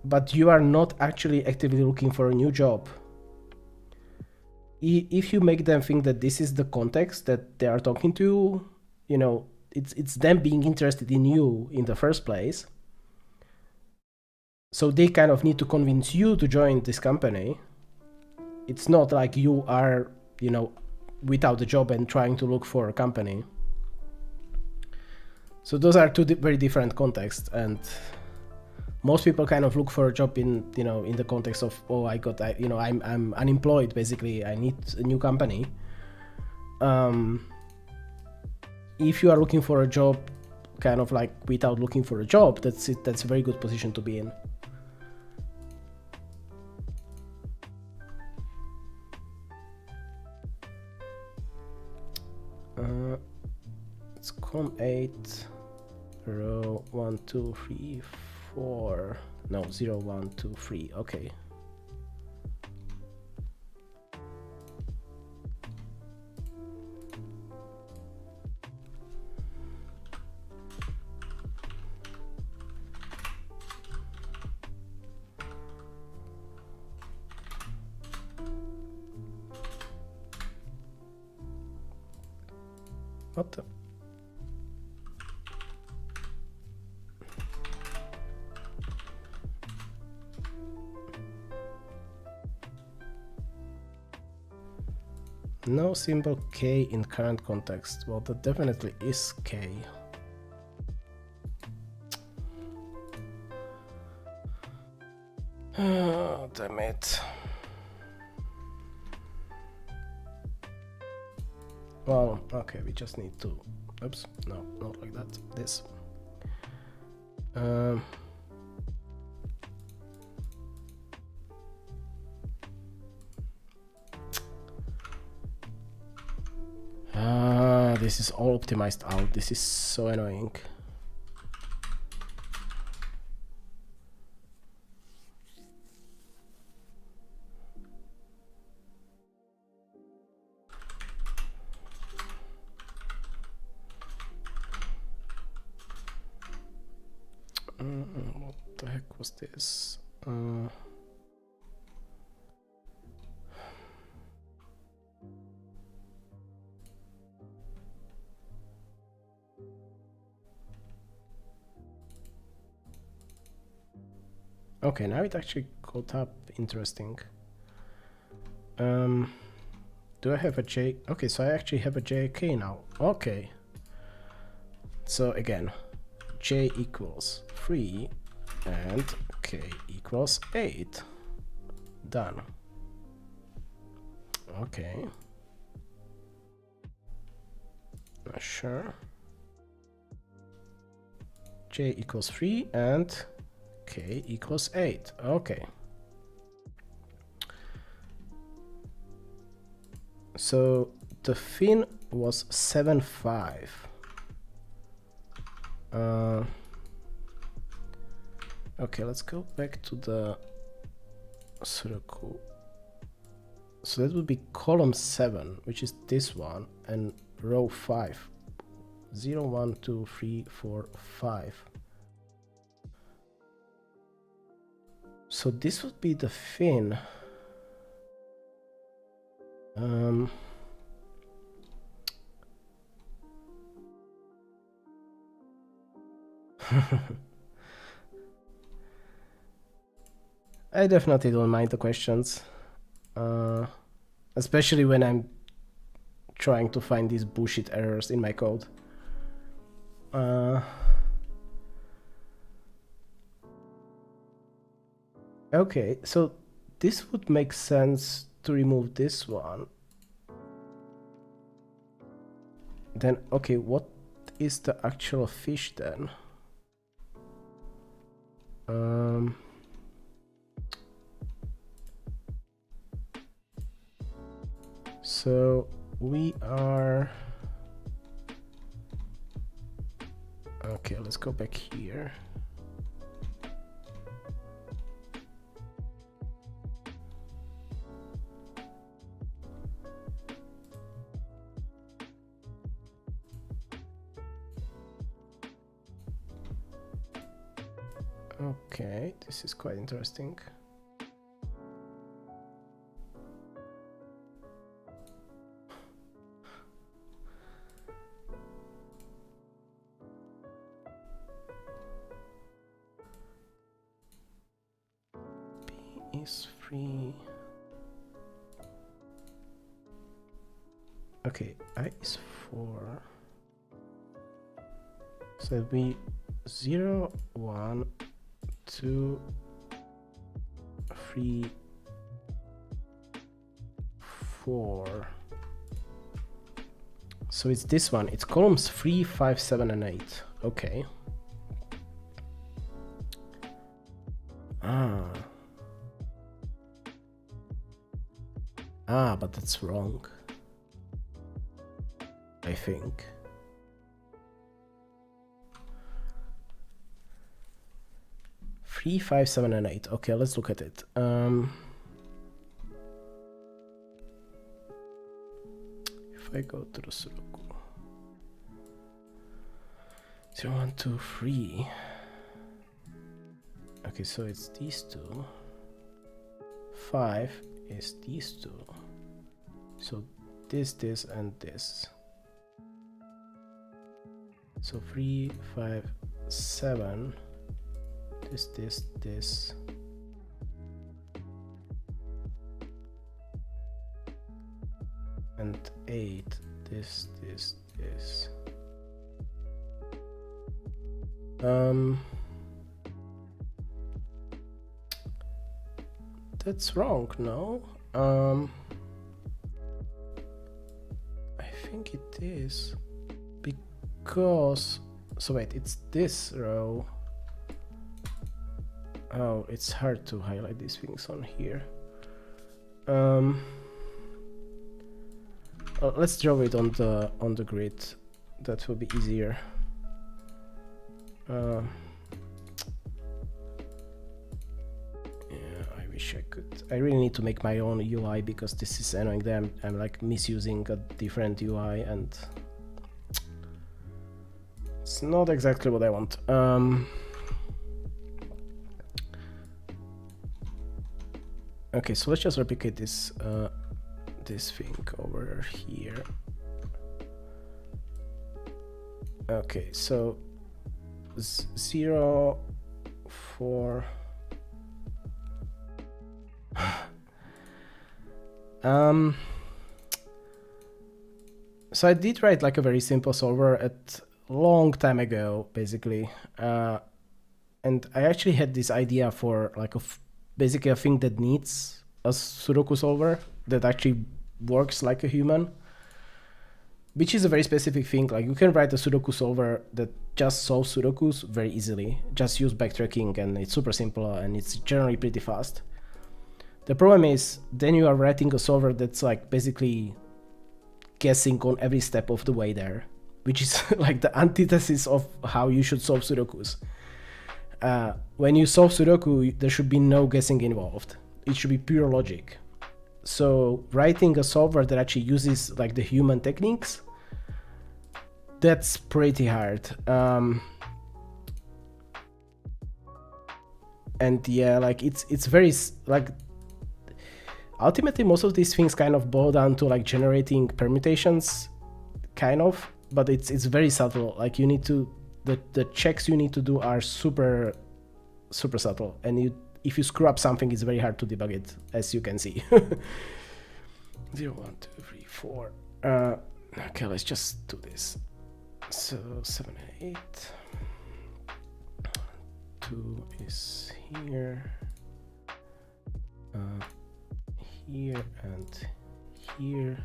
but you are not actually actively looking for a new job. If you make them think that this is the context that they are talking to, you know, it's them being interested in you in the first place. So they kind of need to convince you to join this company. It's not like you are, you know, without a job and trying to look for a company. So those are two very different contexts, and most people kind of look for a job in, you know, in the context of, oh, I'm unemployed, basically, I need a new company. If you are looking for a job kind of like without looking for a job, that's a very good position to be in. It's column 8, row 1, 2, 3, 4. No, 0, 1, 2, 3. Okay. What the? No symbol K in current context. Well, that definitely is K. Oh, damn it. Well, okay, we just need to, oops, no, not like that, this. This is all optimized out. This is so annoying. What the heck was this? Okay, now it actually caught up. Interesting. Do I have a J? Okay, so I actually have a JK now. Okay. So again, J equals 3 and K equals 8. Done. Okay. Sure. J equals 3 and K equals 8. Okay. So the fin was 7.5. Okay, let's go back to the Sudoku. So that would be column 7, which is this one, and row 5. 0, 1, 2, 3, 4, 5. So this would be the fin. I definitely don't mind the questions, especially when I'm trying to find these bullshit errors in my code. Okay, so this would make sense to remove this one. Then, okay, what is the actual fish then? So we are... Okay, let's go back here. Okay, this is quite interesting. P is free. Okay, I is 4. So it'll be 0, 1, 2, 3, 4. So it's this one. It's columns 3, 5, 7, and 8. Okay. But that's wrong, I think. Three, 5, 7, and 8. Okay, let's look at it. If I go to the Sudoku. 0, 1, 2, 3. Okay, so it's these two. 5 is these two. So this, and this. So 3, 5, 7. This. And 8. This. That's wrong, no? I think it is because, so wait, it's this row. Oh, it's hard to highlight these things on here. Let's draw it on the grid. That will be easier. I wish I could. I really need to make my own UI because this is annoying them. I'm like misusing a different UI and it's not exactly what I want. Okay, so let's just replicate this this thing over here. Okay, so 0, 4. So I did write like a very simple solver at long time ago, basically, and I actually had this idea for like basically a thing that needs a Sudoku solver that actually works like a human, which is a very specific thing. Like you can write a Sudoku solver that just solves Sudokus very easily, just use backtracking, and it's super simple and it's generally pretty fast. The problem is then you are writing a solver that's like basically guessing on every step of the way there, which is like the antithesis of how you should solve Sudokus. When you solve Sudoku, there should be no guessing involved. It should be pure logic. So writing a solver that actually uses like the human techniques, that's pretty hard. And yeah, like it's very like ultimately most of these things kind of boil down to like generating permutations, kind of, but it's very subtle. Like you need to the checks you need to do are super subtle, and if you screw up something, it's very hard to debug it, as you can see. 0, 1, 2, 3, 4. Okay, let's just do this. So 7 and 8. 2 is here. here and here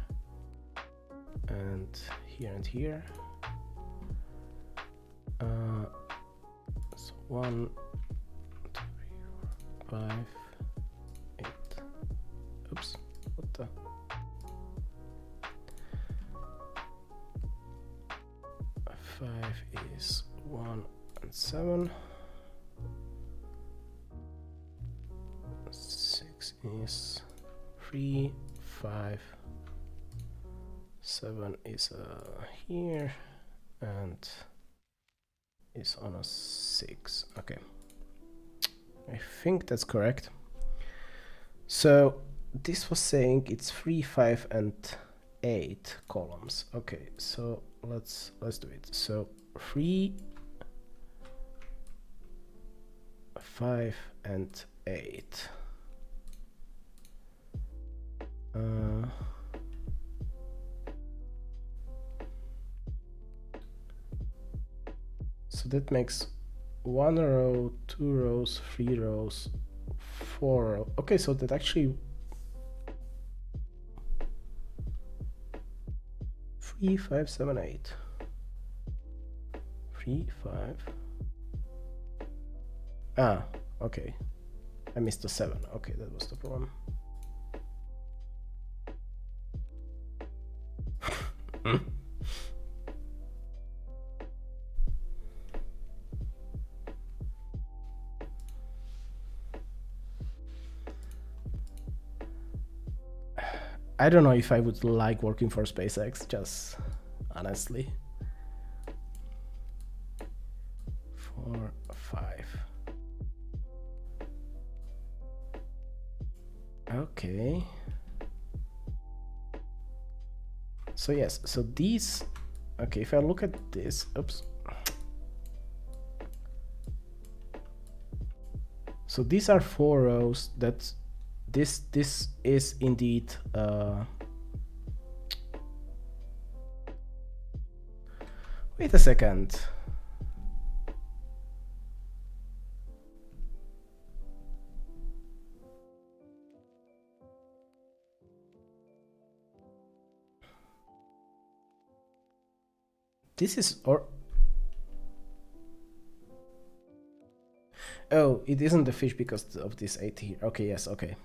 and here and here. So 1, 2, 3, 4, 5, 8. Oops, what the? Five is 1 and 7. 6 is 3, 5, 7 is here and is on a 6. Okay, I think that's correct. So this was saying it's 3, 5 and 8 columns. Okay, so let's do it. So 3, 5 and 8. So that makes 1 row, 2 rows, 3 rows, 4 rows. Okay, so that actually 3, 5, 7, 8. 3, 5. Ah, okay. I missed the 7. Okay, that was the problem. I don't know if I would like working for SpaceX, just honestly. 4, 5. Okay. So yes, so these, okay, if I look at this, oops. So these are 4 rows. That's this is indeed wait a second. This is, or oh, it isn't the fish because of this 8 here. Okay, yes, okay.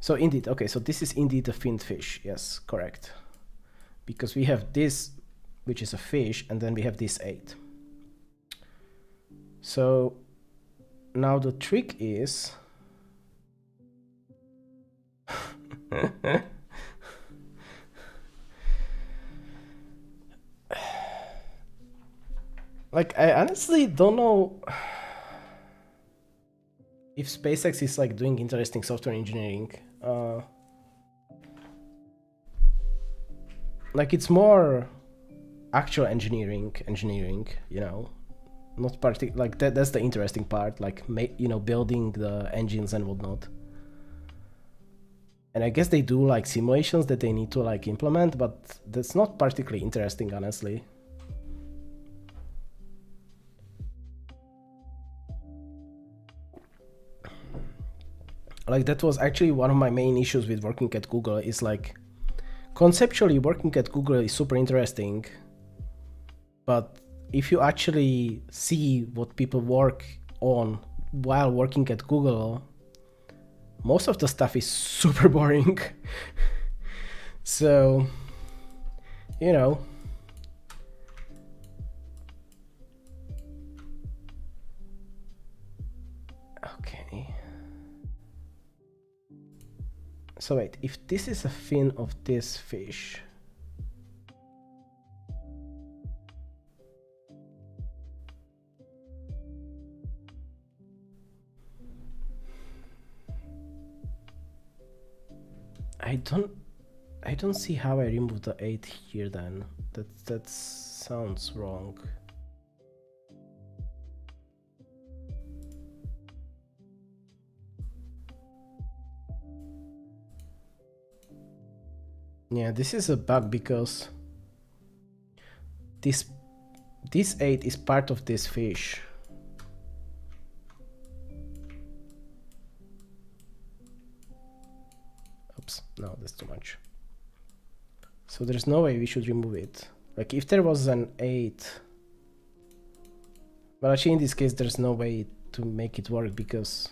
So indeed, okay, so this is indeed a finned fish. Yes, correct. Because we have this, which is a fish, and then we have this 8. So now the trick is like, I honestly don't know if SpaceX is like doing interesting software engineering. Like, it's more actual engineering, you know, not like that's the interesting part, like, you know, building the engines and whatnot. And I guess they do like simulations that they need to like implement, but that's not particularly interesting, honestly. Like, that was actually one of my main issues with working at Google, is like, conceptually working at Google is super interesting, but if you actually see what people work on while working at Google, most of the stuff is super boring. So, you know. Okay. So wait, if this is a fin of this fish, I don't see how I remove the 8 here then. That sounds wrong. Yeah, this is a bug because this 8 is part of this fish. that's too much. So there's no way we should remove it. Like if there was an 8, but actually in this case there's no way to make it work because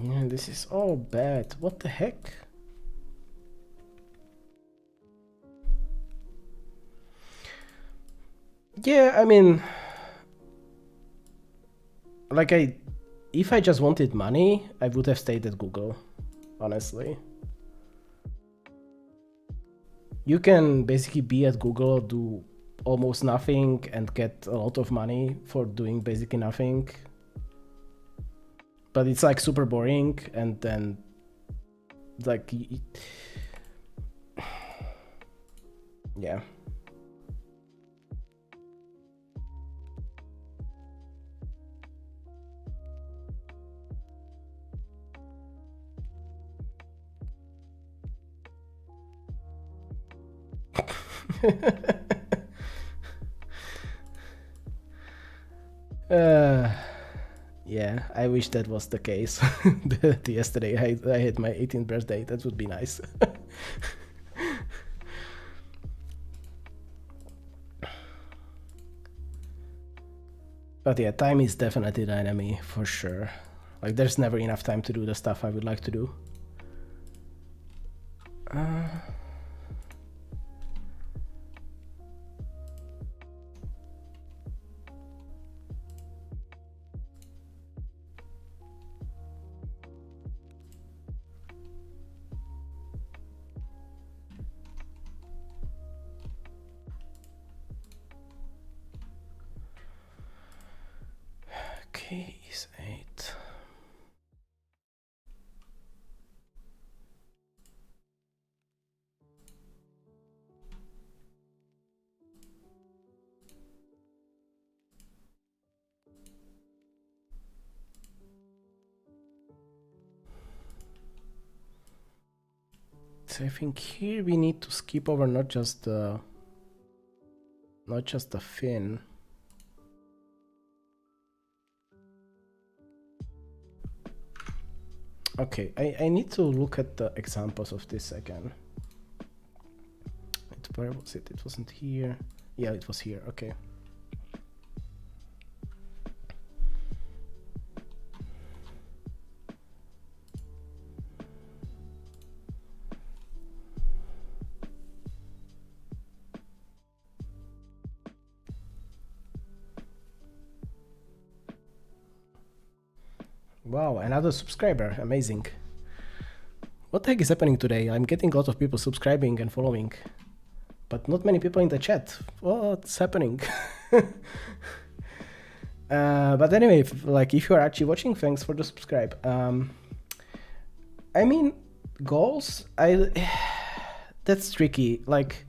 yeah, this is all bad. What the heck? Yeah, I mean, like if I just wanted money, I would have stayed at Google, honestly. You can basically be at Google, do almost nothing and get a lot of money for doing basically nothing. But it's like super boring, and then like yeah. Yeah, I wish that was the case. Yesterday I had my 18th birthday. That would be nice. But yeah, time is definitely the enemy for sure. Like there's never enough time to do the stuff I would like to do. Okay, is 8. So I think here we need to skip over not just the fin. Okay, I need to look at the examples of this again. Where was it? It wasn't here. Yeah, it was here. Okay. Wow, another subscriber. Amazing. What the heck is happening today? I'm getting a lot of people subscribing and following, but not many people in the chat. What's happening? But anyway, if you are actually watching, thanks for the subscribe. I mean, goals, that's tricky. Like,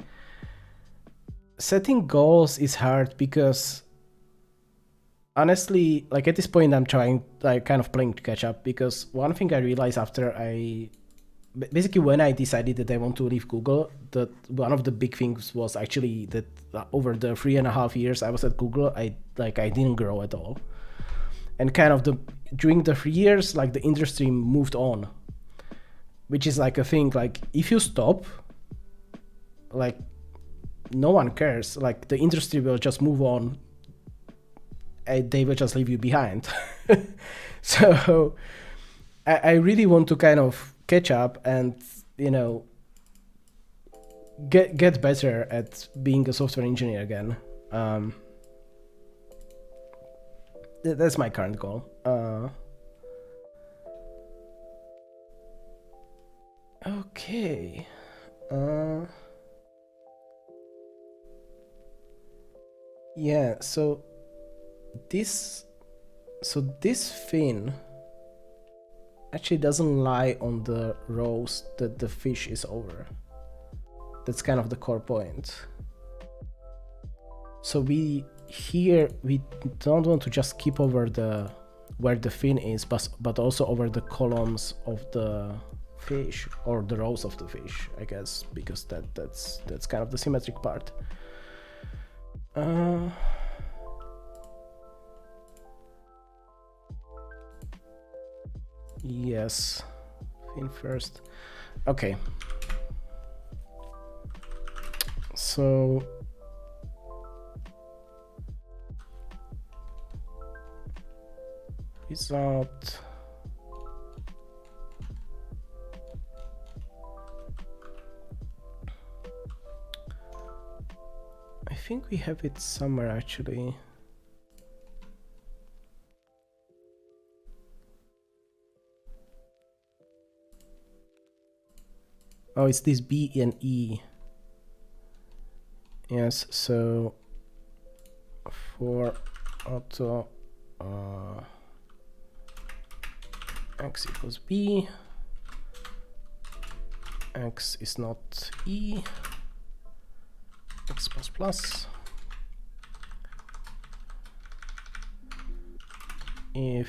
setting goals is hard because honestly, like at this point, I'm trying, like, kind of playing to catch up, because one thing I realized after basically when I decided that I want to leave Google, that one of the big things was actually that over the 3.5 years I was at Google, I didn't grow at all. And kind of during the 3 years, like the industry moved on, which is like a thing, like if you stop, like no one cares, like the industry will just move on. They will just leave you behind. So I really want to kind of catch up and, you know, get better at being a software engineer again. That's my current goal. Okay. Yeah, so this fin actually doesn't lie on the rows that the fish is over. That's kind of the core point. So we don't want to just skip over where the fin is, but also over the columns of the fish, or the rows of the fish, I guess, because that's kind of the symmetric part. Yes, fin first. Okay. So result. I think we have it somewhere actually. Oh, it's this B and E. Yes, so for auto x equals B, x is not E, x plus plus. If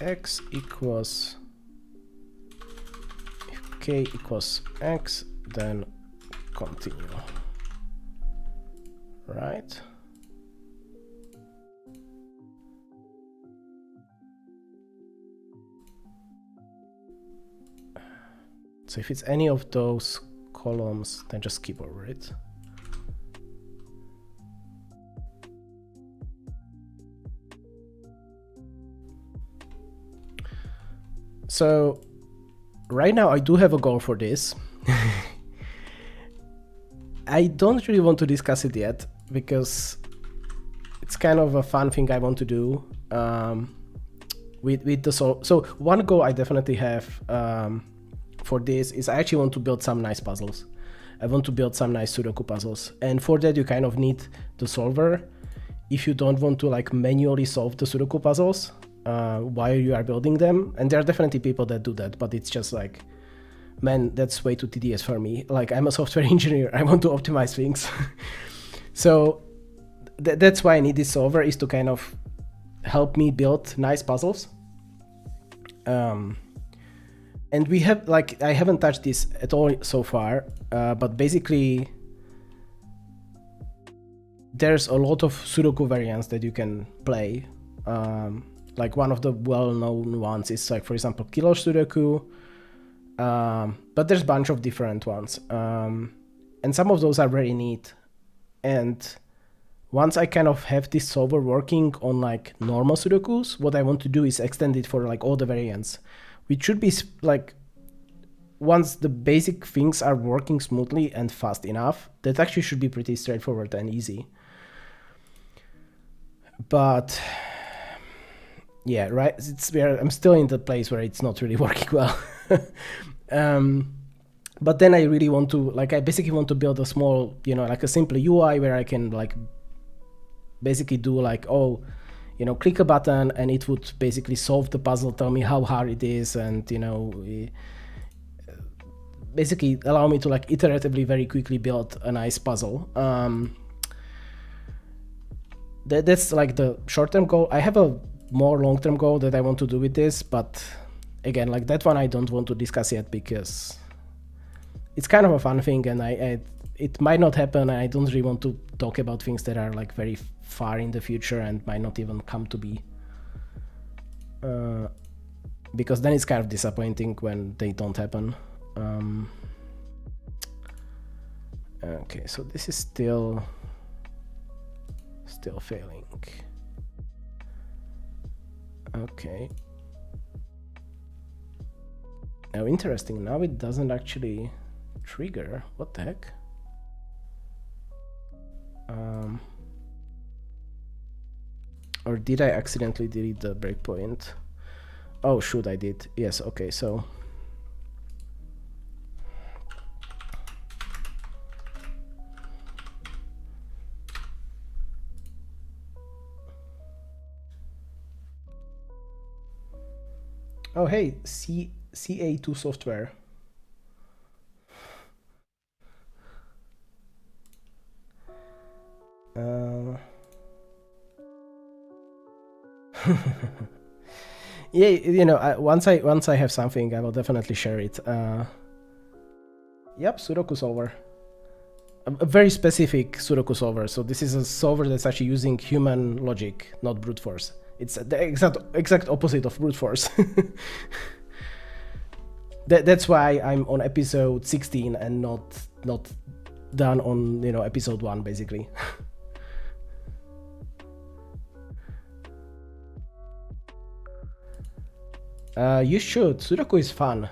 x equals, if k equals x, then continue, right? So if it's any of those columns, then just skip over it. So right now I do have a goal for this. I don't really want to discuss it yet because it's kind of a fun thing I want to do with the so one goal I definitely have for this is I actually want to build some nice puzzles. I want to build some nice Sudoku puzzles, and for that you kind of need the solver if you don't want to like manually solve the Sudoku puzzles while you are building them. And there are definitely people that do that, but it's just like, man, that's way too tedious for me. Like, I'm a software engineer, I want to optimize things. So that's why I need this solver, is to kind of help me build nice puzzles. And we have, like, I haven't touched this at all so far, but basically there's a lot of Sudoku variants that you can play. Like one of the well-known ones is, like, for example, Killer Sudoku, but there's a bunch of different ones. And some of those are very neat. And once I kind of have this solver working on like normal Sudokus, what I want to do is extend it for like all the variants, which should be like, once the basic things are working smoothly and fast enough, that actually should be pretty straightforward and easy. But yeah, right, it's where I'm still in the place where it's not really working well. But then I really want to, like, I basically want to build a small, you know, like a simple UI where I can like basically do like, oh, you know, click a button and it would basically solve the puzzle, tell me how hard it is, and, you know, basically allow me to like iteratively very quickly build a nice puzzle. That's like the short-term goal. I have a more long-term goal that I want to do with this, but again, like that one I don't want to discuss yet because it's kind of a fun thing, and it might not happen. I don't really want to talk about things that are like very far in the future and might not even come to be, because then it's kind of disappointing when they don't happen. Okay, so this is still failing. Okay. Now, interesting, now it doesn't actually trigger. What the heck? Or did I accidentally delete the breakpoint? Oh shoot, I did. Yes, okay, so oh hey, CA2 software. Yeah, you know, once I have something, I will definitely share it. Yep, Sudoku Solver. a very specific Sudoku solver. So this is a solver that's actually using human logic, not brute force. It's the exact opposite of brute force. That's why I'm on episode 16 and not done on episode 1 basically. You should. Sudoku is fun.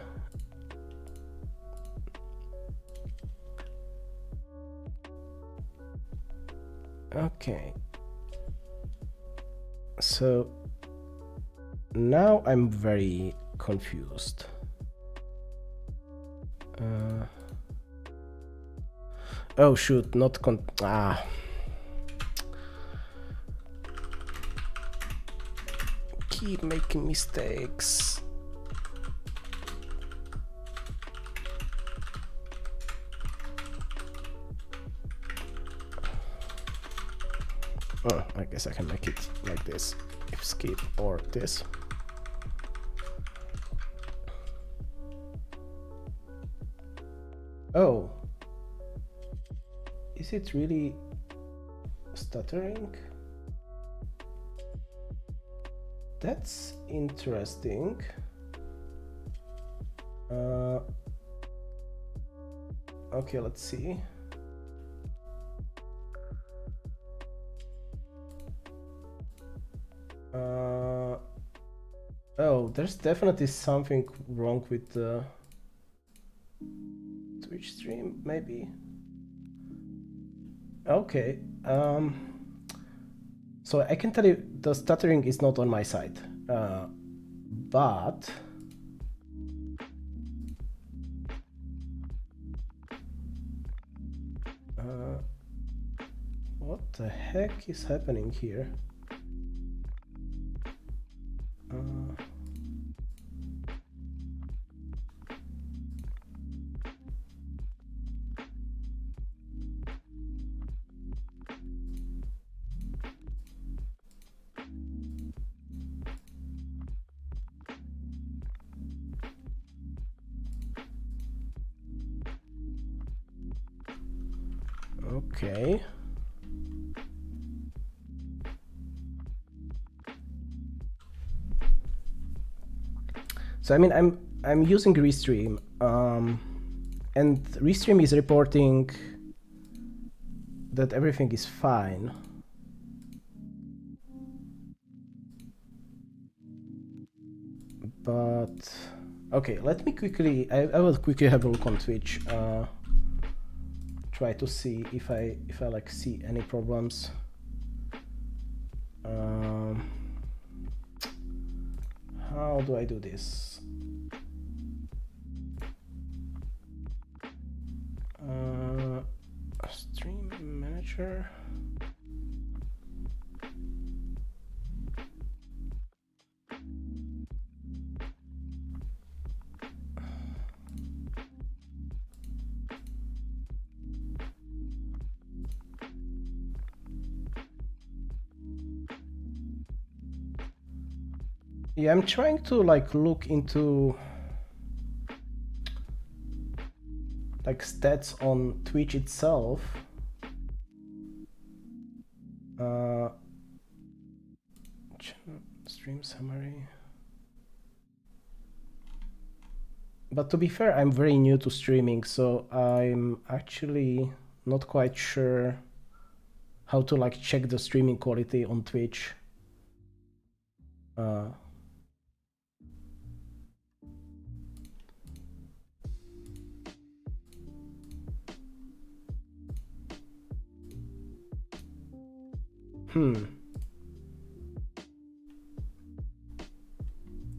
Okay. So now I'm very confused. Oh shoot, not keep making mistakes. Oh, I guess I can make it like this, if skip or this. Oh, is it really stuttering? That's interesting. Okay, let's see. Oh, there's definitely something wrong with the Twitch stream, maybe. Okay, so I can tell you the stuttering is not on my side, but what the heck is happening here? Okay. So I mean, I'm using Restream, and Restream is reporting that everything is fine. But okay, let me quickly. I will quickly have a look on Twitch. Try to see if I like see any problems. How do I do this? Stream manager. Yeah, I'm trying to like look into like stats on Twitch itself. Stream summary. But to be fair, I'm very new to streaming, so I'm actually not quite sure how to like check the streaming quality on Twitch.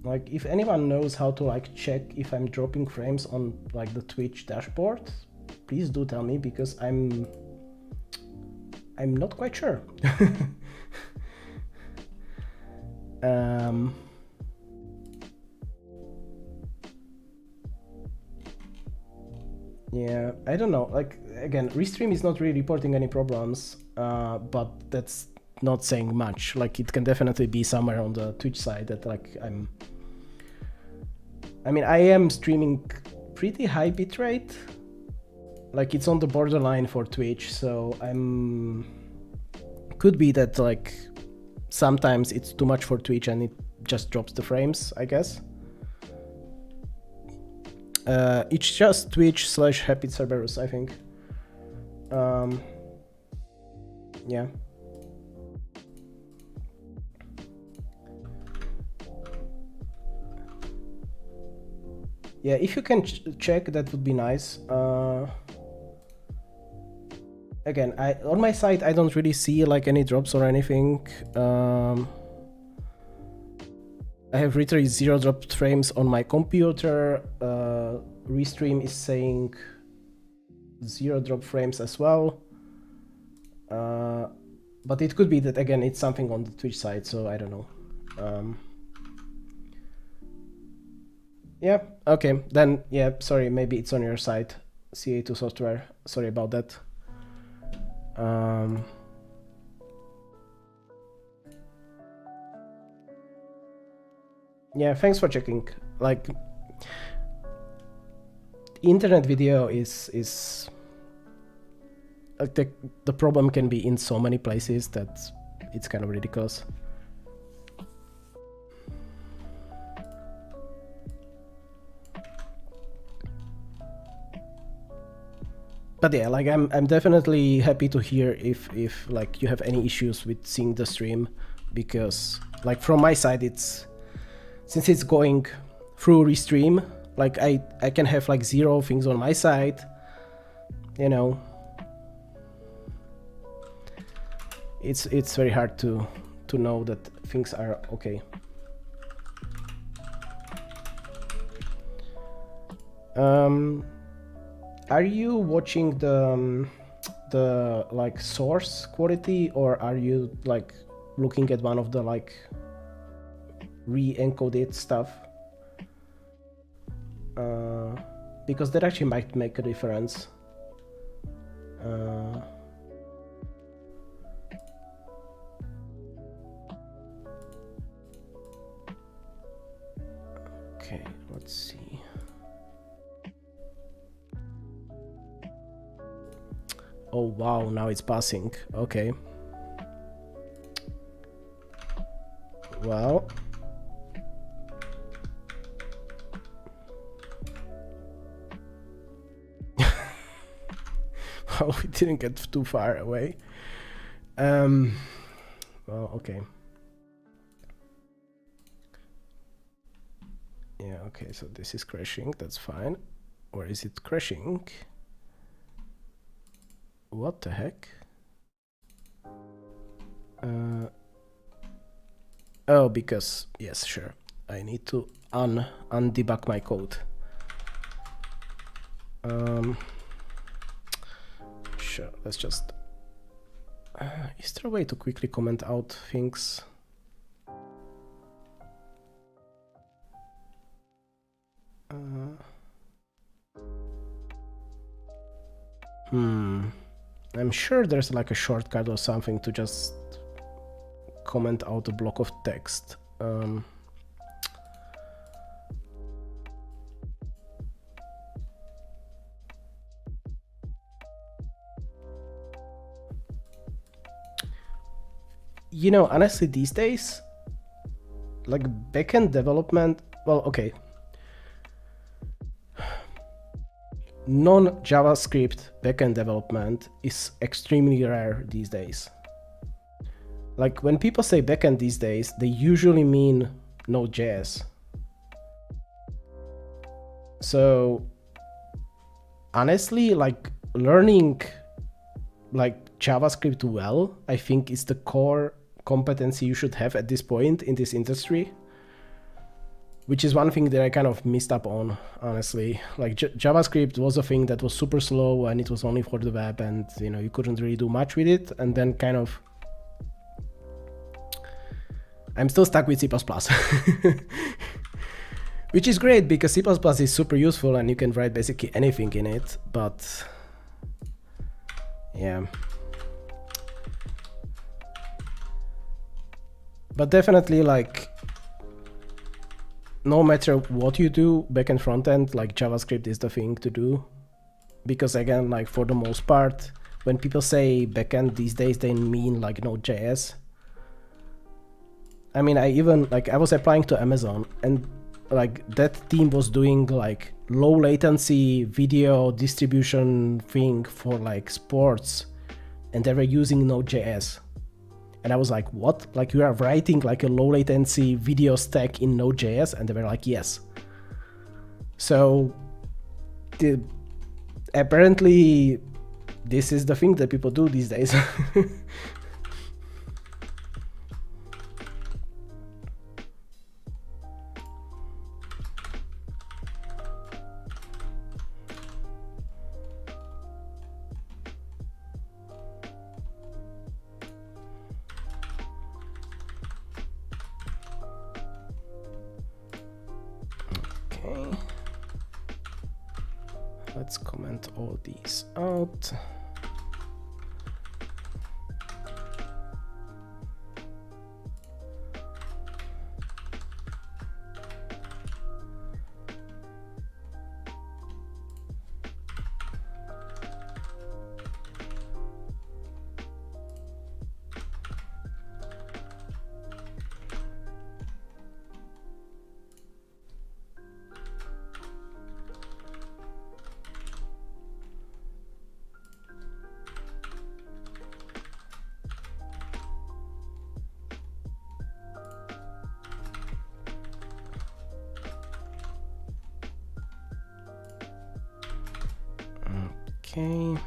Like, if anyone knows how to like check if I'm dropping frames on like the Twitch dashboard, please do tell me, because I'm not quite sure. Yeah, I don't know. Like, again, Restream is not really reporting any problems, but that's not saying much. Like, it can definitely be somewhere on the Twitch side that like I mean, I am streaming pretty high bitrate, like it's on the borderline for Twitch, so could be that like sometimes it's too much for Twitch and it just drops the frames, I guess. It's just Twitch/Happy Cerberus, I think. Yeah. Yeah, if you can check, that would be nice. Again, on my side, I don't really see like any drops or anything. I have literally 0 dropped frames on my computer. Restream is saying 0 drop frames as well. But it could be that, again, it's something on the Twitch side, so I don't know. Yeah, okay, then, yeah, sorry, maybe it's on your side, CA2 software, sorry about that. Yeah, thanks for checking. Like, internet video is like the problem can be in so many places that it's kind of ridiculous. But yeah, like I'm definitely happy to hear if like you have any issues with seeing the stream, because like from my side, since it's going through Restream, like I can have like 0 things on my side, you know. It's very hard to know that things are okay. Are you watching the like source quality, or are you like looking at one of the like re-encoded stuff? Because that actually might make a difference. Okay, let's see. Oh wow, now it's passing. Okay. Well. Well, we didn't get too far away. Well, okay. Yeah, okay, so this is crashing, that's fine. Or is it crashing? What the heck? Oh, because, yes, sure. I need to undebug my code. Sure, let's just... is there a way to quickly comment out things? I'm sure there's like a shortcut or something to just comment out a block of text. You know, honestly, these days, like backend development, well, okay. Non-JavaScript backend development is extremely rare these days. Like when people say backend these days, they usually mean Node.js. So honestly, like learning like JavaScript well, I think is the core competency you should have at this point in this industry. Which is one thing that I kind of missed up on, honestly. Like JavaScript was a thing that was super slow and it was only for the web, and you know, you couldn't really do much with it. And then kind of, I'm still stuck with C++, which is great because C++ is super useful and you can write basically anything in it. But yeah, but definitely like, no matter what you do, back and front end, like JavaScript is the thing to do. because again, like for the most part, when people say backend these days, they mean like Node.js. I mean, I was applying to Amazon, and like that team was doing like low latency video distribution thing for like sports, and they were using Node.js. And I was like, what? Like you are writing like a low latency video stack in Node.js? And they were like, yes. So apparently this is the thing that people do these days. Let's comment all these out. Okay,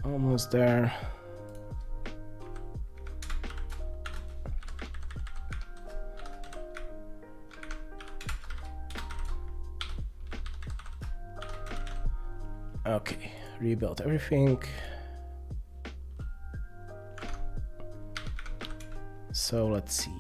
almost there. Okay, rebuild everything. So let's see.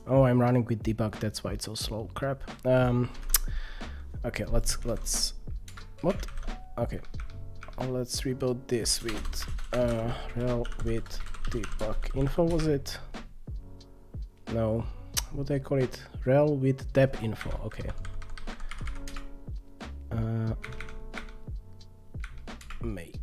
Oh, I'm running with debug, that's why it's so slow. Crap. Okay, let's what? Okay, let's rebuild this with rel with debug info. Was it? No, what do I call it? Rel with deb info. Okay. Make.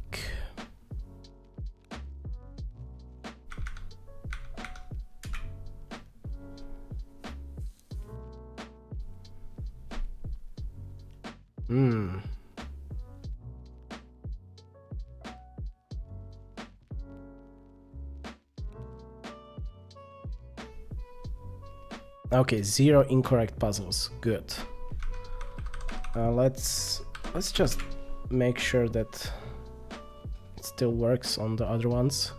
Okay, 0 incorrect puzzles. Good. Let's just make sure that it still works on the other ones.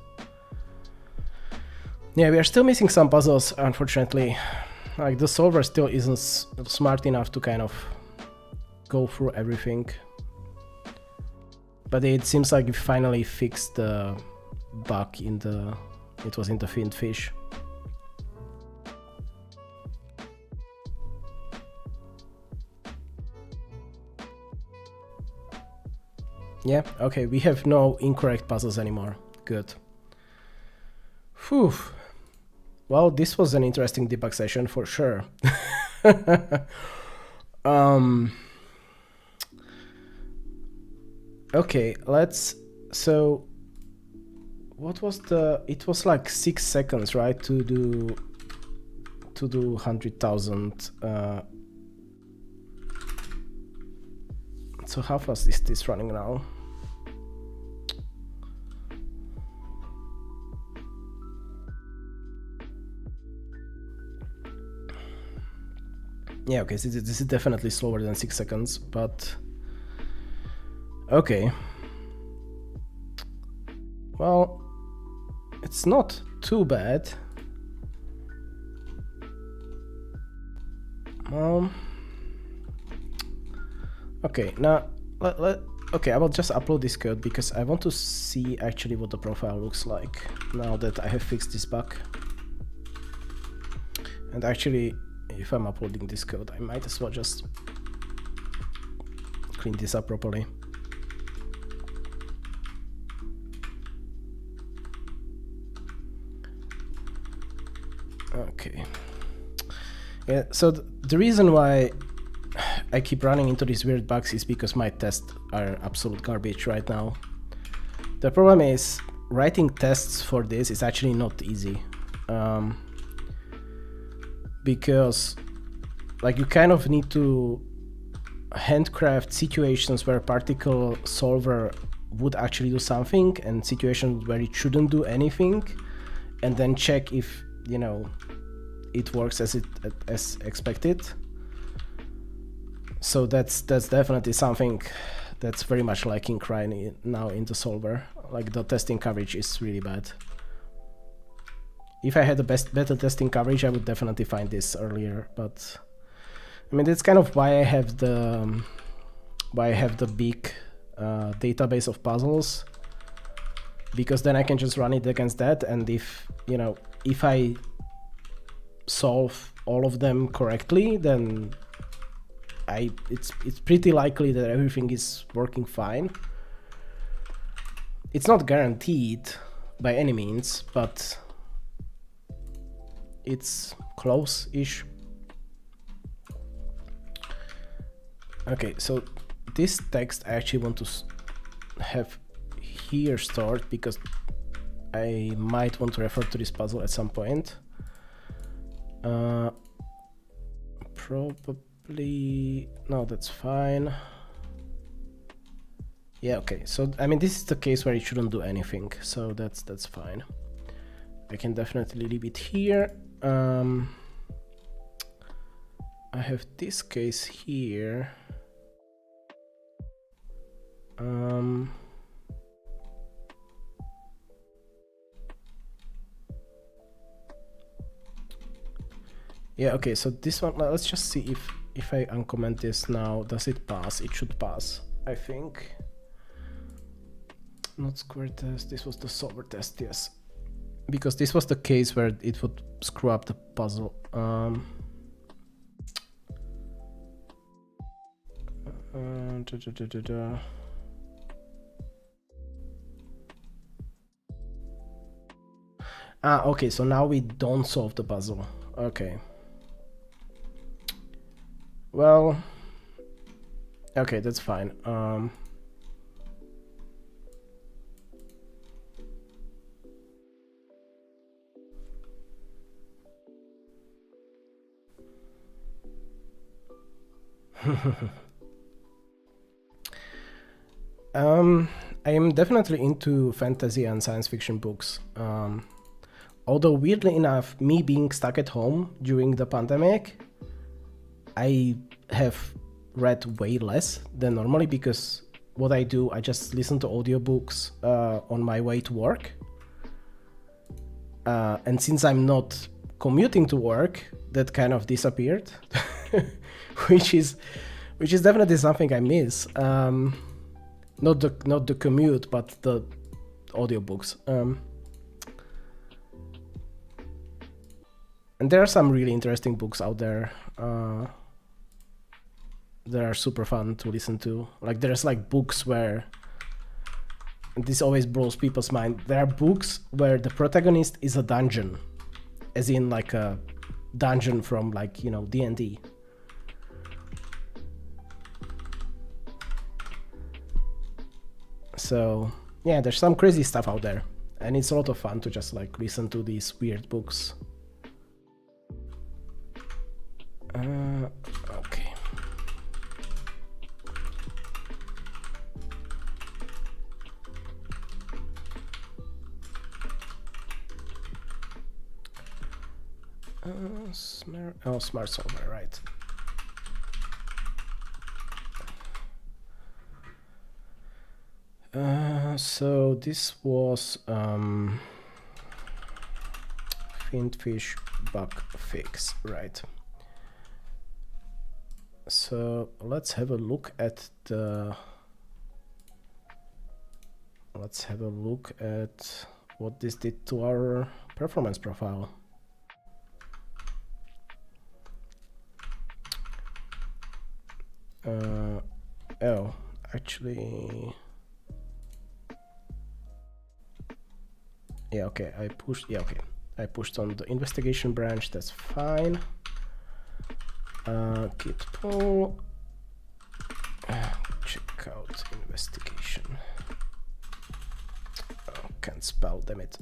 Yeah, we are still missing some puzzles, unfortunately. Like the solver still isn't smart enough to kind of go through everything. But it seems like we finally fixed the bug in the... It was in the finned fish. Yeah, okay, we have no incorrect puzzles anymore. Good. Phew. Well, this was an interesting debug session for sure. Okay, so what was it was like 6 seconds, right, to do 100,000. So how fast is this running now? Yeah, okay, so this is definitely slower than 6 seconds, but okay. Well, it's not too bad. Okay, now okay, I will just upload this code because I want to see actually what the profile looks like now that I have fixed this bug. And actually, if I'm uploading this code, I might as well just clean this up properly. Okay. Yeah, so the reason why I keep running into these weird bugs is because my tests are absolute garbage right now. The problem is writing tests for this is actually not easy. Because like you kind of need to handcraft situations where particle solver would actually do something and situations where it shouldn't do anything, and then check if, you know, it works as expected. So that's definitely something that's very much lacking right now in the solver. Like the testing coverage is really bad. If I had better testing coverage, I would definitely find this earlier. But I mean, that's kind of why I have the big database of puzzles, because then I can just run it against that, and if, you know, if I solve all of them correctly, then it's pretty likely that everything is working fine. It's not guaranteed by any means, but it's close-ish. Okay, so this text I actually want to have here stored because I might want to refer to this puzzle at some point. Probably no, that's fine. Yeah, okay, so I mean, this is the case where it shouldn't do anything, so that's fine. I can definitely leave it here. I have this case here. Yeah, okay, so this one, let's just see if I uncomment this now, does it pass? It should pass, I think. Not square test, this was the solver test, yes. Because this was the case where it would screw up the puzzle. Okay, so now we don't solve the puzzle. Okay. Well, okay, that's fine. I am definitely into fantasy and science fiction books. Although weirdly enough, me being stuck at home during the pandemic, I have read way less than normally, because what I do, I just listen to audiobooks on my way to work. And since I'm not commuting to work, that kind of disappeared, which is definitely something I miss. Not the commute, but the audiobooks. And there are some really interesting books out there that are super fun to listen to. Like there's like books where, and this always blows people's mind, there are books where the protagonist is a dungeon, as in like a dungeon from, like, you know, D&D. So yeah, there's some crazy stuff out there, and it's a lot of fun to just like listen to these weird books. Okay. Smart solver, right. So this was Fintfish bug fix, right? So let's have a look at what this did to our performance profile. Oh, actually, yeah, okay, I pushed, yeah, okay, I pushed on the investigation branch, that's fine. Git pull, check out investigation. Oh, can't spell, damn it.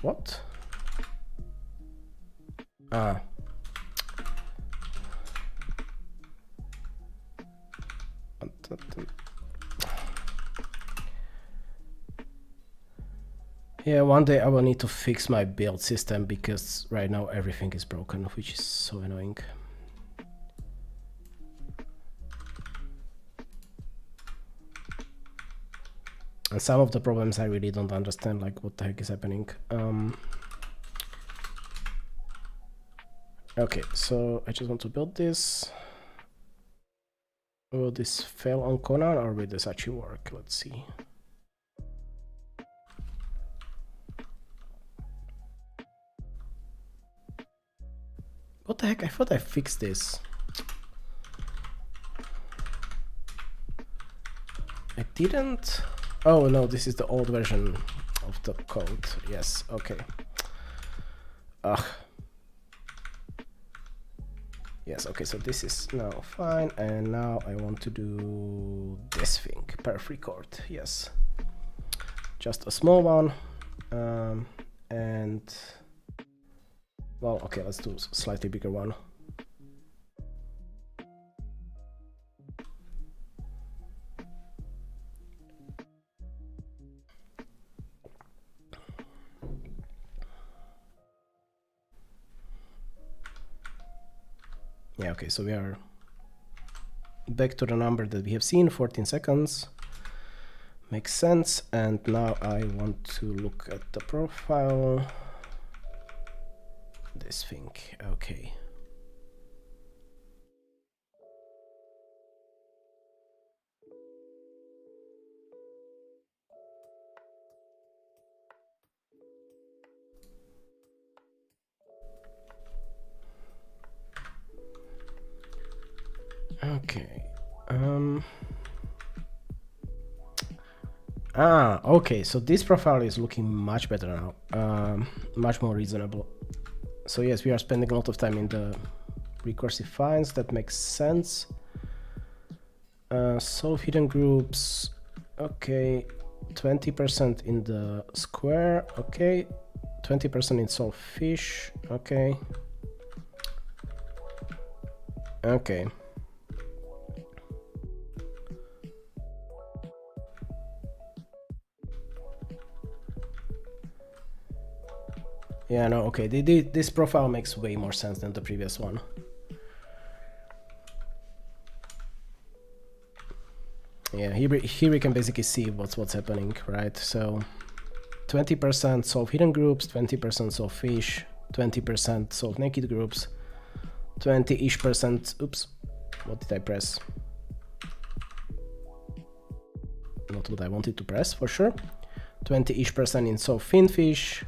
What? Ah. Yeah, one day I will need to fix my build system because right now everything is broken, which is so annoying. And some of the problems I really don't understand, like what the heck is happening. Okay, so I just want to build this. Will this fail on Conan or will this actually work? Let's see. What the heck? I thought I fixed this. I didn't. Oh no, this is the old version of the code. Yes, okay. Ugh. Yes, okay, so this is now fine, and now I want to do this thing, perf record, yes. Just a small one, and, well, okay, let's do a slightly bigger one. Yeah, okay, so we are back to the number that we have seen, 14 seconds. Makes sense, and now I want to look at the profile. This thing, okay. Okay. Okay, so this profile is looking much better now, much more reasonable. So yes, we are spending a lot of time in the recursive finds, that makes sense. Solve hidden groups, okay, 20% in the square, okay, 20% in solve fish, okay. Okay. Yeah, no, okay, this profile makes way more sense than the previous one. Yeah, here we can basically see what's happening, right? So 20% solve hidden groups, 20% solve fish, 20% solve naked groups, 20-ish%, oops, what did I press? Not what I wanted to press, for sure. 20-ish% in solve finfish,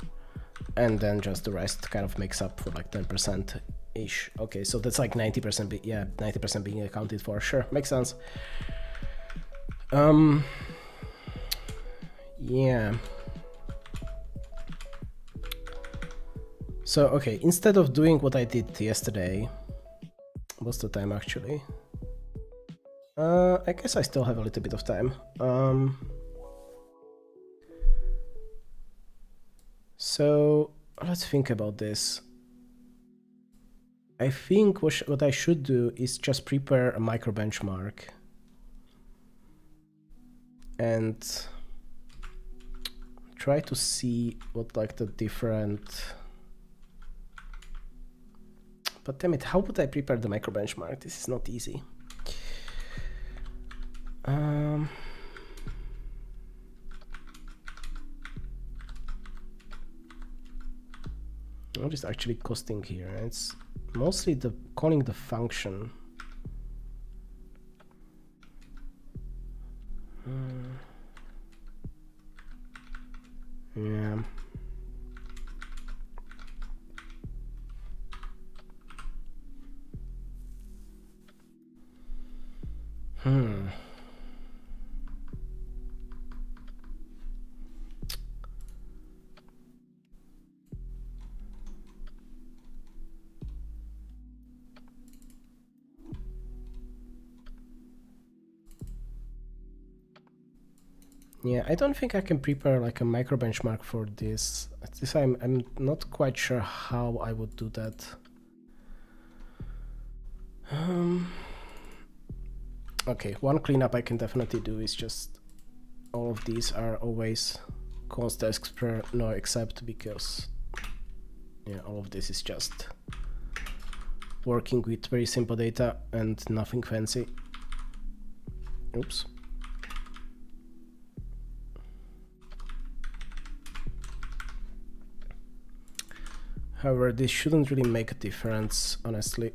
and then just the rest kind of makes up for like 10%-ish. Okay, so that's like 90%, yeah, 90% being accounted for, sure, makes sense. Yeah. So, okay, instead of doing what I did yesterday, what's the time actually? I guess I still have a little bit of time. So let's think about this. I think what I should do is just prepare a micro benchmark and try to see what like the different. But damn it, how would I prepare the micro benchmark? This is not easy. What is actually costing here? It's mostly the calling the function. Yeah. Yeah, I don't think I can prepare like a micro benchmark for this. I'm not quite sure how I would do that. Okay, one cleanup I can definitely do is just all of these are always const expr no except, because yeah, all of this is just working with very simple data and nothing fancy. Oops. However, this shouldn't really make a difference, honestly.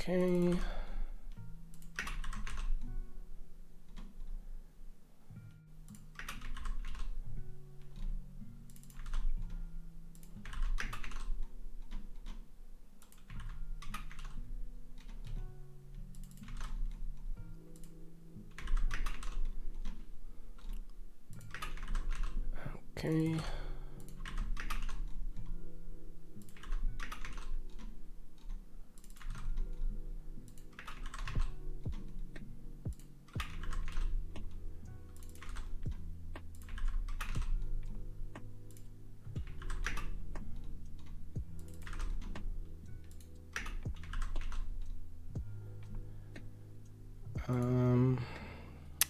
Okay. Okay.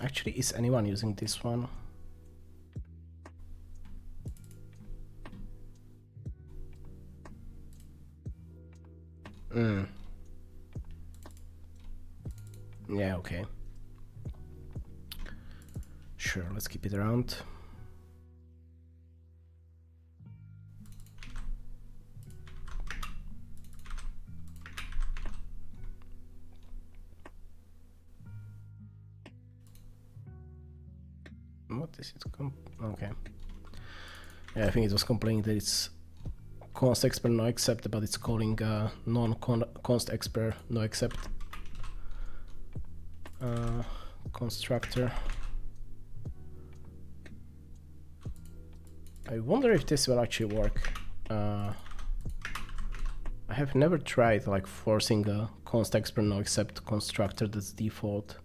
Actually, is anyone using this one? Yeah, okay. Sure, let's keep it around. What is it? Okay. Yeah, I think it was complaining that it's const expr no except, but it's calling non-const expr no except constructor. I wonder if this will actually work. I have never tried like forcing a const expr no except constructor that's default.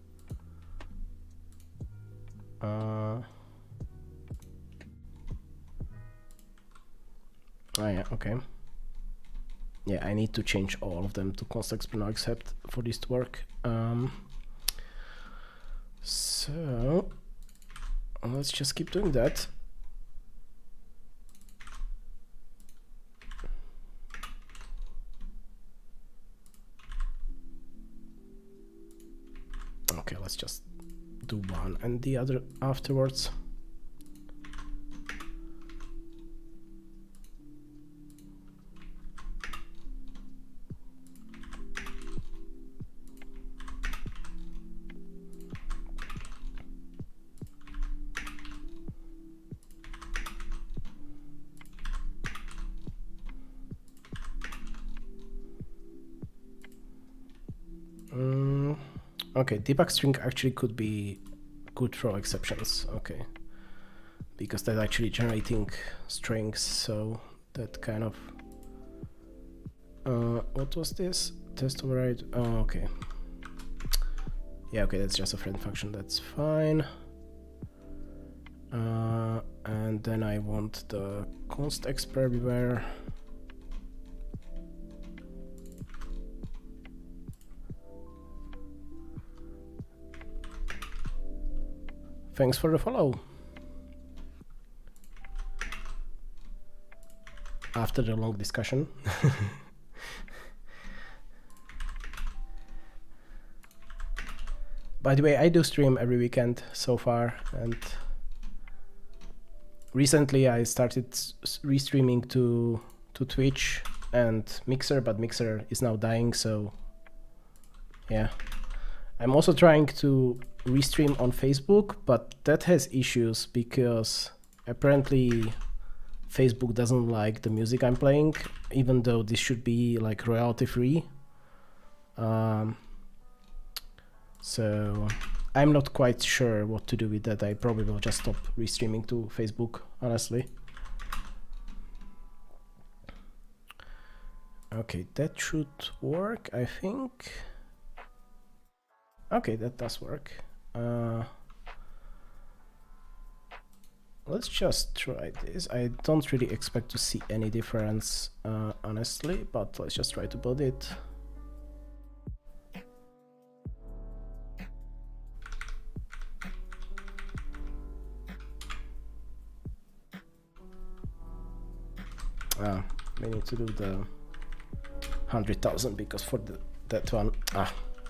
Oh yeah, okay. Yeah, I need to change all of them to const expr no except for this to work. So let's just keep doing that. Okay, let's just do one and the other afterwards. Okay, debug string actually could be good throw exceptions. Okay, because that's actually generating strings, so that kind of what was this? Test override. Oh, okay. Yeah, okay, that's just a friend function, that's fine. And then I want the const expr everywhere. Thanks for the follow. After the long discussion. By the way, I do stream every weekend so far, and recently I started restreaming to Twitch and Mixer, but Mixer is now dying, so yeah. I'm also trying to restream on Facebook, but that has issues because apparently Facebook doesn't like the music I'm playing, even though this should be like royalty free. So I'm not quite sure what to do with that. I probably will just stop restreaming to Facebook, honestly. Okay, that should work, I think. Okay, that does work. Let's just try this. I don't really expect to see any difference, honestly, but let's just try to build it. We need to do the 100,000 because for that one,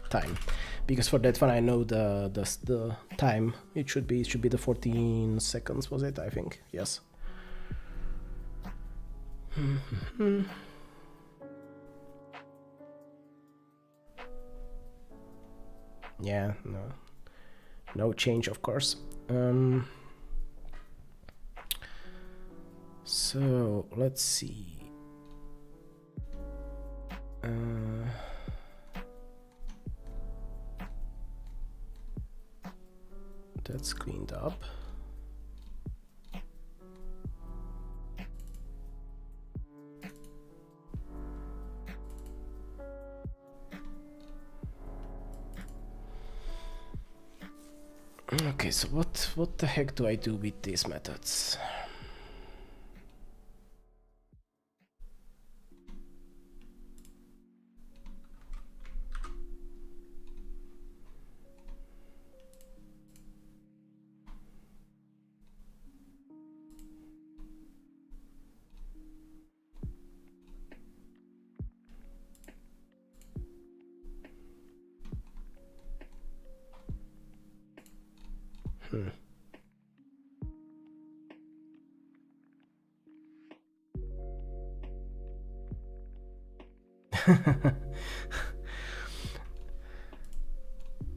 time. Because for that one I know the time. It should be the 14 seconds, was it? I think, yes. Yeah, no change, of course. So let's see. That's cleaned up. Okay, so what the heck do I do with these methods?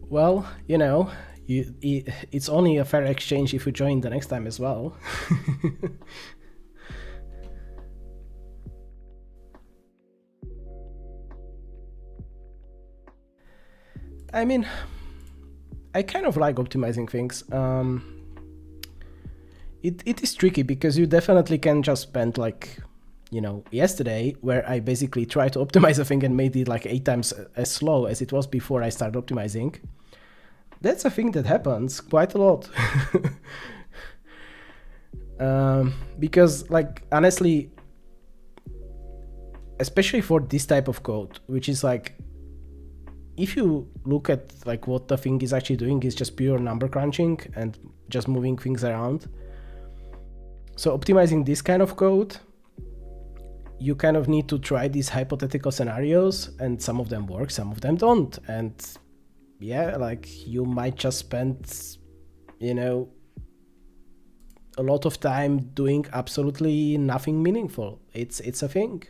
Well, you know, it's only a fair exchange if you join the next time as well. I mean, I kind of like optimizing things. It is tricky because you definitely can just spend like, you know, yesterday where I basically tried to optimize a thing and made it like 8 times as slow as it was before I started optimizing. That's a thing that happens quite a lot. Because like, honestly, especially for this type of code, which is like, if you look at like what the thing is actually doing is just pure number crunching and just moving things around. So optimizing this kind of code, you kind of need to try these hypothetical scenarios, and some of them work, some of them don't. And yeah, like you might just spend, you know, a lot of time doing absolutely nothing meaningful. It's a thing.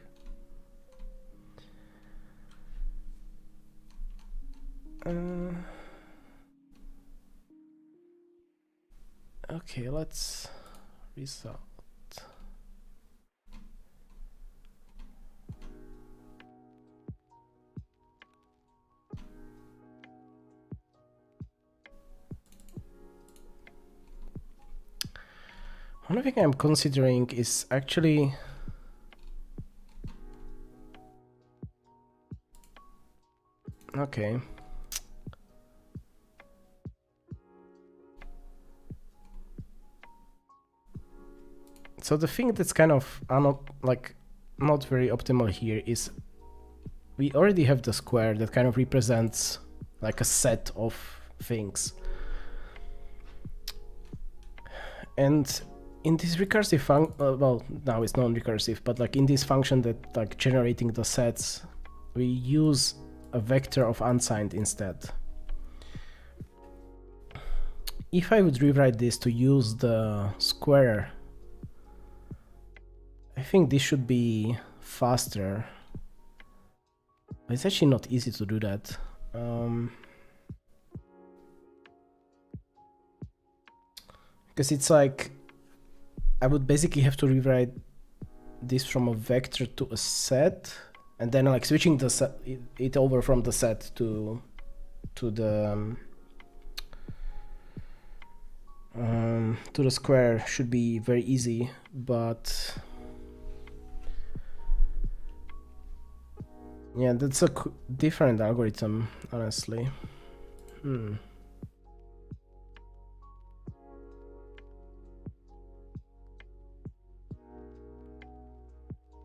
Okay, let's result. One thing I'm considering is actually okay. So the thing that's kind of not very optimal here is we already have the square that kind of represents like a set of things. And in this recursive function, well, now it's non-recursive, but like in this function that like generating the sets, we use a vector of unsigned instead. If I would rewrite this to use the square, I think this should be faster. It's actually not easy to do that. Because it's like, I would basically have to rewrite this from a vector to a set, and then like switching the set, it over from the set to the square should be very easy, but yeah, that's a different algorithm, honestly.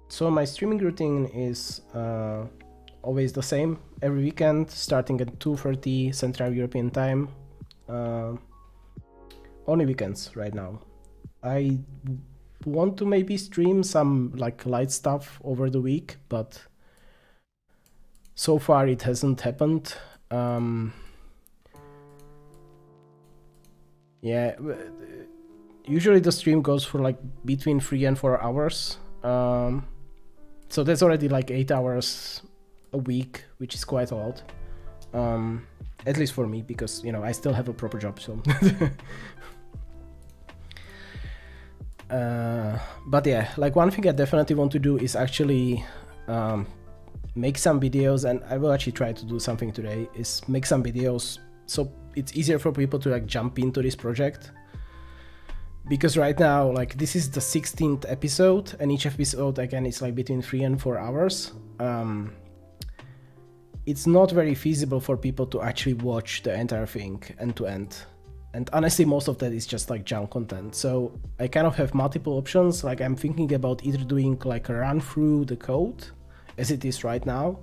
So my streaming routine is always the same every weekend, starting at 2:30 Central European time. Only weekends right now. I want to maybe stream some like light stuff over the week, but so far it hasn't happened. Yeah, usually the stream goes for like between 3 and 4 hours. So that's already like 8 hours a week, which is quite a lot. At least for me, because you know I still have a proper job, so. But yeah, like one thing I definitely want to do is actually make some videos, and I will actually try to do something today, is make some videos so it's easier for people to like jump into this project. Because right now, like this is the 16th episode, and each episode again is like between 3 and 4 hours. It's not very feasible for people to actually watch the entire thing end to end. And honestly, most of that is just like junk content. So I kind of have multiple options. Like I'm thinking about either doing like a run through the code as it is right now.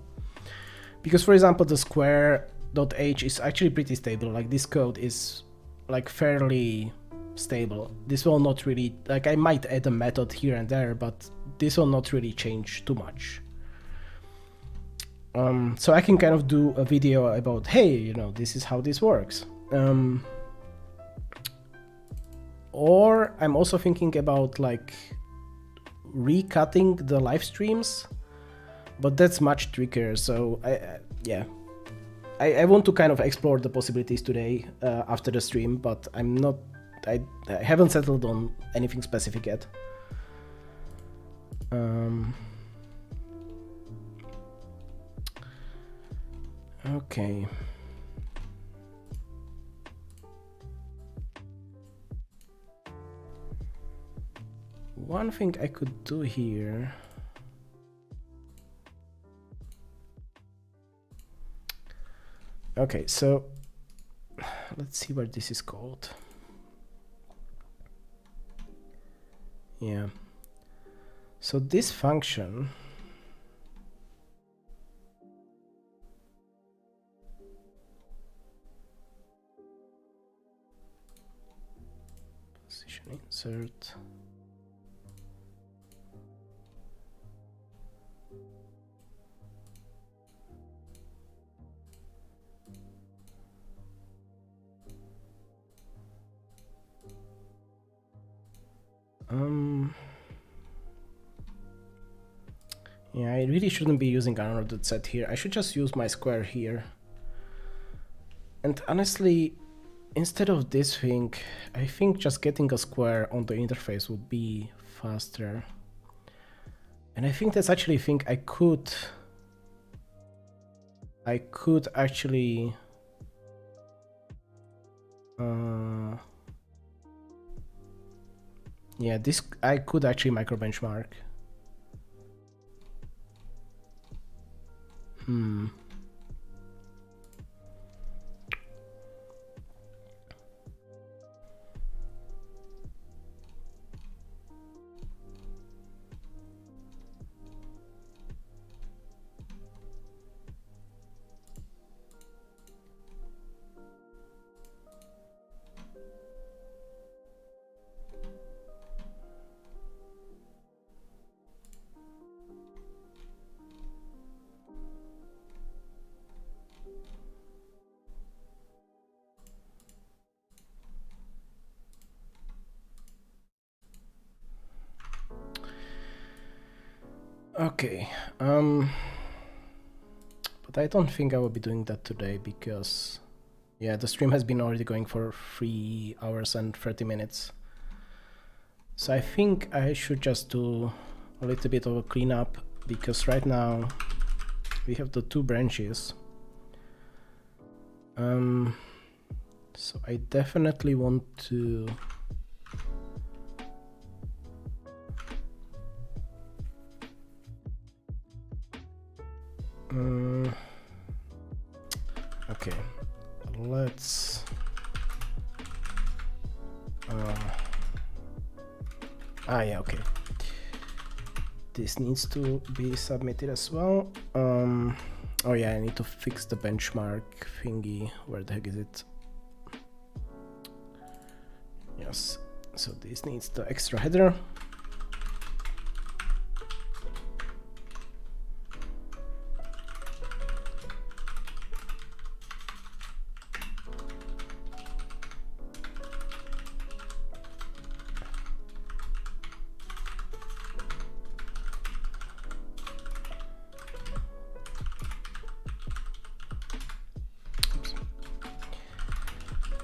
Because for example, the square.h is actually pretty stable. Like this code is like fairly stable. This will not really, like I might add a method here and there, but this will not really change too much. So I can kind of do a video about, hey, you know, this is how this works. Or I'm also thinking about like recutting the live streams, but that's much trickier. So I want to kind of explore the possibilities today after the stream, but I haven't settled on anything specific yet. Okay. One thing I could do here. Okay, so let's see what this is called. Yeah. So this function position insert. Yeah, I really shouldn't be using unordered set here. I should just use my square here. And honestly, instead of this thing, I think just getting a square on the interface would be faster. And I think that's actually a thing I could actually yeah, this I could actually micro benchmark. Okay, but I don't think I will be doing that today because, yeah, the stream has been already going for 3 hours and 30 minutes. So I think I should just do a little bit of a cleanup, because right now we have the two branches. So I definitely want to okay, let's yeah, okay, this needs to be submitted as well. Oh yeah, I need to fix the benchmark thingy. Where the heck is it? Yes, so this needs the extra header.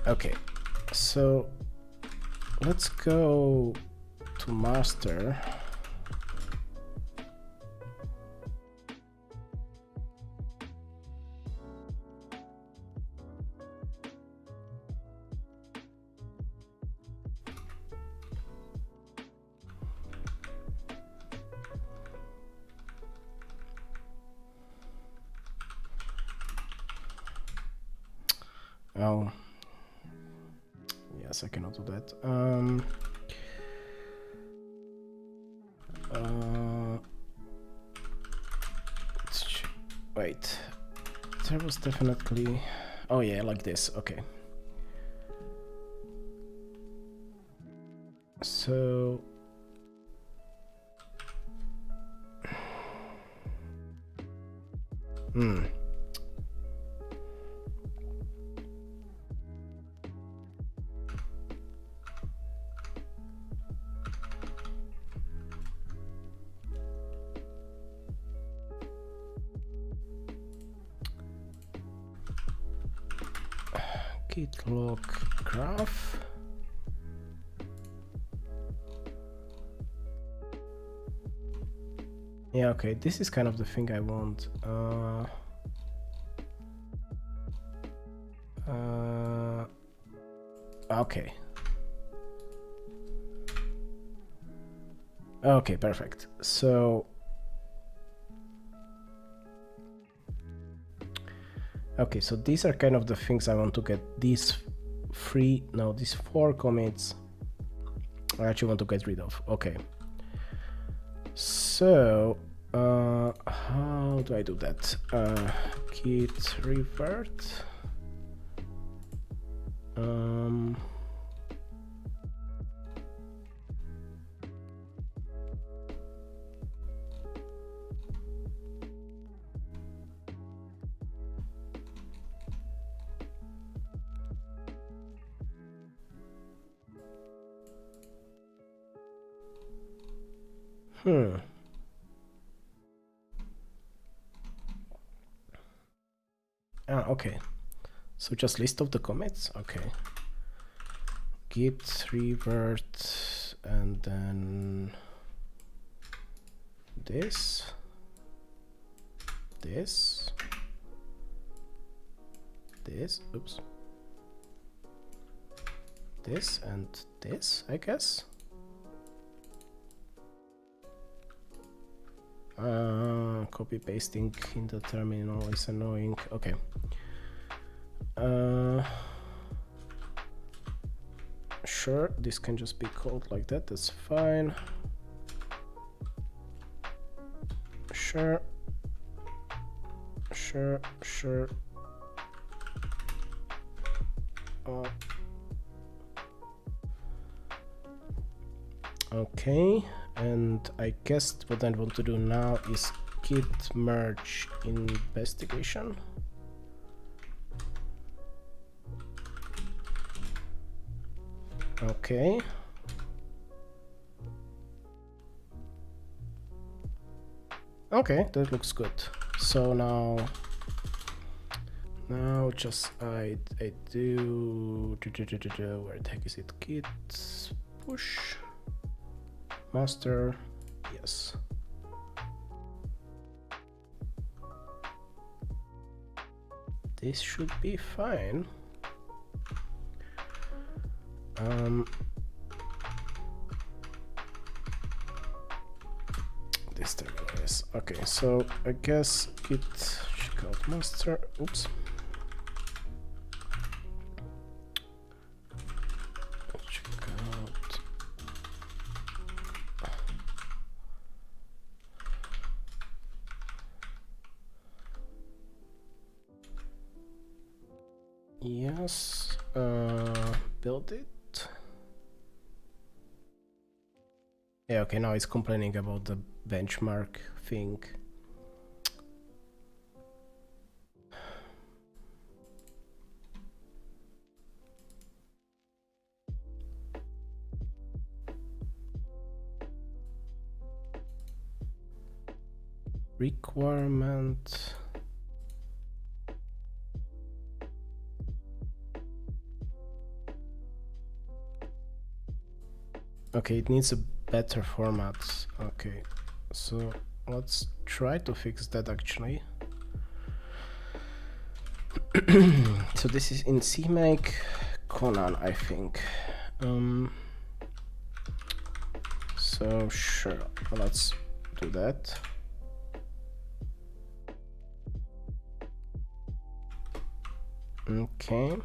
Okay, so let's go to master. Oh. Yes, I cannot do that. Wait, there was definitely... Oh yeah, like this, okay. So... Git log graph. Yeah, okay, this is kind of the thing I want. Okay. Okay, perfect. So okay, so these are kind of the things I want to get. These these 4 commits I actually want to get rid of. Okay. So how do I do that? Git revert. Okay. So just list of the commits. Okay. Git revert and then this, oops, this and this, I guess. Copy pasting in the terminal is annoying. Okay. Sure, this can just be called like that, that's fine. Sure. Okay, and I guess what I want to do now is git merge investigation. Okay. Okay, that looks good. So now just I do where the heck is it? Git push master, Yes. This should be fine. This terminal is okay. So I guess git checkout master. Oops. Checkout. Yes. Build it. Yeah, okay, now it's complaining about the benchmark thing. Requirement. Okay, it needs a better format. Okay, so let's try to fix that actually. So this is in CMake Conan, I think. So sure, let's do that. Okay.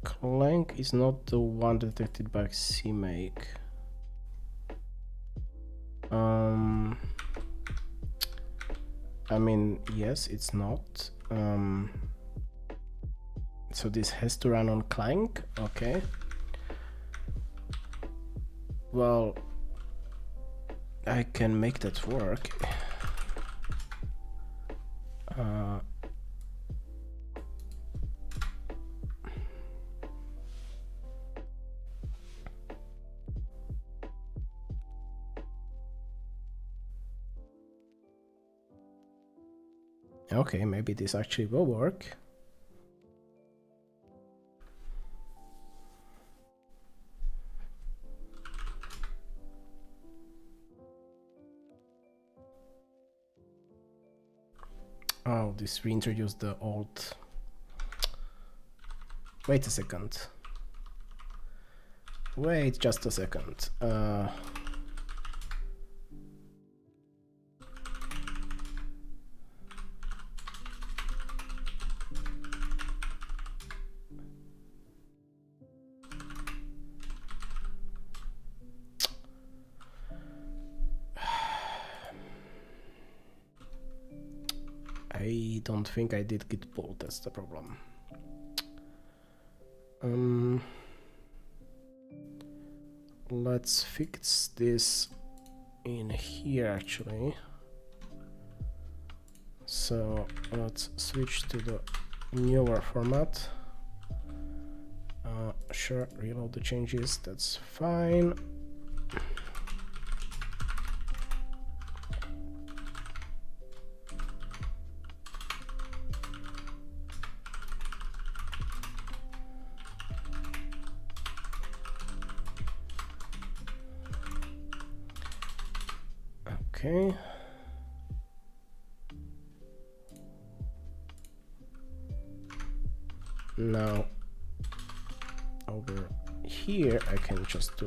Clank is not the one detected by CMake. I mean, yes, it's not. So this has to run on Clank, okay. Well, I can make that work. Okay, maybe this actually will work. Oh, this reintroduced the old. Wait a second. Wait just a second. I don't think I did git pull, that's the problem. Let's fix this in here actually. So let's switch to the newer format. Sure, reload the changes, that's fine. Okay. Now over here I can just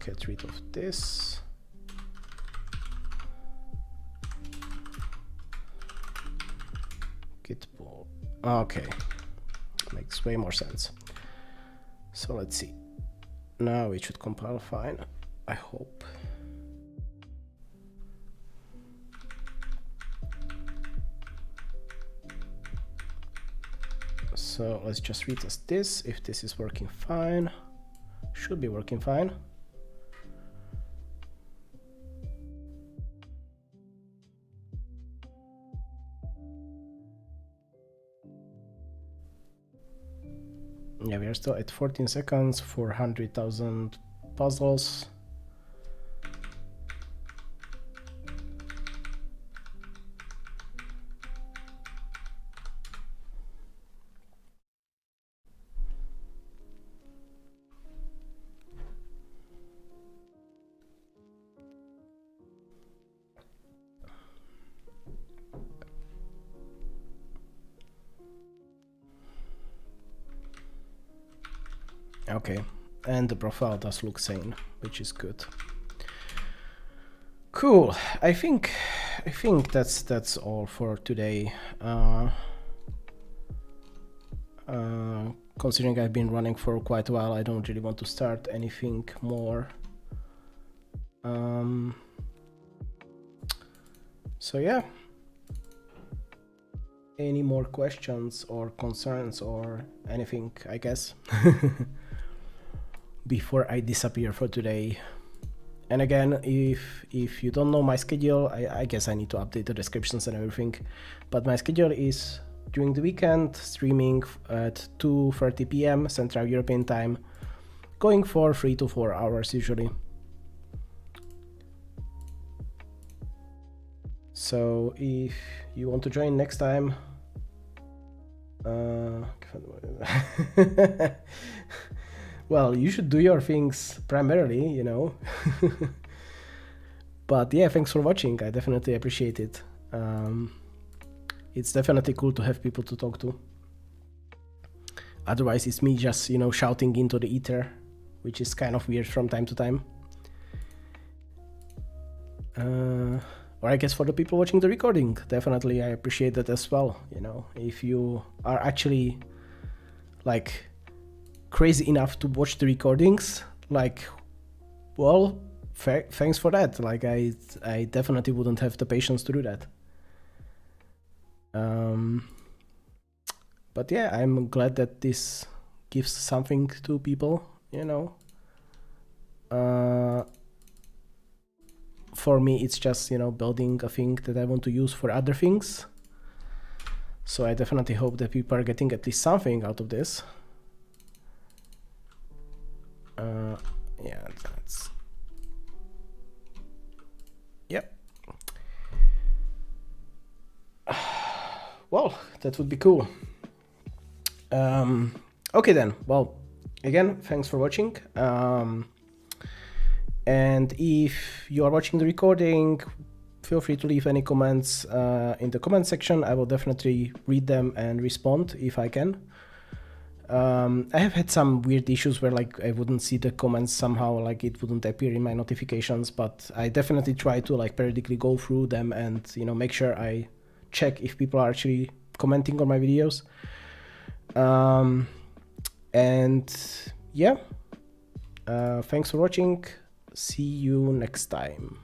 get rid of this. Git pull. Okay, makes way more sense. So let's see. Now it should compile fine, I hope. So let's just retest this. If this is working fine, should be working fine. Yeah, we are still at 14 seconds, 400,000 puzzles. Okay, and the profile does look sane, which is good. Cool. I think that's all for today. Considering I've been running for quite a while, I don't really want to start anything more. So yeah. Any more questions or concerns or anything, I guess, before I disappear for today? And again, if you don't know my schedule, I guess I need to update the descriptions and everything, but my schedule is during the weekend streaming at 2:30 p.m. Central European time, going for 3 to 4 hours usually. So if you want to join next time, well, you should do your things primarily, you know. But yeah, thanks for watching. I definitely appreciate it. It's definitely cool to have people to talk to. Otherwise, it's me just, you know, shouting into the ether, which is kind of weird from time to time. Or I guess for the people watching the recording, definitely I appreciate that as well. You know, if you are actually like crazy enough to watch the recordings, like, well, thanks for that. Like I definitely wouldn't have the patience to do that. But yeah, I'm glad that this gives something to people, you know. For me, it's just, you know, building a thing that I want to use for other things. So I definitely hope that people are getting at least something out of this. Yeah, that's... Yep. Well, that would be cool. Okay then, well, again, thanks for watching. And if you are watching the recording, feel free to leave any comments in the comment section. I will definitely read them and respond if I can. I have had some weird issues where like I wouldn't see the comments somehow, like it wouldn't appear in my notifications, but I definitely try to like periodically go through them and, you know, make sure I check if people are actually commenting on my videos. And yeah, thanks for watching. See you next time.